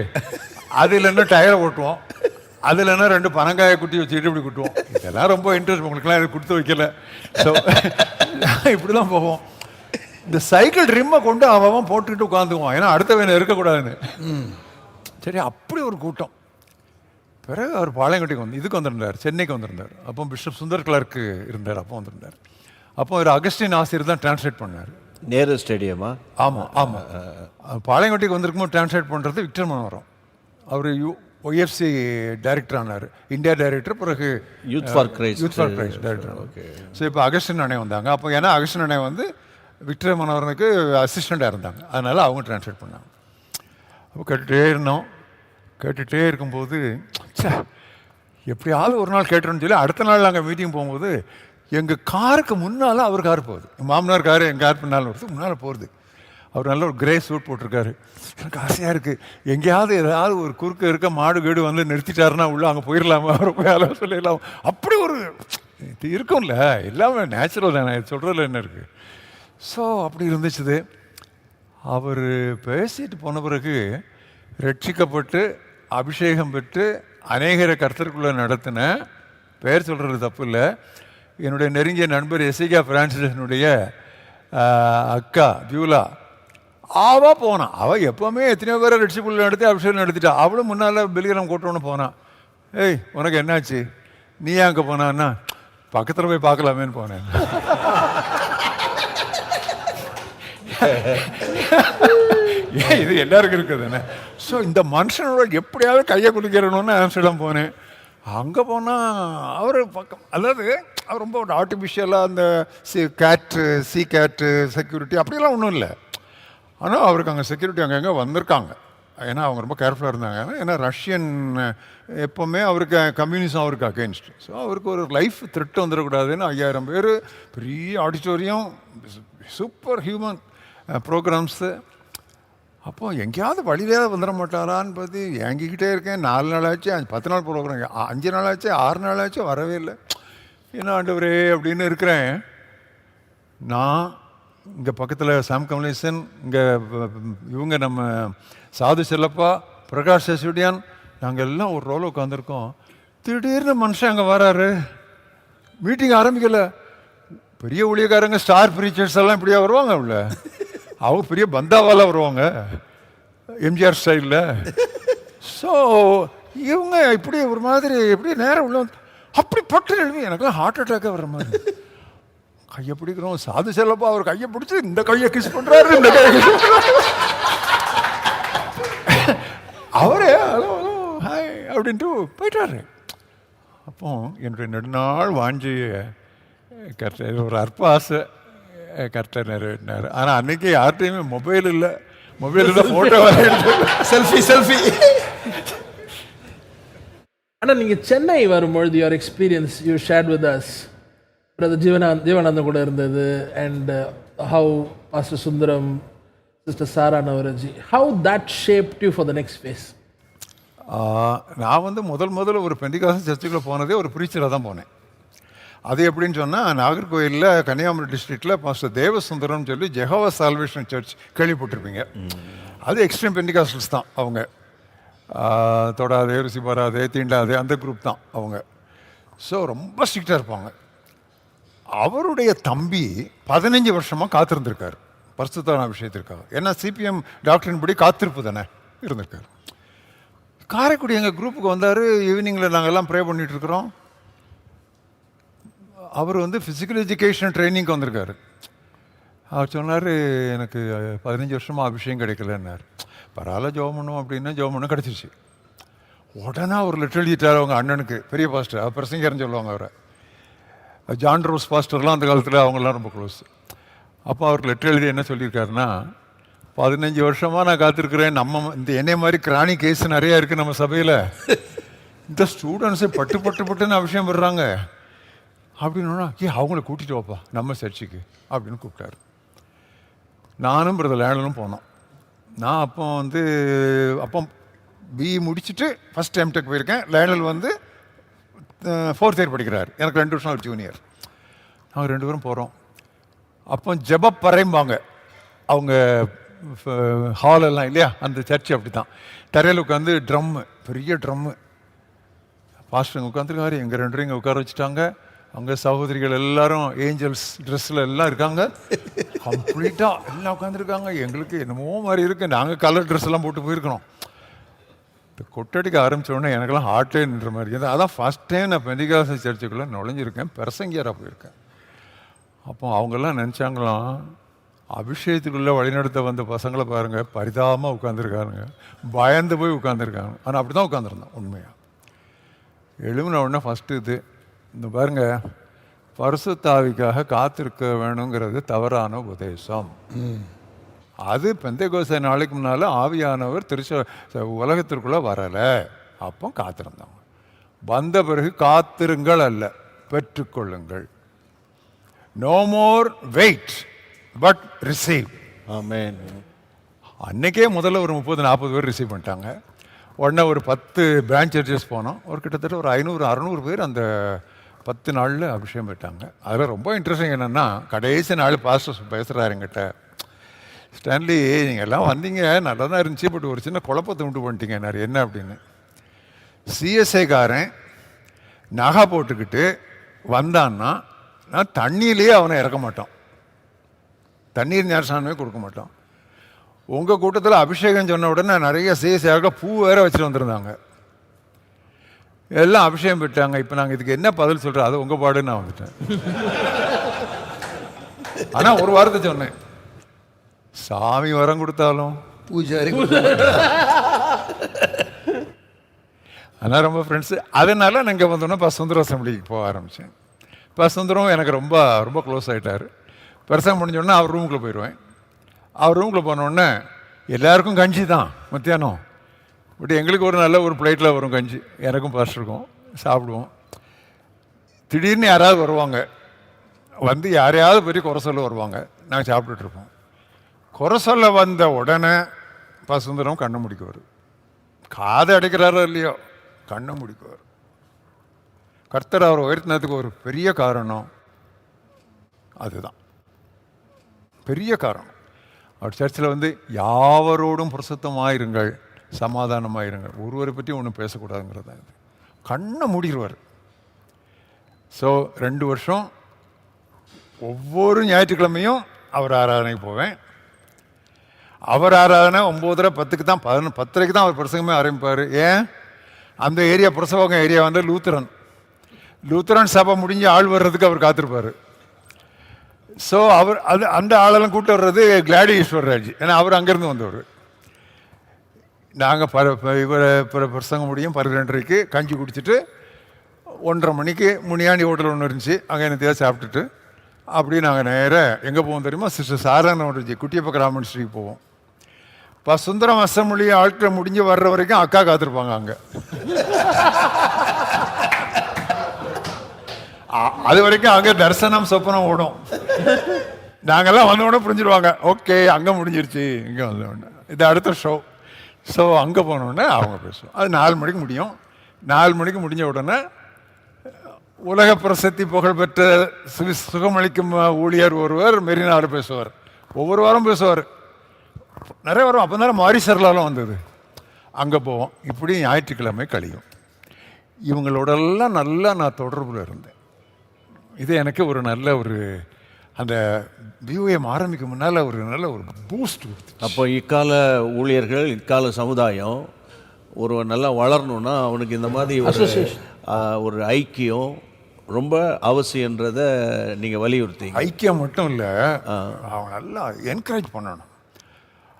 அது இல்லைன்னா டயரை ஓட்டுவோம், அது இல்லைன்னா 2 பனங்காயை குட்டி வச்சுக்கிட்டு இப்படி குட்டுவோம். இதெல்லாம் ரொம்ப இன்ட்ரெஸ்ட், உங்களுக்குலாம் எனக்கு கொடுத்து வைக்கல. ஸோ இப்படி தான் போவோம். இந்த சைக்கிள் ரிம்மை கொண்டு அவன் போட்டுக்கிட்டு உட்காந்துக்குவான், ஏன்னா அடுத்த வேலை இருக்கக்கூடாதுன்னு. சரி, அப்படி ஒரு கூட்டம். பிறகு அவர் பாளையங்கோட்டைக்கு இதுக்கு வந்திருந்தார், சென்னைக்கு வந்திருந்தார். அப்போ பிஷப் சுந்தர் கிளார்க்கு இருந்தார், அப்போ வந்திருந்தார். அப்போ ஒரு அகஸ்டின் ஆசிரியர் தான் டிரான்ஸ்லேட் பண்ணார். நேரு ஸ்டேடியமா? ஆமாம் ஆமாம். பாளையங்கோட்டைக்கு வந்திருக்கும்போது டிரான்ஸ்லேட் பண்ணுறது விக்டர் மனோகரம். அவர் ஒய்எஃப்சி டைரக்டர் ஆனார், இந்தியா டைரக்டர். பிறகு youth for Christ director. Okay. So இப்போ அகஸ்டின் அண்ணே வந்தாங்க. அப்போ ஏன்னா அகஸ்டின் அண்ணே விக்டர் மனோகரனுக்கு அசிஸ்டண்ட்டாக இருந்தாங்க, அதனால் அவங்க டிரான்ஸ்லேட் பண்ணாங்க. அப்போ கேட்டுகிட்டே இருக்கும்போது எப்படியாவது ஒரு நாள் கேட்டுறோன்னு சொல்லி அடுத்த நாள் நாங்கள் மீட்டிங் போகும்போது எங்கள் காருக்கு முன்னால் அவர் கார் போகுது. எங்கள் மாமனார் காரு எங்கள் கார் பின்னால் வருது, முன்னால் போகிறது. அவர் நல்ல ஒரு கிரே சூட் போட்டிருக்காரு. எனக்கு ஆசையாக இருக்குது, எங்கேயாவது ஏதாவது ஒரு குறுக்க இருக்க மாடு கீடு நிறுத்திட்டாருன்னா உள்ள அங்கே போயிடலாமா, அவரை போய் அதெல்லாம் சொல்லிடலாம். அப்படி ஒரு இது இருக்கும்ல, எல்லாமே நேச்சுரல் தானே, சொல்கிறதுல என்ன இருக்குது. ஸோ அப்படி இருந்துச்சு. அவர் பேசிட்டு போன பிறகு ரட்சிக்கப்பட்டு அபிஷேகம் பெற்று அநேகரை கர்த்தருக்குள்ளே நடத்தின பேர் சொல்கிறது தப்பு இல்லை. என்னுடைய நெருங்கிய நண்பர் எசிகா பிரான்சிஸனுடைய அக்கா பியூலா, அவள் போனான். அவள் எப்போவுமே எத்தனையோ பேரை ரெட்சிப்புள்ள நடத்தி அபிஷேகம் நடத்திட்டா. அவளும் முன்னால் பெலிகிராம் கூட்டணும்னு போனான். ஏய் உனக்கு என்னாச்சு, நீ ஏன் அங்கே போனான்னா, பக்கத்தில் போய் பார்க்கலாமேன்னு போனேன். ஏன் இது எல்லாருக்கும் இருக்குது தானே. ஸோ இந்த மனுஷனோட எப்படியாவது கையை குடிக்கிறணும்னு ஆம்ஸ்டர்டாம் போனேன். அங்கே போனால் அவர் பக்கம், அதாவது அவர் ரொம்ப ஒரு ஆர்டிஃபிஷியலாக அந்த சி கேட்டு செக்யூரிட்டி அப்படியெல்லாம் ஒன்றும் இல்லை. ஆனால் அவருக்கு அங்கே செக்யூரிட்டி அங்கங்கே வந்திருக்காங்க. ஏன்னா அவங்க ரொம்ப கேர்ஃபுல்லாக இருந்தாங்க. ஏன்னா ரஷ்யன் எப்போவுமே அவருக்கு கம்யூனிசம் அவருக்கு அகெயின்ஸ்ட். ஸோ அவருக்கு ஒரு லைஃப் த்ரெட் வந்துடக்கூடாதுன்னு 5000 பேர், பெரிய ஆடிட்டோரியம், சூப்பர் ஹியூமன் ப்ரோக்ராம்ஸு. அப்போது எங்கேயாவது வழியிலேயாவது வந்துட மாட்டாரான்னு பார்த்து ஏங்கிக்கிட்டே இருக்கேன். 4 நாள் ஆச்சு, 10 நாள் ப்ரோக்ராம், 5 நாள் ஆச்சு, 6 நாள் ஆச்சு, வரவே இல்லை. என்ன ஆண்டவரே அப்படின்னு இருக்கிறேன். நான் இங்கே பக்கத்தில் சாம் கமலேசன், இங்கே இவங்க நம்ம சாது செல்லப்பா, பிரகாஷ் செசுடியான், நாங்கள் எல்லாம் ஒரு ரோல உட்காந்துருக்கோம். திடீர்னு மனுஷன் அங்கே வராரு. மீட்டிங் ஆரம்பிக்கலை. பெரிய ஊழியக்காரங்க, ஸ்டார் ப்ரீச்சர்ஸ் எல்லாம் இப்படியா வருவாங்க. உள்ள அவங்க பெரிய பந்தாவால் வருவாங்க, எம்ஜிஆர் ஸ்டைலில். ஸோ இவங்க இப்படி ஒரு மாதிரி எப்படி நேரம் உள்ள அப்படி பட்டு எழுதி எனக்குலாம் ஹார்ட் அட்டாக்காக வர்ற மாதிரி. கையை பிடிக்கிறோம், சாது செல்லப்பா அவர் கையை பிடிச்சி இந்த கையை கிஸ் பண்ணுறாரு, இந்த கையை கிஸ் பண்ணுறாரு. அவரே ஹலோ ஹலோ ஹாய் அப்படின்ட்டு போயிட்டாரு. அப்போ என்னுடைய நெடுநாள் வாஞ்சிய கரெக்டாக ஒரு அற்ப ஆசை கரெக்டாக நிறைவேற்றினார். ஆனால் அன்றைக்கி யார்கிட்டையுமே மொபைல் இல்லை, மொபைலில் ஃபோட்டோ செல்ஃபி. ஆனால் நீங்கள் சென்னை வரும்பொழுது your experience you shared with us, brother Jeevanandam கூட இருந்தது, and how pastor Sundaram, sister Sarah Navaraji, how that shaped you for the next phase? நான் வந்து முதல்ல ஒரு பெண்டிகாஸ்டல் சர்ச்சுக்குள்ளே போனதே ஒரு ப்ரீச்சராக தான் போனேன். அது எப்படின்னு சொன்னால், நாகர்கோயிலில் கன்னியாகுமரி டிஸ்ட்ரிக்டில் பாஸ்டர் தேவசுந்தரம்னு சொல்லி ஜெகோவா சால்வேஷன் சர்ச் கேள்விப்பட்டிருப்பீங்க. அது எக்ஸ்ட்ரீம் பெண்டிகாஸ்டல்ஸ் தான் அவங்க. தொடாதே, ருசி பாராதே, தீண்டாதே, அந்த குரூப் தான் அவங்க. ஸோ ரொம்ப ஸ்ட்ரிக்டாக இருப்பாங்க. அவருடைய தம்பி 15 வருஷமாக காத்திருந்திருக்காரு பரிசுத்தான விஷயத்திற்காக. ஏன்னா சிபிஎம் டாக்டரின் படி காத்திருப்பு தானே இருந்திருக்காரு. காரைக்குடி எங்கள் குரூப்புக்கு வந்தார். ஈவினிங்கில் நாங்கள்லாம் ப்ரே பண்ணிகிட்டு இருக்கிறோம். அவர் வந்து ஃபிசிக்கல் எஜுகேஷன் ட்ரைனிங்க்கு வந்திருக்காரு. அவர் சொன்னார், எனக்கு 15 வருஷமாக அபிஷேகம் கிடைக்கலன்னார். பரவாயில்ல, ஜோம் பண்ணுவோம் அப்படின்னா ஜோம் பண்ண கிடச்சிருச்சு. உடனே அவர் லெட்டர் எழுதிட்டார் அவங்க அண்ணனுக்கு, பெரிய பாஸ்டர், அவர் பிரசங்கர்னு சொல்லுவாங்க அவரை. ஜான் ரோஸ் பாஸ்டர்லாம் அந்த காலத்தில் அவங்கெல்லாம் ரொம்ப க்ளோஸ். அப்போ அவர் லெட்டர் எழுதி என்ன சொல்லியிருக்காருன்னா, 15 வருஷமாக நான் காத்திருக்கிறேன். நம்ம இந்த என்னை மாதிரி கிரானி கேஸ் நிறையா இருக்குது நம்ம சபையில். இந்த ஸ்டூடெண்ட்ஸு பட்டுன்னு அபிஷேகம் பண்ணுறாங்க அப்படின்னா, அவங்கள கூட்டிகிட்டு வாப்பா நம்ம சர்ச்சுக்கு அப்படின்னு கூப்பிட்டாரு. நானும் பிரதர் லேண்டனும் போனோம். நான் அப்போ பிஇ முடிச்சுட்டு ஃபஸ்ட் எம்டெக் போயிருக்கேன். லேண்டல் வந்து 4th இயர் படிக்கிறார், எனக்கு 2 வருஷம் ஜூனியர். நாங்கள் 2 பேரும் போகிறோம். அப்போ ஜெபப்பறைம்பாங்க அவங்க ஹாலெல்லாம் இல்லையா, அந்த சர்ச்சு அப்படி தான். தரையில் உட்காந்து ட்ரம்மு, பெரிய ட்ரம்மு, பாஸ்டருங்க உட்காந்துருக்காரு. எங்கள் 2 பேரும் இங்கே உட்கார வச்சுட்டாங்க. அவங்க சகோதரிகள் எல்லாரும் ஏஞ்சல்ஸ் ட்ரெஸ்ஸில் எல்லாம் இருக்காங்க. கம்ப்ளீட்டாக எல்லாம் உட்காந்துருக்காங்க. எங்களுக்கு என்னமோ மாதிரி இருக்குது. நாங்கள் கலர் ட்ரெஸ் எல்லாம் போட்டு போயிருக்கணும். இந்த கொட்டடிக்க ஆரம்பித்தோடனே எனக்கெல்லாம் ஹார்ட்டே நின்ற மாதிரி இருக்குது. அதான் ஃபஸ்ட் டைம் நான் பெண்டிகாஸ்டல் சர்ச்சுக்குள்ளே நுழைஞ்சிருக்கேன், பிரசங்கியராக போயிருக்கேன். அப்போ அவங்கெல்லாம் நினச்சாங்களாம், அபிஷேகத்துக்குள்ளே வழிநடத்த வந்த பசங்களை பாருங்கள் பரிதாபமாக உட்காந்துருக்காருங்க, பயந்து போய் உட்காந்துருக்காங்க. ஆனால் அப்படி தான் உட்காந்துருந்தோம் உண்மையாக. எழுமின உடனே ஃபஸ்ட்டு இந்த பாருங்க, பரிசுத்தாவிக்காக காத்திருக்க வேணுங்கிறது தவறான உபதேசம். அது பெந்தேகோஸ்தே நாளைக்கு முன்னால் ஆவியானவர் உலகத்திற்குள்ளே வரலை, அப்போ காத்திருந்தாங்க. வந்த பிறகு காத்திருங்கள் அல்ல, பெற்றுக்கொள்ளுங்கள். No more wait but receive. Amen. அன்னைக்கே முதல்ல ஒரு 30-40 பேர் ரிசீவ் பண்ணிட்டாங்க. உடனே ஒரு 10 பிரான்ச் சர்ச்சஸ் போனோம். ஒரு கிட்டத்தட்ட ஒரு 500-600 பேர் அந்த 10 நாளில் அபிஷேகம் பெற்றாங்க. அதில் ரொம்ப இன்ட்ரெஸ்டிங் என்னென்னா, கடைசி நாள் பாஸ்டர் பேசுகிறாரு என்கிட்ட, ஸ்டான்லி நீங்கள் எல்லாம் வந்தீங்க நல்லா தான் இருந்துச்சு, பட் ஒரு சின்ன குழப்பத்தை உண்டு பண்ணிட்டீங்க. என்ன அப்படின்னு, சிஎஸ்ஐக்காரன் நகை போட்டுக்கிட்டு வந்தான்னா நான் தண்ணியிலேயே அவனை இறக்க மாட்டான், தண்ணீர் ஞானஸ்நானமே கொடுக்க மாட்டான். உங்கள் கூட்டத்தில் அபிஷேகம் சொன்ன உடனே நிறைய சேக பூ வேற வச்சுட்டு வந்திருந்தாங்க, எல்லாம் அபிஷேகம் பெற்றாங்க. இப்போ நாங்கள் இதுக்கு என்ன பதில் சொல்கிறோம், அது உங்கள் பாடுன்னு நான் வந்துட்டேன். ஆனால் ஒரு வாரத்தை சொன்னேன், சாமி வரம் கொடுத்தாலும் பூஜாரி ஆனால் ரொம்ப ஃப்ரெண்ட்ஸு. அதனால நான் இங்கே வந்தோன்னே சுந்தரம் அசம்பிளிக்கு போக ஆரம்பித்தேன். சுந்தரம் எனக்கு ரொம்ப ரொம்ப க்ளோஸ் ஆகிட்டார். பிரசங்கம் முடிஞ்சோடனே அவர் ரூமுக்குள்ளே போயிடுவேன். அவர் ரூமுக்குள்ளே போனோடனே எல்லாருக்கும் கஞ்சி தான் மத்தியானம். பட் எங்களுக்கு ஒரு நல்ல ஒரு பிளேட்டில் வரும் கஞ்சி, எனக்கும் பாஸ்டருக்கும் சாப்பிடுவோம். திடீர்னு யாராவது வருவாங்க, வந்து யாரையாவது பற்றி குறை சொல்ல வருவாங்க, நாங்கள் சாப்பிட்டுட்ருப்போம். குறை சொல்ல வந்த உடனே சுந்தரம் கண்ணை முடிக்குவார். காதை அடைக்கிறாரோ இல்லையோ, கண்ணை முடிக்குவார். கர்த்தர் அவர் உயர்த்தினதுக்கு ஒரு பெரிய காரணம் அதுதான், பெரிய காரணம். அவர் சர்ச்சில் வந்து யாவரோடும் பிரசுத்தமாயிருங்கள், சமாதானமாயிருங்கள், ஒருவரை பற்றி ஒன்றும் பேசக்கூடாதுங்கிறது தான் இது. கண்ணை மூடிடுவார். ஸோ 2 வருஷம் ஒவ்வொரு ஞாயிற்றுக்கிழமையும் அவர் ஆராதனைக்கு போவேன். அவர் ஆராதனை 9:30 10க்கு தான் 10:30க்கு தான் அவர் பிரசங்கமே ஆரம்பிப்பார். ஏன், அந்த ஏரியா பிரசவங்க ஏரியா வந்து லூத்தரன் சபை முடிஞ்சு ஆள் வர்றதுக்கு அவர் காத்திருப்பார். ஸோ அவர் அந்த ஆளெல்லாம் கூப்பிட்டு வர்றது கிளாடி ஈஸ்வரராஜ், ஏன்னா அவர் அங்கேருந்து வந்தவர். நாங்கள் இவரை பிரசங்கம் முடியும் 12:30க்கு கஞ்சி குடிச்சிட்டு 1:30 மணிக்கு முனியாண்டி ஹோட்டல் ஒன்று இருந்துச்சு, அங்கே என்னத்தையாக சாப்பிட்டுட்டு அப்படியே நாங்கள் நேராக எங்கே போவோம் தெரியுமா, சிஸ்டர் சாரணி குட்டியப்ப கிராமன் ஸ்ட்ரீட் போவோம். சுந்தரம் அசம்பிளி ஆட்கள் முடிஞ்சு வர்ற வரைக்கும் அக்கா காத்திருப்பாங்க அங்கே. அது வரைக்கும் அங்கே தரிசனம் சொப்பனம் ஓடும். நாங்கள்லாம் வந்தோடனே புரிஞ்சிடுவாங்க, ஓகே அங்கே முடிஞ்சிருச்சு, இங்கே வந்தோடனே இது அடுத்த ஷோ. ஸோ அங்கே போனோடனே அவங்க பேசுவோம். அது 4 மணிக்கு முடியும். 4 மணிக்கு முடிஞ்ச உடனே உலக பிரசித்தி புகழ்பெற்ற சுகமளிக்கும் ஊழியர் ஒருவர் மெரினாவில் பேசுவார். ஒவ்வொரு வாரம் பேசுவார், நிறைய வாரம். அப்போ தானே மாரிசர்லாலும் வந்தது. அங்கே போவோம். இப்படி ஞாயிற்றுக்கிழமை கழியும். இவங்களோடெல்லாம் நல்லா நான் தொடர்பில் இருந்தேன். இது எனக்கு ஒரு நல்ல ஒரு அந்த வியூஎம் ஆரம்பிக்க முன்னால் ஒரு நல்ல ஒரு பூஸ்ட் கொடுத்து. அப்போ இக்கால ஊழியர்கள், இக்கால சமுதாயம் ஒரு நல்லா வளரணும்னா அவனுக்கு இந்த மாதிரி ஒரு ஐக்கியம் ரொம்ப அவசியன்றதை நீங்கள் வலியுறுத்தீங்க. ஐக்கியம் மட்டும் இல்லை, அவன் நல்லா என்கரேஜ் பண்ணணும்.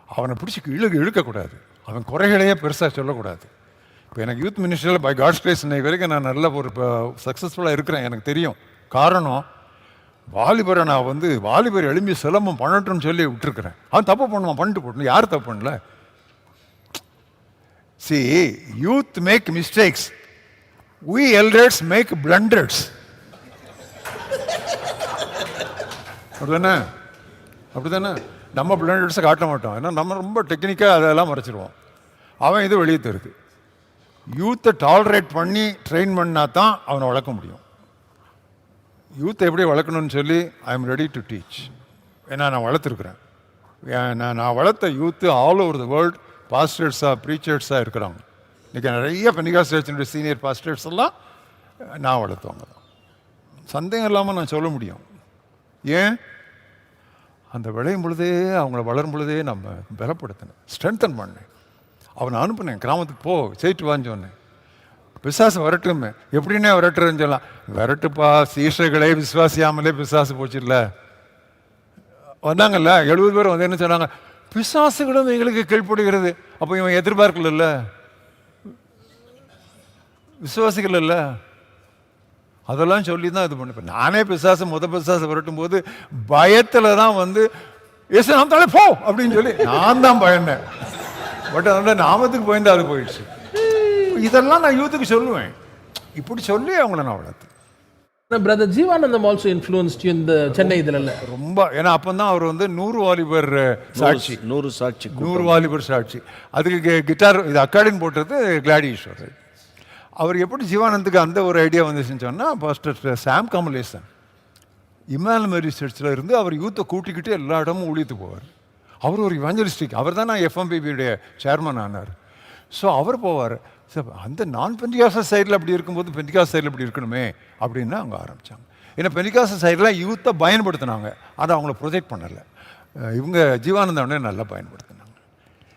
அவனை பிடிச்சி இழுக்கக்கூடாது, அவன் குறைகளையே பெருசாக சொல்லக்கூடாது. இப்போ எனக்கு யூத் மினிஸ்டரில் பை காட்ஸ் கிரேஸ் இன்னைக்கு வரைக்கும் நான் நல்ல ஒரு சக்ஸஸ்ஃபுல்லாக இருக்கிறேன். எனக்கு தெரியும் காரணம், வாலிபரை நான் வந்து வாலிபர் எழும்பி சிலம்பம் பண்ணட்டும்னு சொல்லி விட்டுருக்கிறேன். அவன் தப்பு பண்ணுவான், பண்ணிட்டு போட்டணும். யார் தப்பு பண்ணல? See, youth make mistakes. We elders make blunders. அப்படிதானே? நம்ம பிளண்டர்ஸை காட்ட மாட்டோம், ஏன்னா நம்ம ரொம்ப டெக்னிக்காக அதெல்லாம் மறைச்சிடுவோம். அவன் இது வெளியே தருது. யூத்தை டாலரேட் பண்ணி ட்ரெயின் பண்ணால் தான் அவனை வளர்க்க முடியும். யூத்தை எப்படி வளர்க்கணும்னு சொல்லி I am ready to teach. ஏன்னா நான் வளர்த்துருக்குறேன். நான் வளர்த்த youth all over the world பாஸ்டர்ஸாக ப்ரீச்சர்ஸாக இருக்கிறாங்க. இன்றைக்கி நிறைய பெண்டிகாஸ்ட் சர்ச்சினுடைய சீனியர் பாஸ்டர்ஸ் எல்லாம் நான் வளர்த்தவங்க தான். சந்தேகம் இல்லாமல் நான் சொல்ல முடியும். ஏன், அந்த விளையும் பொழுதே அவங்கள வளரும் பொழுதே நம்ம பலப்படுத்தினேன், ஸ்ட்ரென்தன் பண்ணேன். அவனை அனுப்புனேன், கிராமத்துக்கு போ செய்யிட்டு வான்னு சொன்னேன். பிசாசு வரட்டுமே. எப்படின்னே வரட்டுறேன்னு சொல்லலாம். வரட்டுப்பா, சீஷர்களே விசுவாசியாமலே பிசாசு போச்சு இல்லை. வந்தாங்கல்ல 70 பேர் வந்து என்ன சொன்னாங்க, பிசாசுகளும் எங்களுக்கு கீழ்ப்படுகிறது. அப்போ இவன் எதிர்பார்க்கல, விசுவாசிகள் இல்லை. அதெல்லாம் சொல்லி தான் இது பண்ணிப்பேன். நானே பிசாசு பிசாசு வரட்டும் போது பயத்தில் தான் வந்து ஏசு நாம் தானே போ அப்படின்னு சொல்லி நான் தான் பயந்தேன். பட் அதோட நாமத்துக்கு பயந்து அது போயிடுச்சு. இதெல்லாம் நான் யூத்துக்கு சொல்லுவேன். இப்படி சொல்லி அவங்கள நான் வளர்த்தேன். Brother Jeevanandam also influenced you in the Chennai idhilla ரொம்ப. ஏன்னா அப்போ தான் அவர் வந்து 100 வாலிபர் சாட்சி, 100 வாலிபர் சாட்சி. அதுக்கு கிட்டார் இது அக்கார்டின் போட்டது கிளாடி ஈஸ்வரர். அவர் எப்படி ஜீவானந்துக்கு அந்த ஒரு ஐடியா வந்துச்சுன்னு சொன்னால், பாஸ்டர் சாம் கமலேசன் இமானுவேல் மேரி சர்ச்சில் இருந்து அவர் யூத்தை கூட்டிக்கிட்டு எல்லா இடமும் ஊழியத்துக்கு போவார். அவர் ஒரு இவாஞ்சலிஸ்டிக். அவர் தான் நான் எஃப்எம்பிபியுடைய சேர்மன் ஆனார். ஸோ அவர் போவார். சார் அந்த நான் பெண்டிகாஸ்டல் சைடில் அப்படி இருக்கும்போது பெண்டிகாஸ்டல் சைடில் இப்படி இருக்கணுமே அப்படின்னு அவங்க ஆரம்பித்தாங்க. ஏன்னா பெண்டிகாஸ்டல் சைடில் யூத்தை பயன்படுத்தினாங்க, அதை அவங்கள ப்ரொஜெக்ட் பண்ணலை. இவங்க ஜீவானந்தவனே நல்லா பயன்படுத்தினாங்க.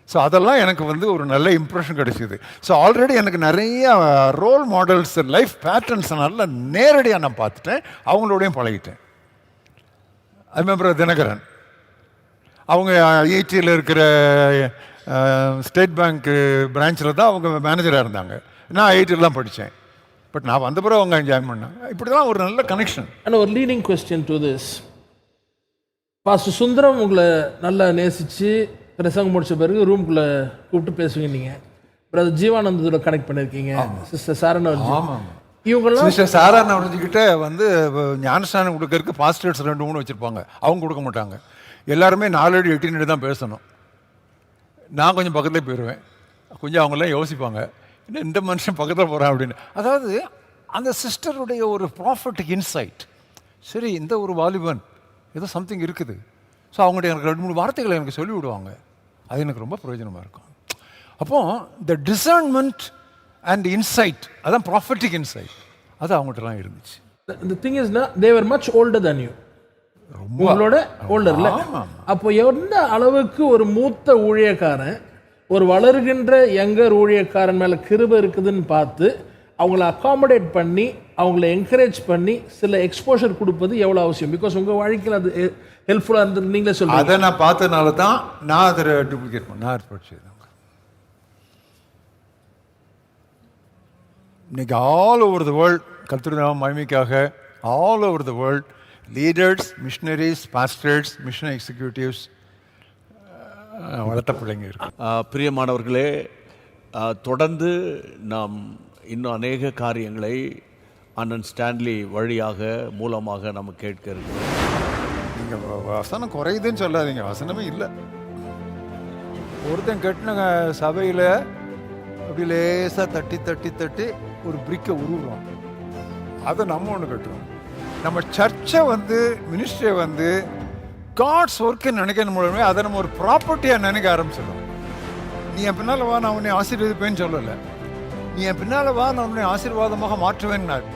ஸோ அதெல்லாம் எனக்கு வந்து ஒரு நல்ல இம்ப்ரெஷன் கிடைச்சிது. ஸோ ஆல்ரெடி எனக்கு நிறைய ரோல் மாடல்ஸ், லைஃப் பேட்டர்ன்ஸை நல்லா நேரடியாக நான் பார்த்துட்டேன், அவங்களோடையும் பழகிட்டேன். ஐ ரிமெம்பர் தினகரன், அவங்க ஐஐடியில் இருக்கிற ஸ்டேட் பேங்க் பிரான்ச்சில் தான் அவங்க மேனேஜராக இருந்தாங்க. நான் ஐஐடியில் தான் படித்தேன். பட் நான் வந்த பிறகு அவங்க ஜாயின் பண்ணேன். இப்படி தான் ஒரு நல்ல கனெக்ஷன். ஆனால் ஒரு leading question to this, pastor Sundaram உங்களை நல்லா நேசித்து பிரசங்கம் முடிச்ச பிறகு ரூம்குள்ளே கூப்பிட்டு பேசுவீங்க. நீங்கள் பிரதர் ஜீவானந்தோட கனெக்ட் பண்ணியிருக்கீங்க, சிஸ்டர் சாரணவர்ஜி. ஆமாம், இவங்கெல்லாம் சிஸ்டர் சாரணவர்ஜிக்கிட்ட வந்து ஞானஸ்தானம் கொடுக்கறதுக்கு பாஸ்டர்ஸ் 2-3 வச்சுருப்பாங்க, அவங்க கொடுக்க மாட்டாங்க. எல்லாருமே 4 அடி 8 அடி தான் பேசணும். நான் கொஞ்சம் பக்கத்துலேயே போயிடுவேன். கொஞ்சம் அவங்களாம் யோசிப்பாங்க, இன்னும் இந்த மனுஷன் பக்கத்தில் போகிறான் அப்படின்னு. அதாவது அந்த சிஸ்டருடைய ஒரு ப்ராஃபிட்டிக் இன்சைட், சரி இந்த ஒரு வாலிபன் ஏதோ சம்திங் இருக்குது. ஸோ அவங்கள்ட்ட எனக்கு 2-3 வார்த்தைகளை எனக்கு சொல்லி விடுவாங்க. அது எனக்கு ரொம்ப பிரயோஜனமாக இருக்கும். அப்போது இந்த டிசர்ன்மெண்ட் அண்ட் இன்சைட், அதான் ப்ராஃபிட்டிக் இன்சைட், அது அவங்கள்ட்டலாம் இருந்துச்சு. the thing is they were much older than you. உங்களோட ஓல்டர் இல்லை. அப்போ எந்த அளவுக்கு ஒரு மூத்த ஊழியக்காரன் ஒரு வளர்கின்ற யங்கர் ஊழியக்காரன் மேலே கிருபை இருக்குதுன்னு பார்த்து அவங்கள அகாமடேட் பண்ணி அவங்கள என்கரேஜ் பண்ணி சில எக்ஸ்போஷர் கொடுப்பது எவ்வளோ அவசியம். பிகாஸ் உங்கள் வாழ்க்கையில் அது ஹெல்ப்ஃபுல்லாக இருந்தது நீங்களே சொல்லுங்கள். அதை நான் பார்த்ததுனால தான் நான் அதை டூப்ளிகேட் பண்ண ஏற்பாடு செய்தேன். இன்னைக்கு ஆல் ஓவர் த வேர்ல்ட் கர்த்தருடைய மகிமைக்காக all over the world leaders, missionaries, pastors, mission executives வளர்த்த பிள்ளைங்க இருக்கு. பிரியமானவர்களே, தொடர்ந்து நாம் இன்னும் அநேக காரியங்களை அண்ணன் ஸ்டான்லி வழியாக மூலமாக நம்ம கேட்க இருக்கிறோம். நீங்கள் வசனம் குறையுதுன்னு சொல்லாதீங்க, வசனமே இல்லை. ஒருத்தன் கட்டின சபையில் அப்படி லேசாக தட்டி தட்டி தட்டி ஒரு பிரிக்கை உருவுறோம், அதை நம்ம ஒன்று கட்டுறோம். நம்ம சர்ச்சை வந்து மினிஸ்ட்ரியை வந்து காட்ஸ் ஒர்க்கு நினைக்கிற மூலமே அதை நம்ம ஒரு ப்ராப்பர்ட்டியாக நினைக்க ஆரம்பிச்சிடும். நீ என் பின்னால் வா, நான் உன்னை ஆசீர்வதிப்பேன்னு சொல்லலை, நீ என் பின்னால் வா, நான் உன்னை ஆசீர்வாதமாக மாற்றுவேன்னாரு.